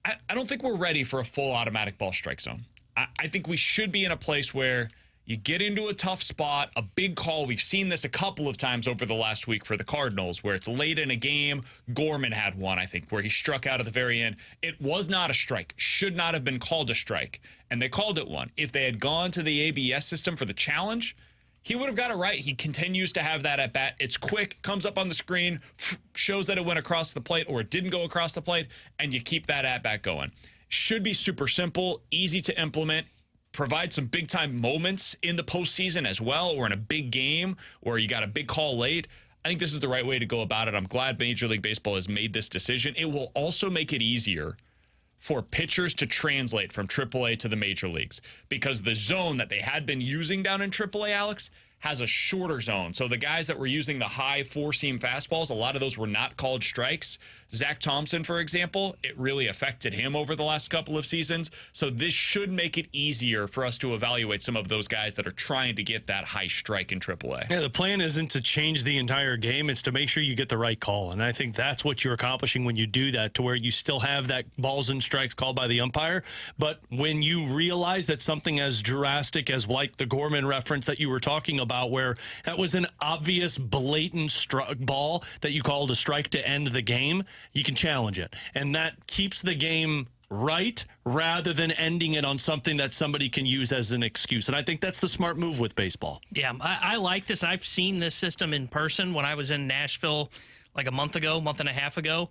I don't think we're ready for a full automatic ball strike zone. I think we should be in a place where you get into a tough spot, a big call. We've seen this a couple of times over the last week for the Cardinals, where it's late in a game. Gorman had one, I think, where he struck out at the very end. It was not a strike, should not have been called a strike, and they called it one. If they had gone to the ABS system for the challenge, he would have got it right. He continues to have that at bat. It's quick, comes up on the screen, shows that it went across the plate or it didn't go across the plate, and you keep that at bat going. Should be super simple, easy to implement. Provide some big-time moments in the postseason as well, or in a big game where you got a big call late. I think this is the right way to go about it. I'm glad Major League Baseball has made this decision. It will also make it easier for pitchers to translate from AAA to the major leagues, because the zone that they had been using down in AAA, Alex, has a shorter zone. So the guys that were using the high 4-seam fastballs, a lot of those were not called strikes. Zach Thompson, for example, it really affected him over the last couple of seasons. So this should make it easier for us to evaluate some of those guys that are trying to get that high strike in AAA. Yeah, the plan isn't to change the entire game. It's to make sure you get the right call. And I think that's what you're accomplishing when you do that, to where you still have that balls and strikes called by the umpire. But when you realize that something as drastic as like the Gorman reference that you were talking about, where that was an obvious, blatant ball that you called a strike to end the game, you can challenge it. And that keeps the game right rather than ending it on something that somebody can use as an excuse. And I think that's the smart move with baseball. Yeah, I like this. I've seen this system in person when I was in Nashville like a month and a half ago.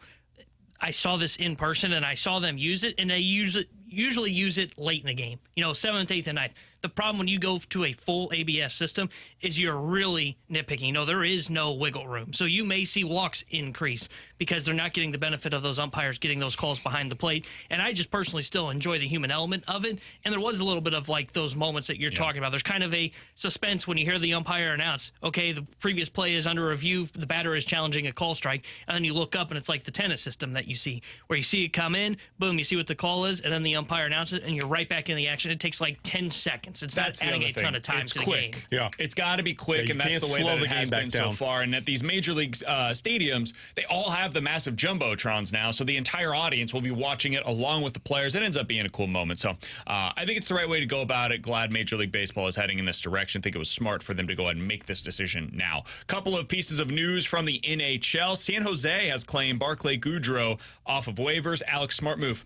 I saw this in person, and I saw them use it, and they usually use it late in the game, 7th, 8th, and 9th. The problem when you go to a full ABS system is you're really nitpicking. There is no wiggle room. So you may see walks increase because they're not getting the benefit of those umpires getting those calls behind the plate. And I just personally still enjoy the human element of it. And there was a little bit of like those moments that you're talking about. There's kind of a suspense when you hear the umpire announce, okay, the previous play is under review, the batter is challenging a call strike, and then you look up and it's like the tennis system that you see, where you see it come in, boom, you see what the call is, and then the umpire announces it, and you're right back in the action. It takes like 10 seconds. seconds. It's That's not the adding other a ton thing. of time It's to the quick. game. Yeah. It's got to be quick, you and that's can't the way slow that the it has game back been so down. far. And at these major league stadiums, they all have the massive jumbotrons now, so the entire audience will be watching it along with the players. It ends up being a cool moment. So I think it's the right way to go about it. Glad Major League Baseball is heading in this direction. I think it was smart for them to go ahead and make this decision now. Couple of pieces of news from the NHL. San Jose has claimed Barclay Goodrow off of waivers. Alex, smart move.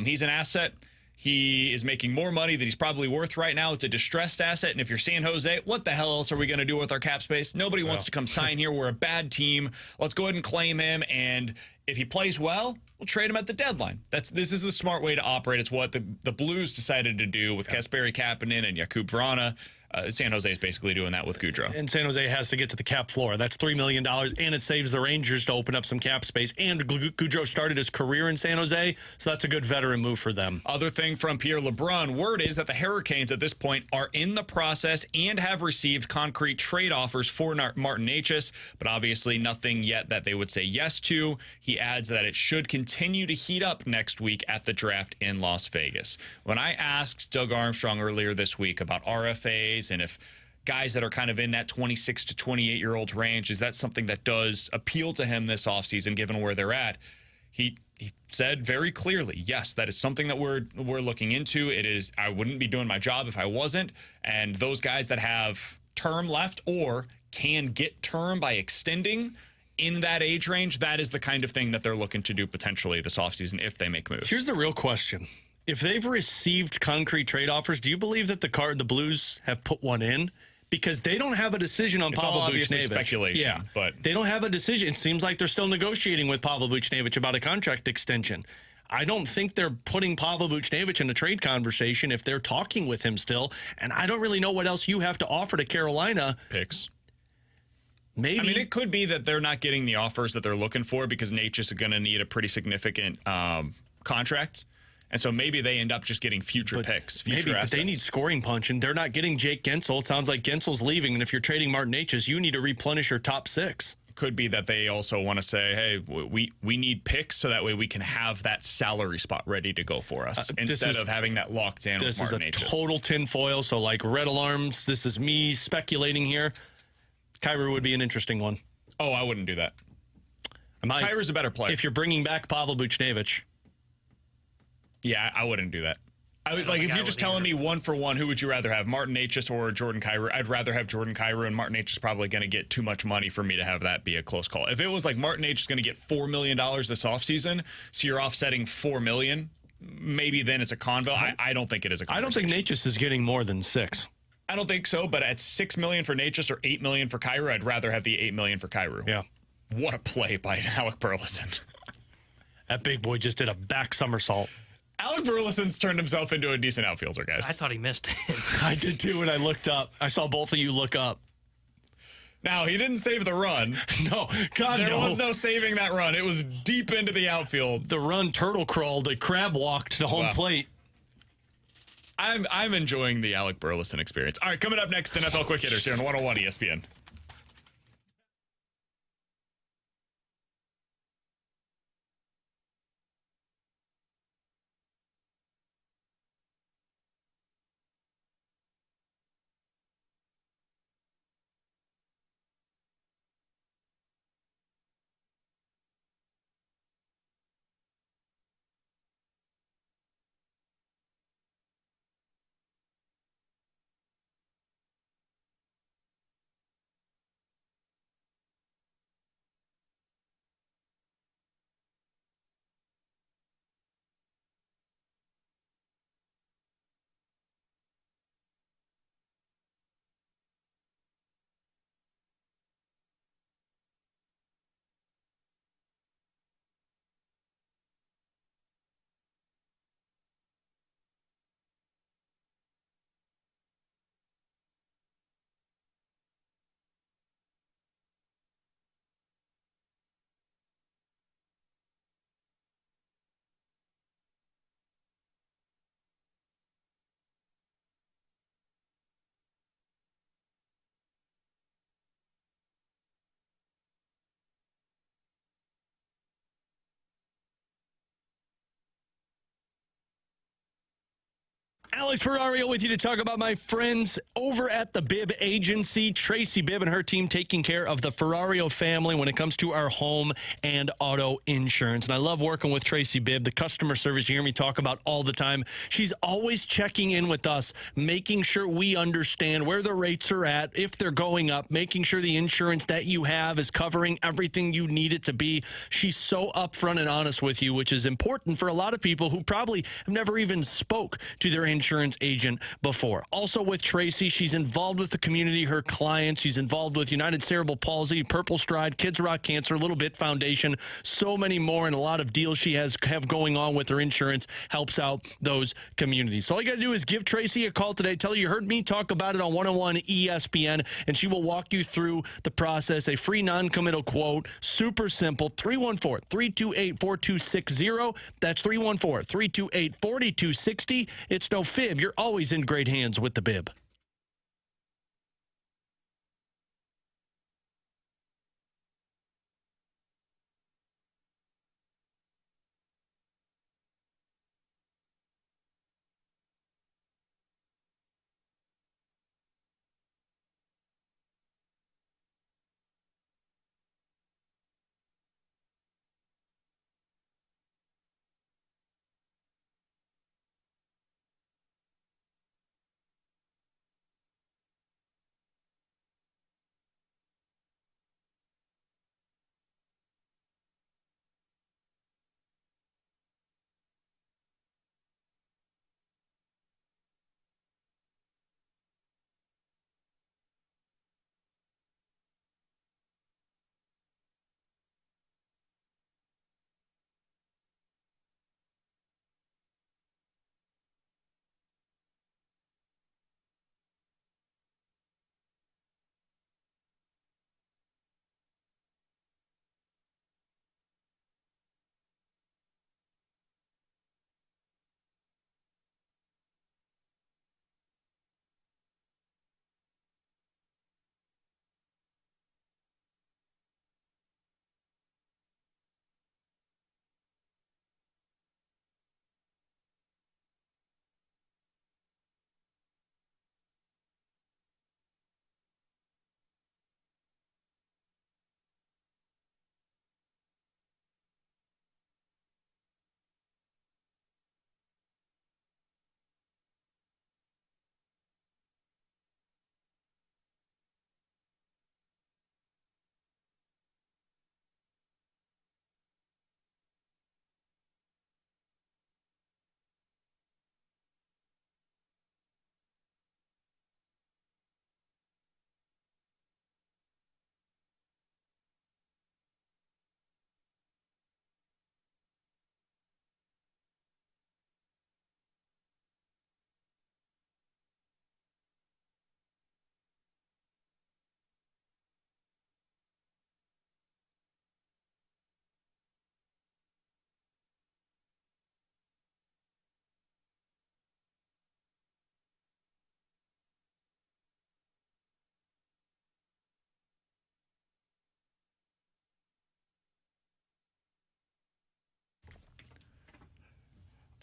He's an asset. He is making more money than he's probably worth right now. It's a distressed asset. And if you're San Jose, what the hell else are we going to do with our cap space? Nobody wants to come sign here. We're a bad team. Let's go ahead and claim him. And if he plays well, we'll trade him at the deadline. This is the smart way to operate. It's what the Blues decided to do with Kasperi Kapanen and Jakub Vrana. San Jose is basically doing that with Goodrow. And San Jose has to get to the cap floor. That's $3 million, and it saves the Rangers to open up some cap space. And Goodrow started his career in San Jose, so that's a good veteran move for them. Other thing from Pierre LeBrun, word is that the Hurricanes at this point are in the process and have received concrete trade offers for Martin Necas, but obviously nothing yet that they would say yes to. He adds that it should continue to heat up next week at the draft in Las Vegas. When I asked Doug Armstrong earlier this week about RFAs and if guys that are kind of in that 26 to 28-year-old range, is that something that does appeal to him this offseason given where they're at? He said very clearly, yes, that is something that we're looking into. It is. I wouldn't be doing my job if I wasn't. And those guys that have term left or can get term by extending in that age range, that is the kind of thing that they're looking to do potentially this offseason if they make moves. Here's the real question. If they've received concrete trade offers, do you believe that the Blues have put one in? Because they don't have a decision on Pavel obviously Buchnevich. speculation, Yeah, but they don't have a decision. It seems like they're still negotiating with Pavel Buchnevich about a contract extension. I don't think they're putting Pavel Buchnevich in a trade conversation if they're talking with him still. And I don't really know what else you have to offer to Carolina. Picks. Maybe. I mean, it could be that they're not getting the offers that they're looking for because Necas is going to need a pretty significant contract. And so maybe they end up just getting future picks, future assets. But they need scoring punch, and they're not getting Jake Gensel. It sounds like Gensel's leaving, and if you're trading Martin Necas, you need to replenish your top six. Could be that they also want to say, hey, we need picks so that way we can have that salary spot ready to go for us instead of having that locked in with Martin Necas. This is a total tinfoil, so like red alarms. This is me speculating here. Kerber would be an interesting one. Oh, I wouldn't do that. Kyra's a better player. If you're bringing back Pavel Buchnevich. Yeah, I wouldn't do that. I would like if you're just telling me one for one, who would you rather have, Martin Necas or Jordan Kyrou? I'd rather have Jordan Kyrou, and Martin Necas is probably going to get too much money for me to have that be a close call. If it was like Martin Necas is going to get $4 million this offseason, so you're offsetting $4 million, maybe then it's a convo. I don't think it is a conversation. I don't think Necas is getting more than $6 million. I don't think so, but at $6 million for Necas or $8 million for Kyrou, I'd rather have the $8 million for Kyrou. Yeah. What a play by Alec Burleson. That big boy just did a back somersault. Alec Burleson's turned himself into a decent outfielder, guys. I thought he missed it. I did too when I looked up. I saw both of you look up. Now, he didn't save the run. No, God, There was no saving that run. It was deep into the outfield. The run turtle crawled, the crab walked to home plate. I'm enjoying the Alec Burleson experience. All right, coming up next, NFL Quick Hitters here on 101 ESPN. Alex Ferrario with you to talk about my friends over at the Bibb Agency. Tracy Bibb and her team taking care of the Ferrario family when it comes to our home and auto insurance. And I love working with Tracy Bibb, the customer service you hear me talk about all the time. She's always checking in with us, making sure we understand where the rates are at, if they're going up, making sure the insurance that you have is covering everything you need it to be. She's so upfront and honest with you, which is important for a lot of people who probably have never even spoke to their insurance agent before. Also with Tracy, she's involved with the community, her clients. She's involved with United Cerebral Palsy, Purple Stride, Kids Rock Cancer, Little Bit Foundation, so many more, and a lot of deals she have going on with her insurance helps out those communities. So all you got to do is give Tracy a call today. Tell her you heard me talk about it on 101 ESPN, and she will walk you through the process. A free non-committal quote, super simple, 314-328-4260. That's 314-328-4260. It's no fib. You're always in great hands with the Bibb.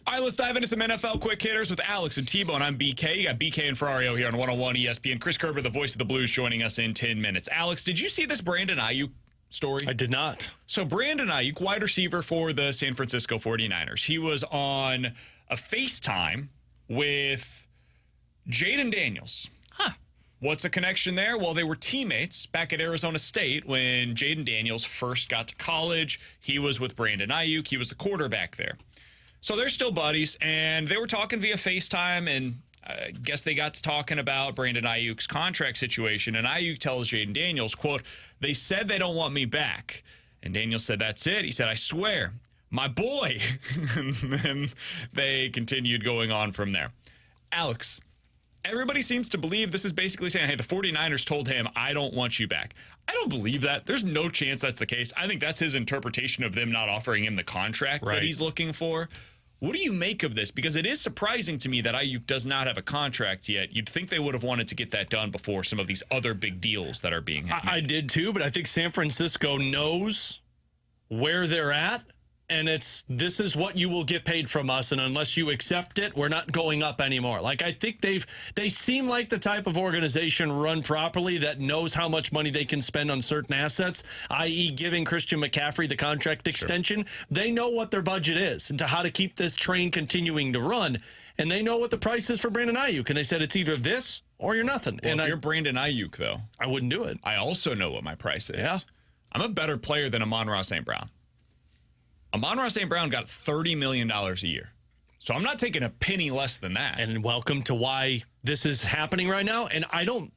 All right, let's dive into some NFL quick hitters with Alex and T-Bone. I'm BK. You got BK and Ferrario here on 101 ESPN. Chris Kerber, the voice of the Blues, joining us in 10 minutes. Alex, did you see this Brandon Ayuk story? I did not. So Brandon Ayuk, wide receiver for the San Francisco 49ers, he was on a FaceTime with Jaden Daniels. What's a connection there? Well, they were teammates back at Arizona State when Jaden Daniels first got to college. He was with Brandon Ayuk. He was the quarterback there. So they're still buddies, and they were talking via FaceTime, and I guess they got to talking about Brandon Ayuk's contract situation, and Ayuk tells Jaden Daniels, quote, "They said they don't want me back." And Daniels said, "That's it." He said, "I swear, my boy." And then they continued going on from there. Alex, everybody seems to believe this is basically saying, hey, the 49ers told him, "I don't want you back." I don't believe that. There's no chance that's the case. I think that's his interpretation of them not offering him the contract that he's looking for. What do you make of this? Because it is surprising to me that Ayuk does not have a contract yet. You'd think they would have wanted to get that done before some of these other big deals that are being made. I did too, but I think San Francisco knows where they're at And this is what you will get paid from us, and unless you accept it, we're not going up anymore. Like, I think they seem like the type of organization run properly that knows how much money they can spend on certain assets, i.e. giving Christian McCaffrey the contract extension. They know what their budget is and to how to keep this train continuing to run, and they know what the price is for Brandon Ayuk, and they said it's either this or you're nothing. Well, and if you're Brandon Ayuk, though, I wouldn't do it. I also know what my price is. Yeah. I'm a better player than Amon-Ra St. Brown. Amon-Ra St. Brown got $30 million a year. So I'm not taking a penny less than that. And welcome to why this is happening right now. And I don't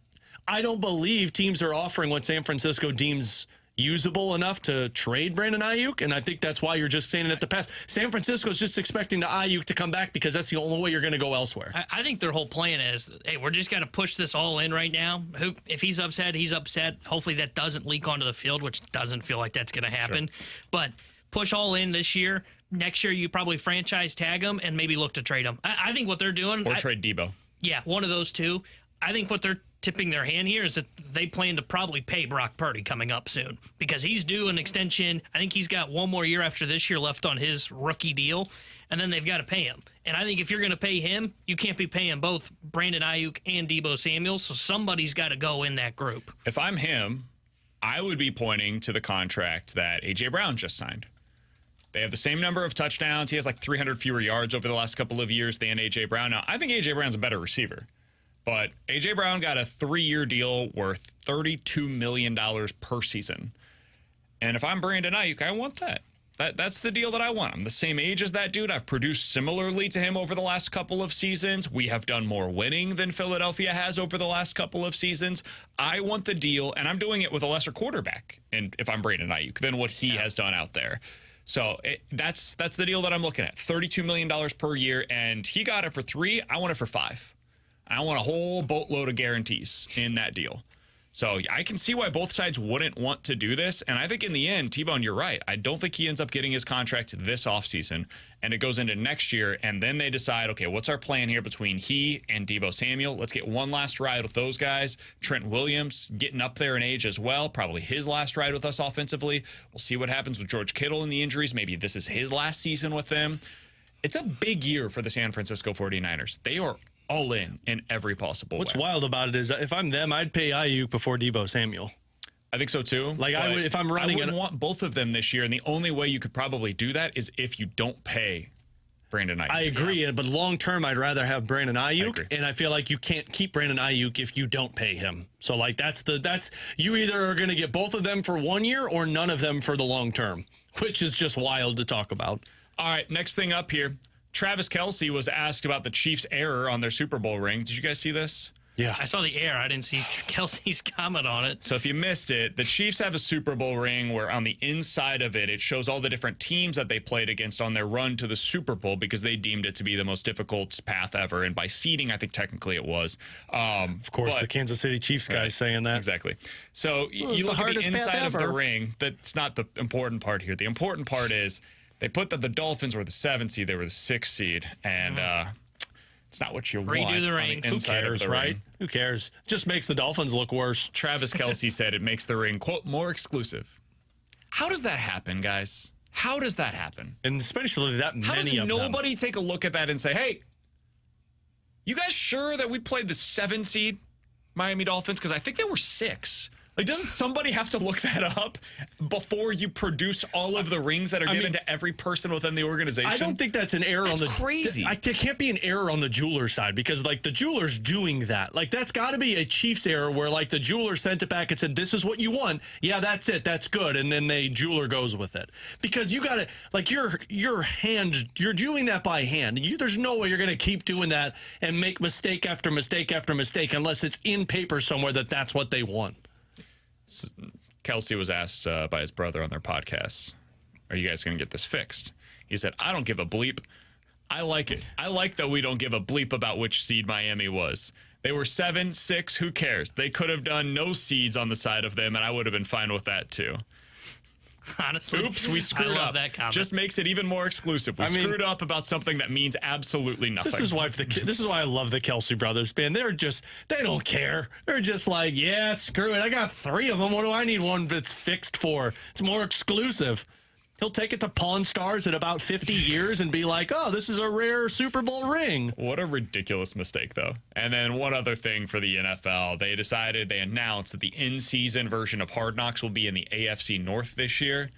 believe teams are offering what San Francisco deems usable enough to trade Brandon Ayuk. And I think that's why you're just saying it at the pass. San Francisco's just expecting the Ayuk to come back because that's the only way you're going to go elsewhere. I think their whole plan is, hey, we're just going to push this all in right now. If he's upset, he's upset. Hopefully that doesn't leak onto the field, which doesn't feel like that's going to happen. Sure. But push all in this year. Next year, you probably franchise tag him and maybe look to trade him. I think what they're doing... Or trade Debo. Yeah, one of those two. I think what they're tipping their hand here is that they plan to probably pay Brock Purdy coming up soon because he's due an extension. I think he's got one more year after this year left on his rookie deal, and then they've got to pay him. And I think if you're going to pay him, you can't be paying both Brandon Ayuk and Debo Samuel, so somebody's got to go in that group. If I'm him, I would be pointing to the contract that A.J. Brown just signed. They have the same number of touchdowns. He has like 300 fewer yards over the last couple of years than A.J. Brown. Now, I think A.J. Brown's a better receiver. But A.J. Brown got a 3-year deal worth $32 million per season. And if I'm Brandon Ayuk, I want that. That's the deal that I want. I'm the same age as that dude. I've produced similarly to him over the last couple of seasons. We have done more winning than Philadelphia has over the last couple of seasons. I want the deal, and I'm doing it with a lesser quarterback, and if I'm Brandon Ayuk, than what he has done out there. So that's the deal that I'm looking at. $32 million per year, and he got it for 3. I want it for 5. I want a whole boatload of guarantees in that deal. So I can see why both sides wouldn't want to do this. And I think in the end, T-Bone, you're right. I don't think he ends up getting his contract this offseason. And it goes into next year. And then they decide, okay, what's our plan here between he and Debo Samuel? Let's get one last ride with those guys. Trent Williams getting up there in age as well. Probably his last ride with us offensively. We'll see what happens with George Kittle and the injuries. Maybe this is his last season with them. It's a big year for the San Francisco 49ers. They are all in every possible way. What's wild about it is if I'm them, I'd pay Ayuk before Debo Samuel. I think so too. Like I would, if I'm running, I wouldn't want both of them this year, and the only way you could probably do that is if you don't pay Brandon Ayuk. I agree, but long term, I'd rather have Brandon Ayuk, and I feel like you can't keep Brandon Ayuk if you don't pay him. So like that's you either are going to get both of them for 1 year or none of them for the long term, which is just wild to talk about. All right, next thing up here. Travis Kelce was asked about the Chiefs' error on their Super Bowl ring. Did you guys see this? Yeah. I saw the error. I didn't see Kelsey's comment on it. So if you missed it, the Chiefs have a Super Bowl ring where on the inside of it, it shows all the different teams that they played against on their run to the Super Bowl because they deemed it to be the most difficult path ever. And by seeding, I think technically it was. Of course, the Kansas City Chiefs guy saying that. Exactly. So you look at the inside of the ring. That's not the important part here. The important part is they put that the Dolphins were the 7th seed. They were the 6th seed. And it's not what you want. Redo the ring. Who cares, right? Who cares? Just makes the Dolphins look worse. Travis Kelce said it makes the ring, quote, more exclusive. How does that happen, guys? How does that happen? And especially that many of them. How does nobody take a look at that and say, hey, you guys sure that we played the 7 seed Miami Dolphins? Because I think they were 6. Like, doesn't somebody have to look that up before you produce all of the rings that are given to every person within the organization? I don't think that's an error on the crazy. It can't be an error on the jeweler side because like the jeweler's doing that. Like that's got to be a Chiefs error where like the jeweler sent it back and said, "This is what you want. Yeah, that's it. That's good." And then the jeweler goes with it because you got to like your hand. You're doing that by hand. There's no way you're going to keep doing that and make mistake after mistake after mistake unless it's in paper somewhere that that's what they want. Kelce was asked by his brother on their podcast, are you guys going to get this fixed? He said, I don't give a bleep. I like it. I like that we don't give a bleep about which seed Miami was. They were 7, 6, who cares? They could have done no seeds on the side of them, and I would have been fine with that too. Honestly, oops, we screwed up. That comment. Just makes it even more exclusive. We screwed up about something that means absolutely nothing. This is why I love the Kelce brothers, man. They don't care. They're just like, yeah, screw it. I got 3 of them. What do I need one that's fixed for? It's more exclusive. He'll take it to Pawn Stars in about 50 years and be like, oh, this is a rare Super Bowl ring. What a ridiculous mistake, though. And then one other thing for the NFL. They announced that the in-season version of Hard Knocks will be in the AFC North this year.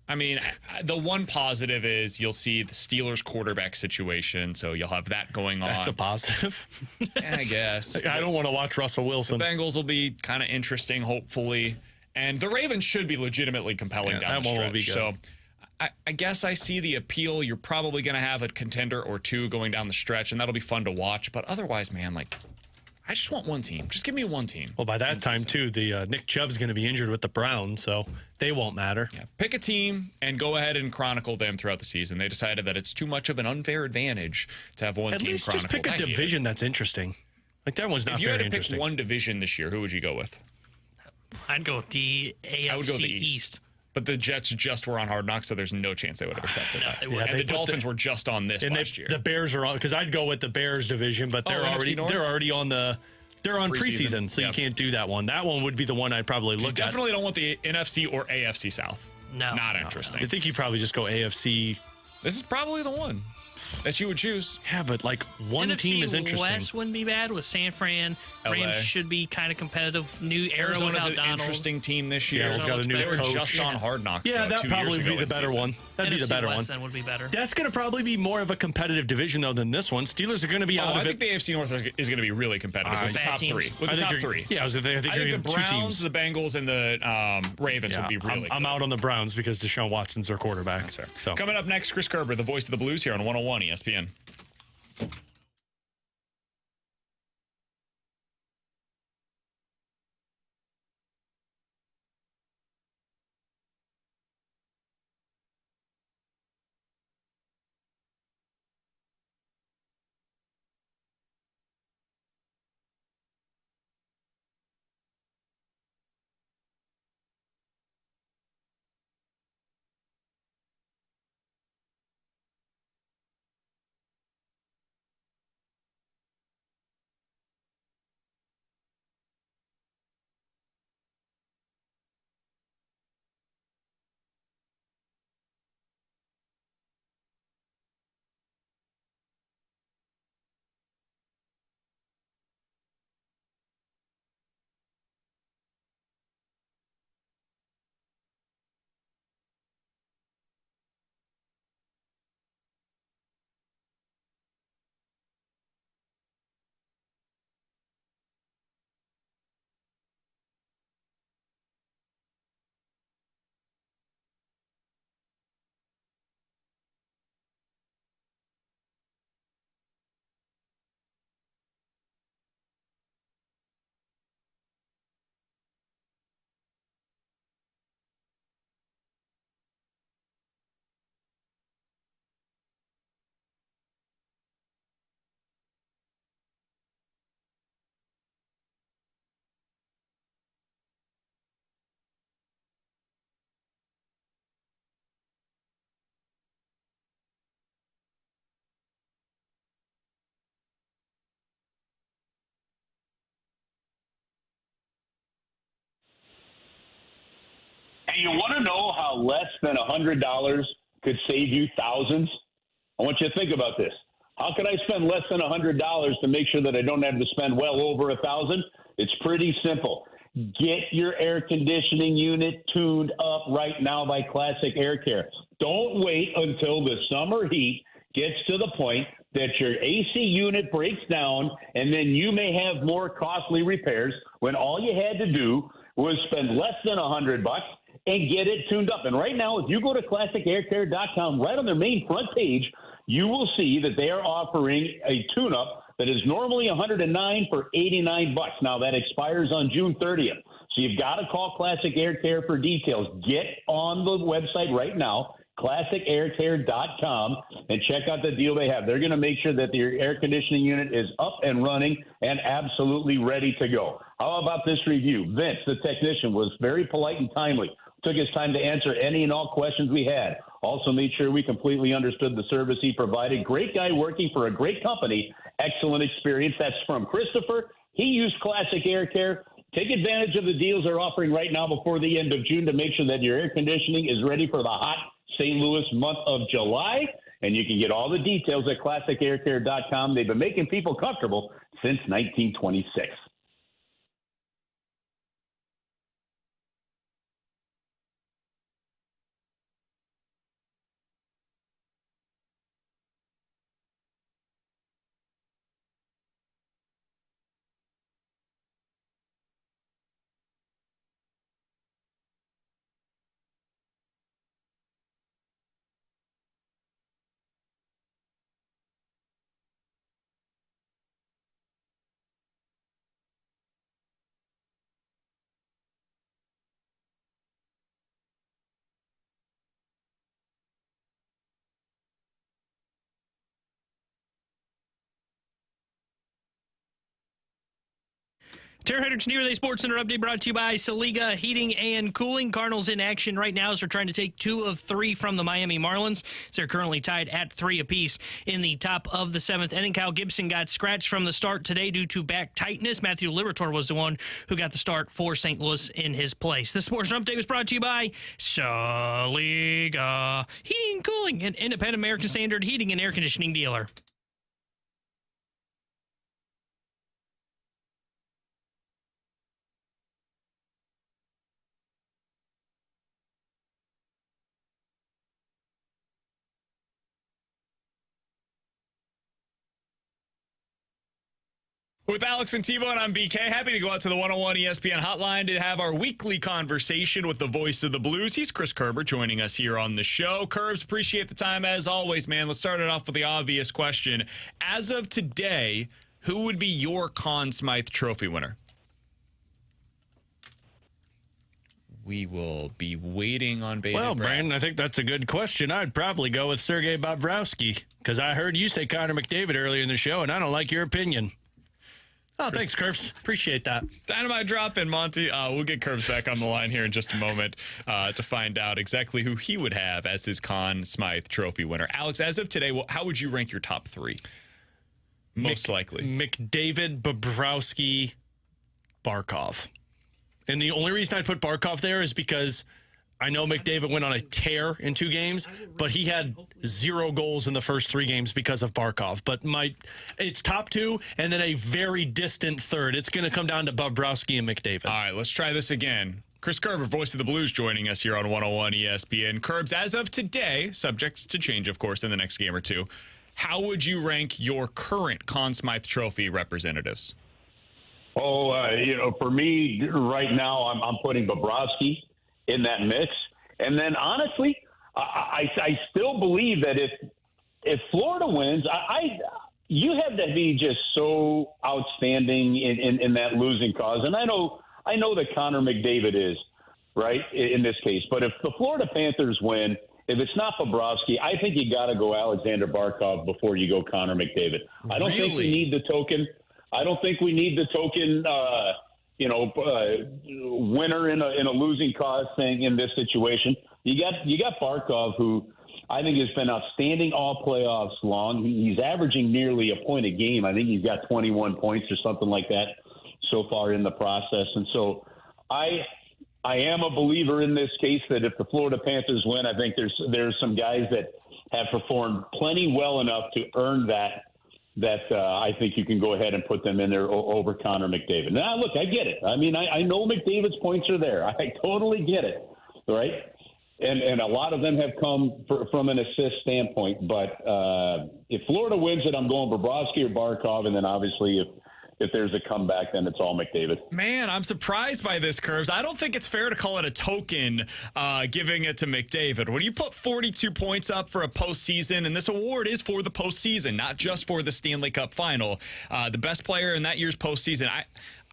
I mean, the one positive is you'll see the Steelers quarterback situation, so you'll have that going on. That's a positive. Yeah, I guess. I don't want to watch Russell Wilson. The Bengals will be kind of interesting, hopefully. And the Ravens should be legitimately compelling down the stretch. Will be good. So I guess I see the appeal. You're probably going to have a contender or two going down the stretch, and that'll be fun to watch. But otherwise, man, like, I just want one team. Just give me one team. Well, by that time, too, the Nick Chubb's going to be injured with the Browns, so they won't matter. Yeah. Pick a team and go ahead and chronicle them throughout the season. They decided that it's too much of an unfair advantage to have one team chronicle. At least just pick a division that's interesting. Like, that one's not very interesting. If you had to pick one division this year, who would you go with? I'd go with the AFC I would go with the East. But the Jets just were on Hard Knocks, so there's no chance they would have accepted that. Yeah, and the Dolphins were just on this last year. The Bears are on, because I'd go with the Bears division, but they're already on the. They're on preseason, so you can't do that one. That one would be the one I'd probably look at. You definitely don't want the NFC or AFC South. No. Not interesting. I think you probably just go AFC. This is probably the one that you would choose. Yeah, but like one NFC team is interesting. West wouldn't be bad with San Fran. Rams LA. Should be kind of competitive. New era Arizona's without an Donald. interesting team this year. Seattle's got a new They were coach. just on Hard Knocks. Yeah, though, that'd 2 probably years ago be the in better season. one. That'd be the better West one. then would be better. That's going to probably be more of a competitive division, though, than this one. Steelers are going to be out of it. I think the AFC North is going to be really competitive with the top teams. three. With the top three. Yeah, I think the two Browns, teams. the Bengals, and the Ravens will be really good. I'm out on the Browns because Deshaun Watson's their quarterback. That's fair. So. Coming up next, Chris Kerber, the voice of the Blues here on 101 ESPN. Hey, you want to know how less than $100 could save you thousands? I want you to think about this. How can I spend less than $100 to make sure that I don't have to spend well over $1,000? It's pretty simple. Get your air conditioning unit tuned up right now by Classic Air Care. Don't wait until the summer heat gets to the point that your AC unit breaks down and then you may have more costly repairs when all you had to do was spend less than $100 and get it tuned up. And right now, if you go to classicaircare.com, right on their main front page, you will see that they are offering a tune-up that is normally $109 for $89. Now, that expires on June 30th. So you've got to call Classic Air Care for details. Get on the website right now, classicaircare.com, and check out the deal they have. They're going to make sure that your air conditioning unit is up and running and absolutely ready to go. How about this review? Vince, the technician, was very polite and timely. Took his time to answer any and all questions we had. Also made sure we completely understood the service he provided. Great guy working for a great company. Excellent experience. That's from Christopher. He used Classic Air Care. Take advantage of the deals they're offering right now before the end of June to make sure that your air conditioning is ready for the hot St. Louis month of July. And you can get all the details at ClassicAirCare.com. They've been making people comfortable since 1926. Terry Hendricks, Near Day Sports Center update brought to you by Saliga Heating and Cooling. Cardinals in action right now as they're trying to take 2 of 3 from the Miami Marlins. So they're currently tied at 3 apiece in the top of the 7th inning. Kyle Gibson got scratched from the start today due to back tightness. Matthew Liberatore was the one who got the start for St. Louis in his place. The Sports Update was brought to you by Saliga Heating and Cooling, an independent American Standard heating and air conditioning dealer. With Alex and T-Bone, I'm BK. Happy to go out to the 101 ESPN hotline to have our weekly conversation with the voice of the Blues. He's Chris Kerber joining us here on the show. Kerbs, appreciate the time as always, man. Let's start it off with the obvious question. As of today, who would be your Conn Smythe Trophy winner? We will be waiting on baby Well, Brad. Brandon, I think that's a good question. I'd probably go with Sergei Bobrovsky because I heard you say Connor McDavid earlier in the show, and I don't like your opinion. Oh, thanks, Curbs. Appreciate that. Dynamite drop in, Monty. We'll get Curbs back on the line here in just a moment to find out exactly who he would have as his Conn Smythe Trophy winner. Alex, as of today, how would you rank your top 3? Most likely. McDavid, Bobrovsky, Barkov. And the only reason I put Barkov there is because I know McDavid went on a tear in 2 games, but he had 0 goals in the first 3 games because of Barkov. But it's top 2 and then a very distant third. It's going to come down to Bobrovsky and McDavid. All right, let's try this again. Chris Kerber, voice of the Blues, joining us here on 101 ESPN. Kerbs, as of today, subject to change, of course, in the next game or 2, how would you rank your current Conn Smythe Trophy representatives? For me right now, I'm putting Bobrovsky in that mix. And then honestly, I still believe that if Florida wins, you have to be just so outstanding in that losing cause. And I know that Connor McDavid is, right, in this case. But if the Florida Panthers win, if it's not Bobrovsky, I think you got to go Alexander Barkov before you go Connor McDavid. I don't think we need the token. I don't think we need the token winner in a losing cause thing in this situation. You got Barkov, who I think has been outstanding all playoffs long. He's averaging nearly a point a game. I think he's got 21 points or something like that so far in the process. And so I am a believer in this case that if the Florida Panthers win, I think there's some guys that have performed plenty well enough to earn that I think you can go ahead and put them in there over Connor McDavid. Now, look, I get it. I mean, I know McDavid's points are there. I totally get it, right? And a lot of them have come from an assist standpoint. But if Florida wins it, I'm going Bobrovsky or Barkov, and then obviously if there's a comeback, then it's all McDavid. Man, I'm surprised by this, Curves. I don't think it's fair to call it a token giving it to McDavid. When you put 42 points up for a postseason, and this award is for the postseason, not just for the Stanley Cup final, the best player in that year's postseason,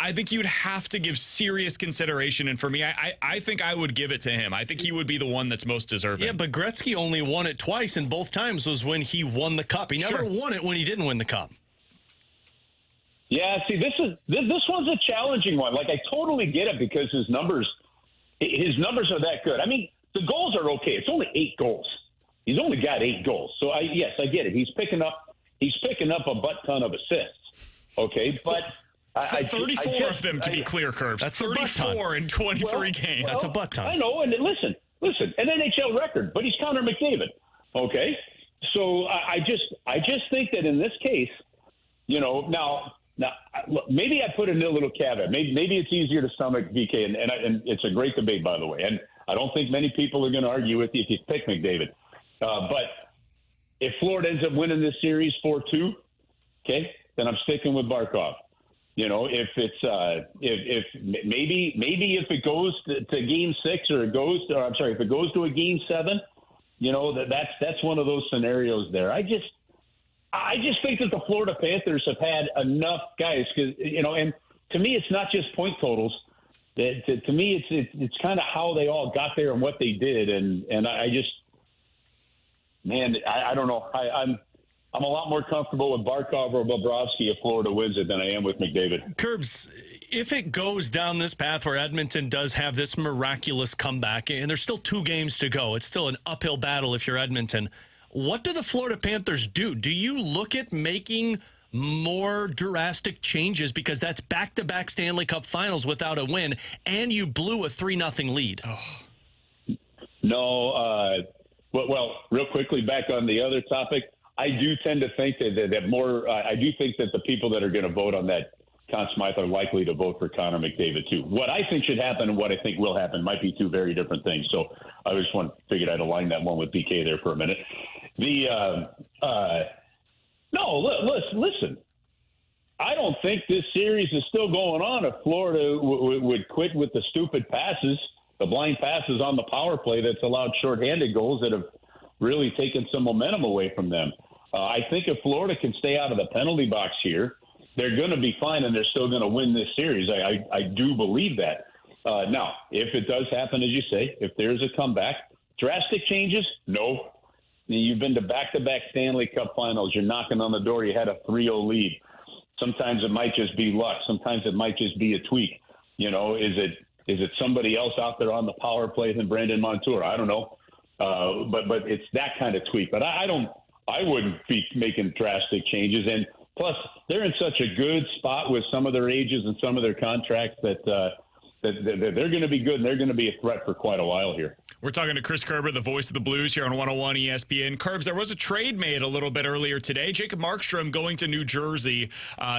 I think you'd have to give serious consideration. And for me, I think I would give it to him. I think he would be the one that's most deserving. Yeah, but Gretzky only won it twice, and both times was when he won the Cup. He never won it when he didn't win the Cup. Yeah, see, this one's a challenging one. Like, I totally get it because his numbers are that good. I mean, the goals are okay. It's only 8 goals. He's only got 8 goals. So yes, I get it. He's picking up a butt ton of assists. Okay, but 34 of them, to be clear, Curbs. That's 34 in 23 games. That's a butt ton. I know, and listen, an NHL record, but he's Connor McDavid. Okay, so I just think that in this case, now maybe I put in a little caveat. Maybe it's easier to stomach VK, and it's a great debate, by the way. And I don't think many people are going to argue with you if you pick McDavid. But if Florida ends up winning this series 4-2, okay, then I'm sticking with Barkov. If it's if maybe if it goes to Game 6 or if it goes to a Game 7, that's one of those scenarios there. I just think that the Florida Panthers have had enough guys, because and to me, it's not just point totals. To me, it's kind of how they all got there and what they did, and I don't know. I'm a lot more comfortable with Barkov or Bobrovsky if Florida wins it than I am with McDavid. Curbs, if it goes down this path where Edmonton does have this miraculous comeback, and there's still 2 games to go, it's still an uphill battle if you're Edmonton. What do the Florida Panthers do? Do you look at making more drastic changes, because that's back-to-back Stanley Cup finals without a win, and you blew a 3-0 lead? Oh. No. Well, real quickly, back on the other topic, I do tend to think that more. I do think that the people that are going to vote on that Conn Smythe are likely to vote for Connor McDavid too. What I think should happen and what I think will happen might be 2 very different things. So I just figured I'd align that one with BK there for a minute. Listen. I don't think this series is still going on if Florida would quit with the stupid passes, the blind passes on the power play that's allowed shorthanded goals that have really taken some momentum away from them. I think if Florida can stay out of the penalty box here, they're going to be fine, and they're still going to win this series. I do believe that. Now, if it does happen, as you say, if there's a comeback, drastic changes, no. You've been to back-to-back Stanley Cup finals. You're knocking on the door. You had a 3-0 lead. Sometimes it might just be luck. Sometimes it might just be a tweak. Is it somebody else out there on the power play than Brandon Montour? I don't know. But it's that kind of tweak. But I wouldn't be making drastic changes. And plus, they're in such a good spot with some of their ages and some of their contracts that they're going to be good, and they're going to be a threat for quite a while here. We're talking to Chris Kerber, the voice of the Blues, here on 101 ESPN. Curbs, there was a trade made a little bit earlier today. Jacob Markstrom going to New Jersey.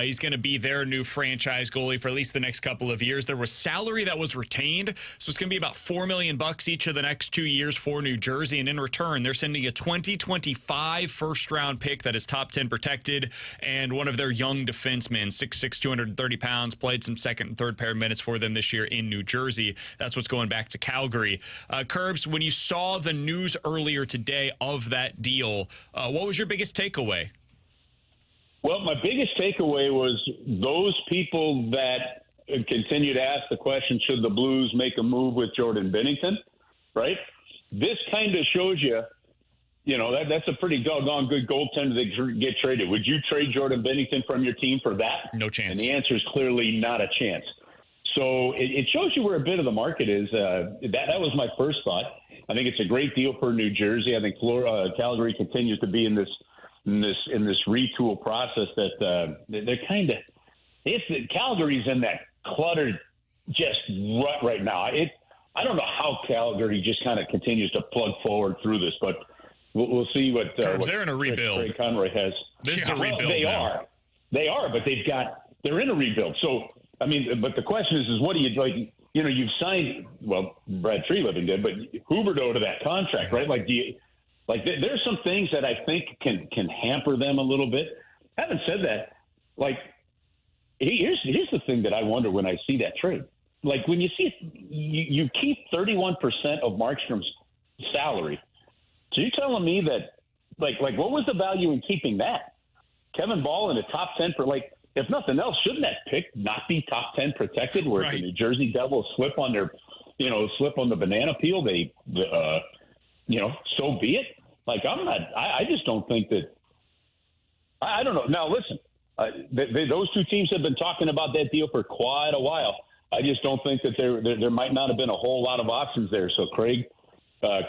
He's going to be their new franchise goalie for at least the next couple of years. There was salary that was retained, so it's going to be about $4 million each of the next 2 years for New Jersey. And in return, they're sending a 2025 first-round pick that is top 10 protected, and one of their young defensemen, 6'6", 230 pounds, played some second and third pair minutes for them this year in New Jersey. That's what's going back to Calgary. Curbs, when you saw the news earlier today of that deal, what was your biggest takeaway? Well, my biggest takeaway was those people that continue to ask the question, should the Blues make a move with Jordan Binnington, right? This kind of shows you, that's a pretty doggone good goaltender to get traded. Would you trade Jordan Binnington from your team for that? No chance. And the answer is clearly not a chance. So it shows you where a bit of the market is. That was my first thought. I think it's a great deal for New Jersey. I think Calgary continues to be in this retool process that they're kind of. Calgary's in that cluttered just rut right now. I don't know how Calgary just kind of continues to plug forward through this, but we'll see what. They're in a rebuild. Craig Conroy has. This is a rebuild. They are, but they're in a rebuild. So. I mean, but the question is what do you like? You've signed. Well, Brad Treliving did, but Huberdeau to that contract, right? Like, there's some things that I think can hamper them a little bit. Having said that, like, here's the thing that I wonder when I see that trade. Like, when you see you keep 31% of Markstrom's salary, so you're telling me that, like, what was the value in keeping that? Kevin Ball in the top 10 for like. If nothing else, shouldn't that pick not be top 10 protected? Where if the New Jersey Devils slip on the banana peel, so be it. Like, I just don't think that. I don't know. Now listen, those two teams have been talking about that deal for quite a while. I just don't think that there might not have been a whole lot of options there. So Craig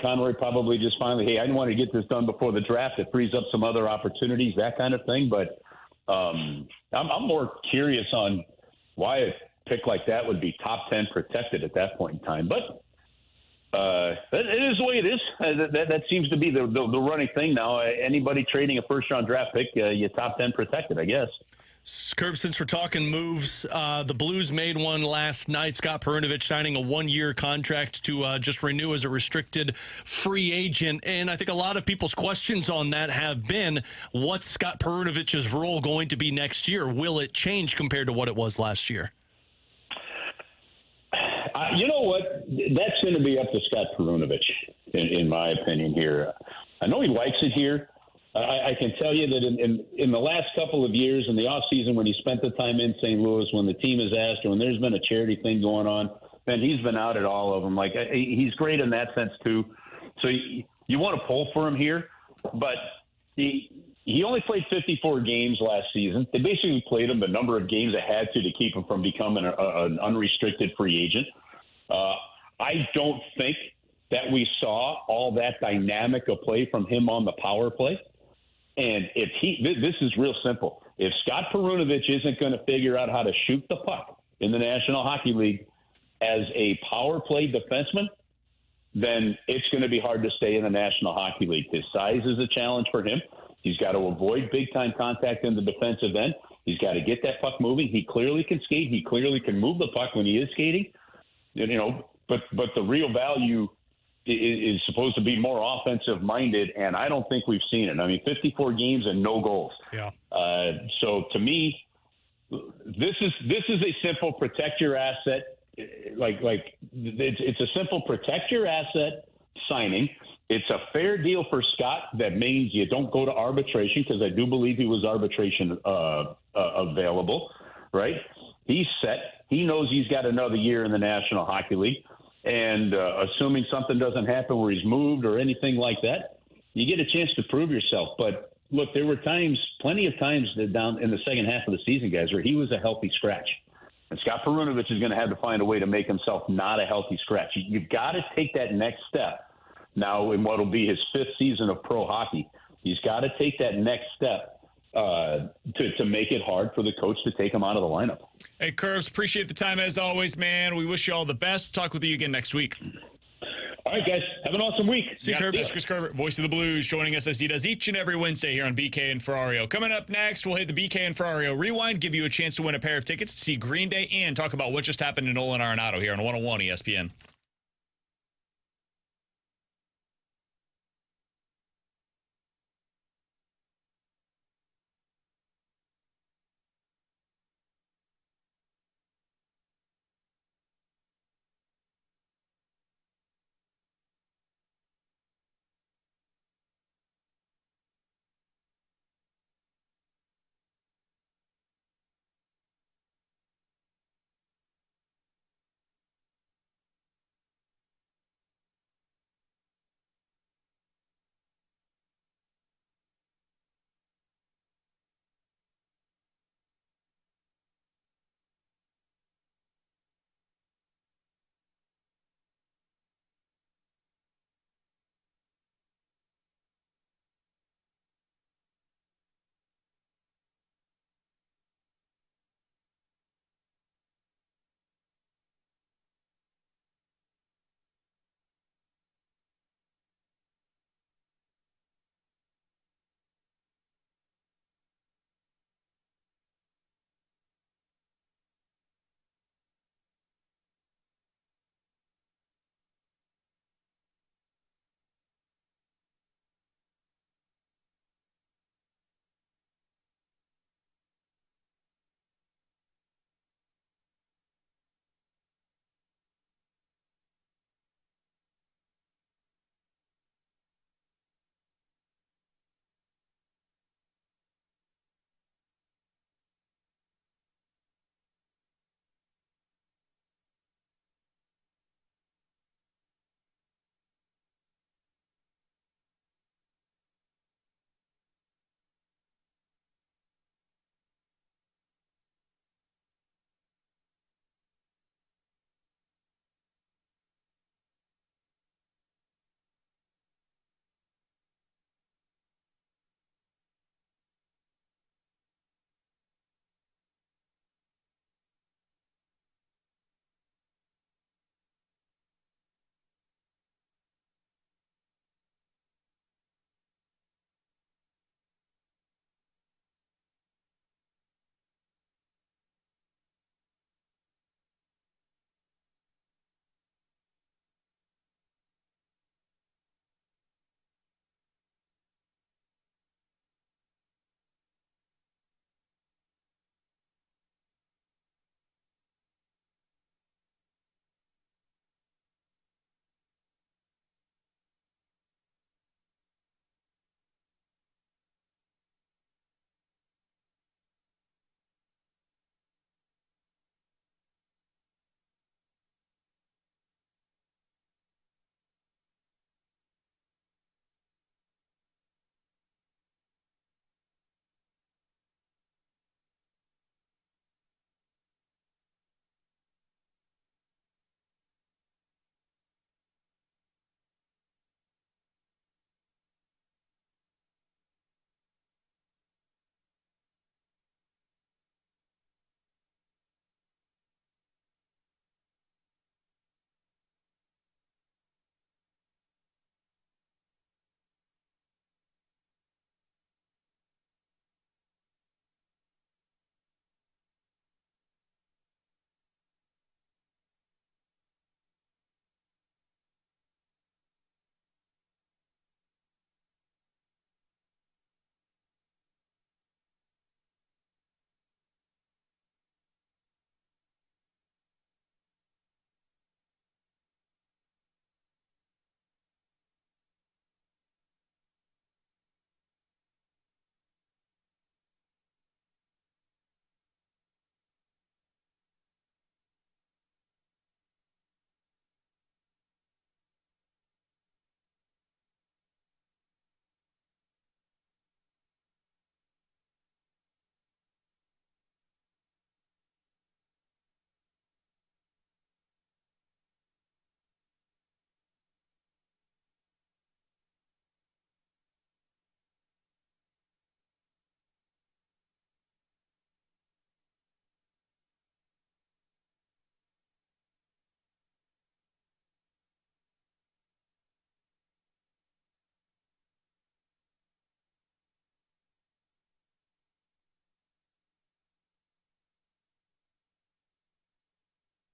Conroy probably just finally, hey, I want to get this done before the draft. It frees up some other opportunities, that kind of thing. But I'm more curious on why a pick like that would be top 10 protected at that point in time. But it is the way it is. That seems to be the running thing now. Anybody trading a first-round draft pick, you top 10 protected, I guess. Kerb, since we're talking moves, the Blues made one last night. Scott Perunovich signing a 1-year contract to just renew as a restricted free agent. And I think a lot of people's questions on that have been, what's Scott Perunivich's role going to be next year? Will it change compared to what it was last year? You know what? That's going to be up to Scott Perunovich, in my opinion here. I know he likes it here. I can tell you that in the last couple of years, in the offseason, when he spent the time in St. Louis, when the team has asked, or when there's been a charity thing going on, man, he's been out at all of them. Like, he's great in that sense, too. So you want to pull for him here, but he only played 54 games last season. They basically played him the number of games they had to keep him from becoming an unrestricted free agent. I don't think that we saw all that dynamic of play from him on the power play. And if this is real simple. If Scott Perunovich isn't going to figure out how to shoot the puck in the National Hockey League as a power play defenseman, then it's going to be hard to stay in the National Hockey League. His size is a challenge for him. He's got to avoid big-time contact in the defensive end. He's got to get that puck moving. He clearly can skate. He clearly can move the puck when he is skating. You know, but the real value is supposed to be more offensive-minded, and I don't think we've seen it. I mean, 54 games and no goals. Yeah. So to me, this is a simple protect your asset. It's a simple protect your asset signing. It's a fair deal for Scott. That means you don't go to arbitration, because I do believe he was arbitration available, right? He's set. He knows he's got another year in the National Hockey League. And assuming something doesn't happen where he's moved or anything like that, you get a chance to prove yourself. But look, there were plenty of times down in the second half of the season, guys, where he was a healthy scratch. And Scott Perunovich is going to have to find a way to make himself not a healthy scratch. You've got to take that next step now in what will be his 5th season of pro hockey. He's got to take that next step to make it hard for the coach to take him out of the lineup. Hey, Curves, appreciate the time as always, man. We wish you all the best. We'll talk with you again next week. All right, guys. Have an awesome week. See you, Curves. This is Chris Kerber, voice of the Blues, joining us as he does each and every Wednesday here on BK and Ferrario. Coming up next, we'll hit the BK and Ferrario Rewind, give you a chance to win a pair of tickets to see Green Day, and talk about what just happened to Nolan Arenado here on 101 ESPN.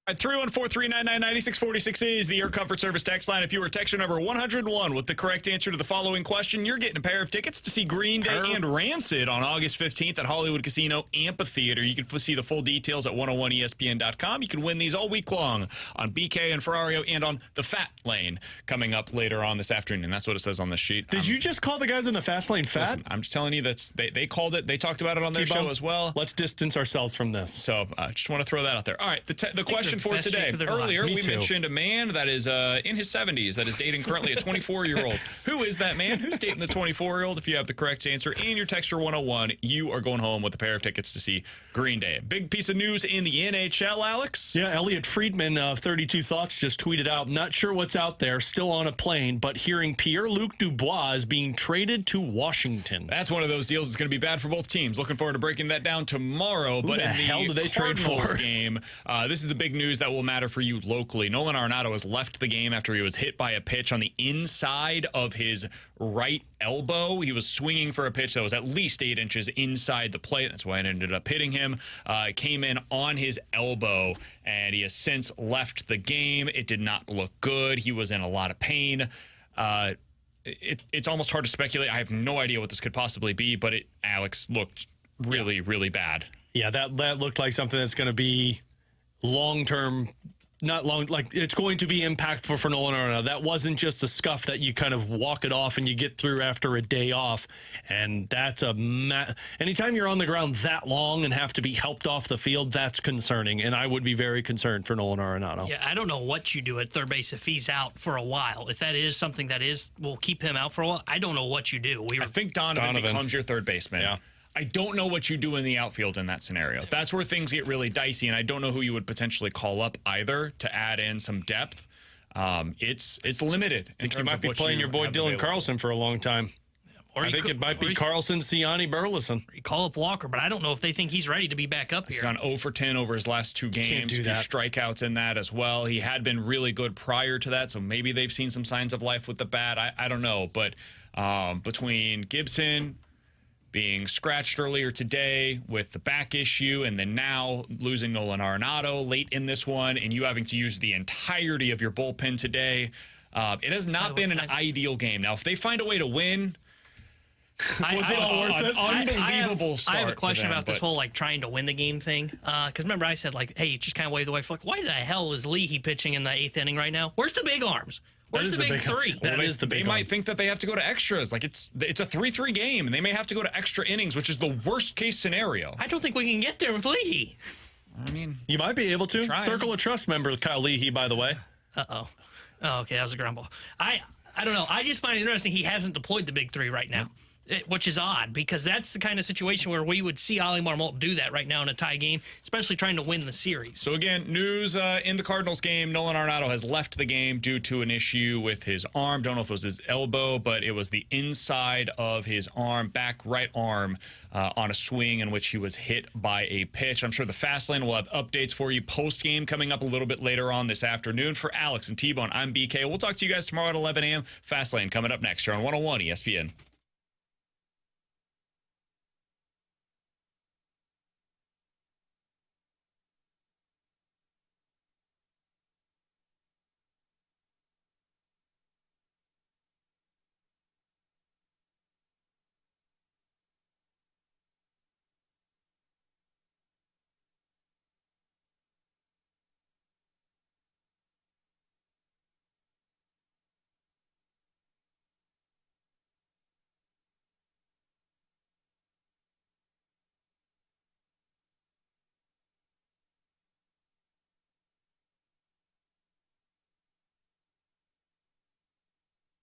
At 314-399-9646 is the Air Comfort Service text line. If you were texter number 101 with the correct answer to the following question, you're getting a pair of tickets to see Green Day and Rancid on August 15th at Hollywood Casino Amphitheater. You can see the full details at 101ESPN.com. You can win these all week long on BK and Ferrario and on the Fat Lane coming up later on this afternoon. That's what it says on this sheet. Did you just call the guys in the Fast Lane fat? Listen, I'm just telling you that they called it. They talked about it on their show as well. Let's distance ourselves from this. So I just want to throw that out there. All right, the question for today. Earlier, we mentioned a man that is in his 70s that is dating currently a 24-year-old. Who is that man? Who's dating the 24-year-old? If you have the correct answer and your texter 101, you are going home with a pair of tickets to see Green Day. Big piece of news in the NHL, Alex. Yeah, Elliot Friedman of 32 Thoughts just tweeted out, not sure what's out there, still on a plane, but hearing Pierre-Luc Dubois is being traded to Washington. That's one of those deals that's going to be bad for both teams. Looking forward to breaking that down tomorrow. Who the hell did they trade for? Game, this is the big news that will matter for you locally. Nolan Arenado has left the game after he was hit by a pitch on the inside of his right elbow. He was swinging for a pitch that was at least 8 inches inside the plate. That's why it ended up hitting him. It came in on his elbow, and he has since left the game. It did not look good. He was in a lot of pain. It's almost hard to speculate. I have no idea what this could possibly be, but Alex, looked really, really bad. Yeah, that looked like something that's going to be long-term, not long, like it's going to be impactful for Nolan Arenado. That wasn't just a scuff that you kind of walk it off and you get through after a day off. And that's anytime you're on the ground that long and have to be helped off the field, that's concerning. And I would be very concerned for Nolan Arenado. Yeah, I don't know what you do at third base if he's out for a while. If that is something that will keep him out for a while, I don't know what you do. I think Donovan becomes your third baseman. Yeah. I don't know what you do in the outfield in that scenario. That's where things get really dicey, and I don't know who you would potentially call up either to add in some depth. It's limited. I think you might be playing your boy Dylan Carlson for a long time. Or I think it might be Carlson, Ciani, Burleson. You call up Walker, but I don't know if they think he's ready to be back up here. He's gone 0 for 10 over his last 2 games. Few strikeouts in that as well. He had been really good prior to that, so maybe they've seen some signs of life with the bat. I don't know, but between Gibson being scratched earlier today with the back issue, and then now losing Nolan Arenado late in this one, and you having to use the entirety of your bullpen today, it has not been an ideal game. Now, if they find a way to win, was it all worth it? Unbelievable start. I have a question about this whole trying to win the game thing. Because remember, I said hey, just kind of waved away. Why the hell is Leahy pitching in the 8th inning right now? Where's the big arms? Where's the big 3? That is the big. They might think that they have to go to extras. It's a 3-3 game, and they may have to go to extra innings, which is the worst case scenario. I don't think we can get there with Leahy. I mean, you might be able to. Circle of Trust member Kyle Leahy, by the way. Oh, okay, that was a ground ball. I don't know. I just find it interesting he hasn't deployed the big 3 right now. Which is odd, because that's the kind of situation where we would see Ollie Marmol do that right now in a tie game, especially trying to win the series. So again, news in the Cardinals game, Nolan Arenado has left the game due to an issue with his arm. Don't know if it was his elbow, but it was the inside of his arm, back right arm, on a swing in which he was hit by a pitch. I'm sure the Fast Lane will have updates for you post-game coming up a little bit later on this afternoon. For Alex and T-Bone, I'm BK. We'll talk to you guys tomorrow at 11 a.m. Fast Lane coming up next here on 101 ESPN.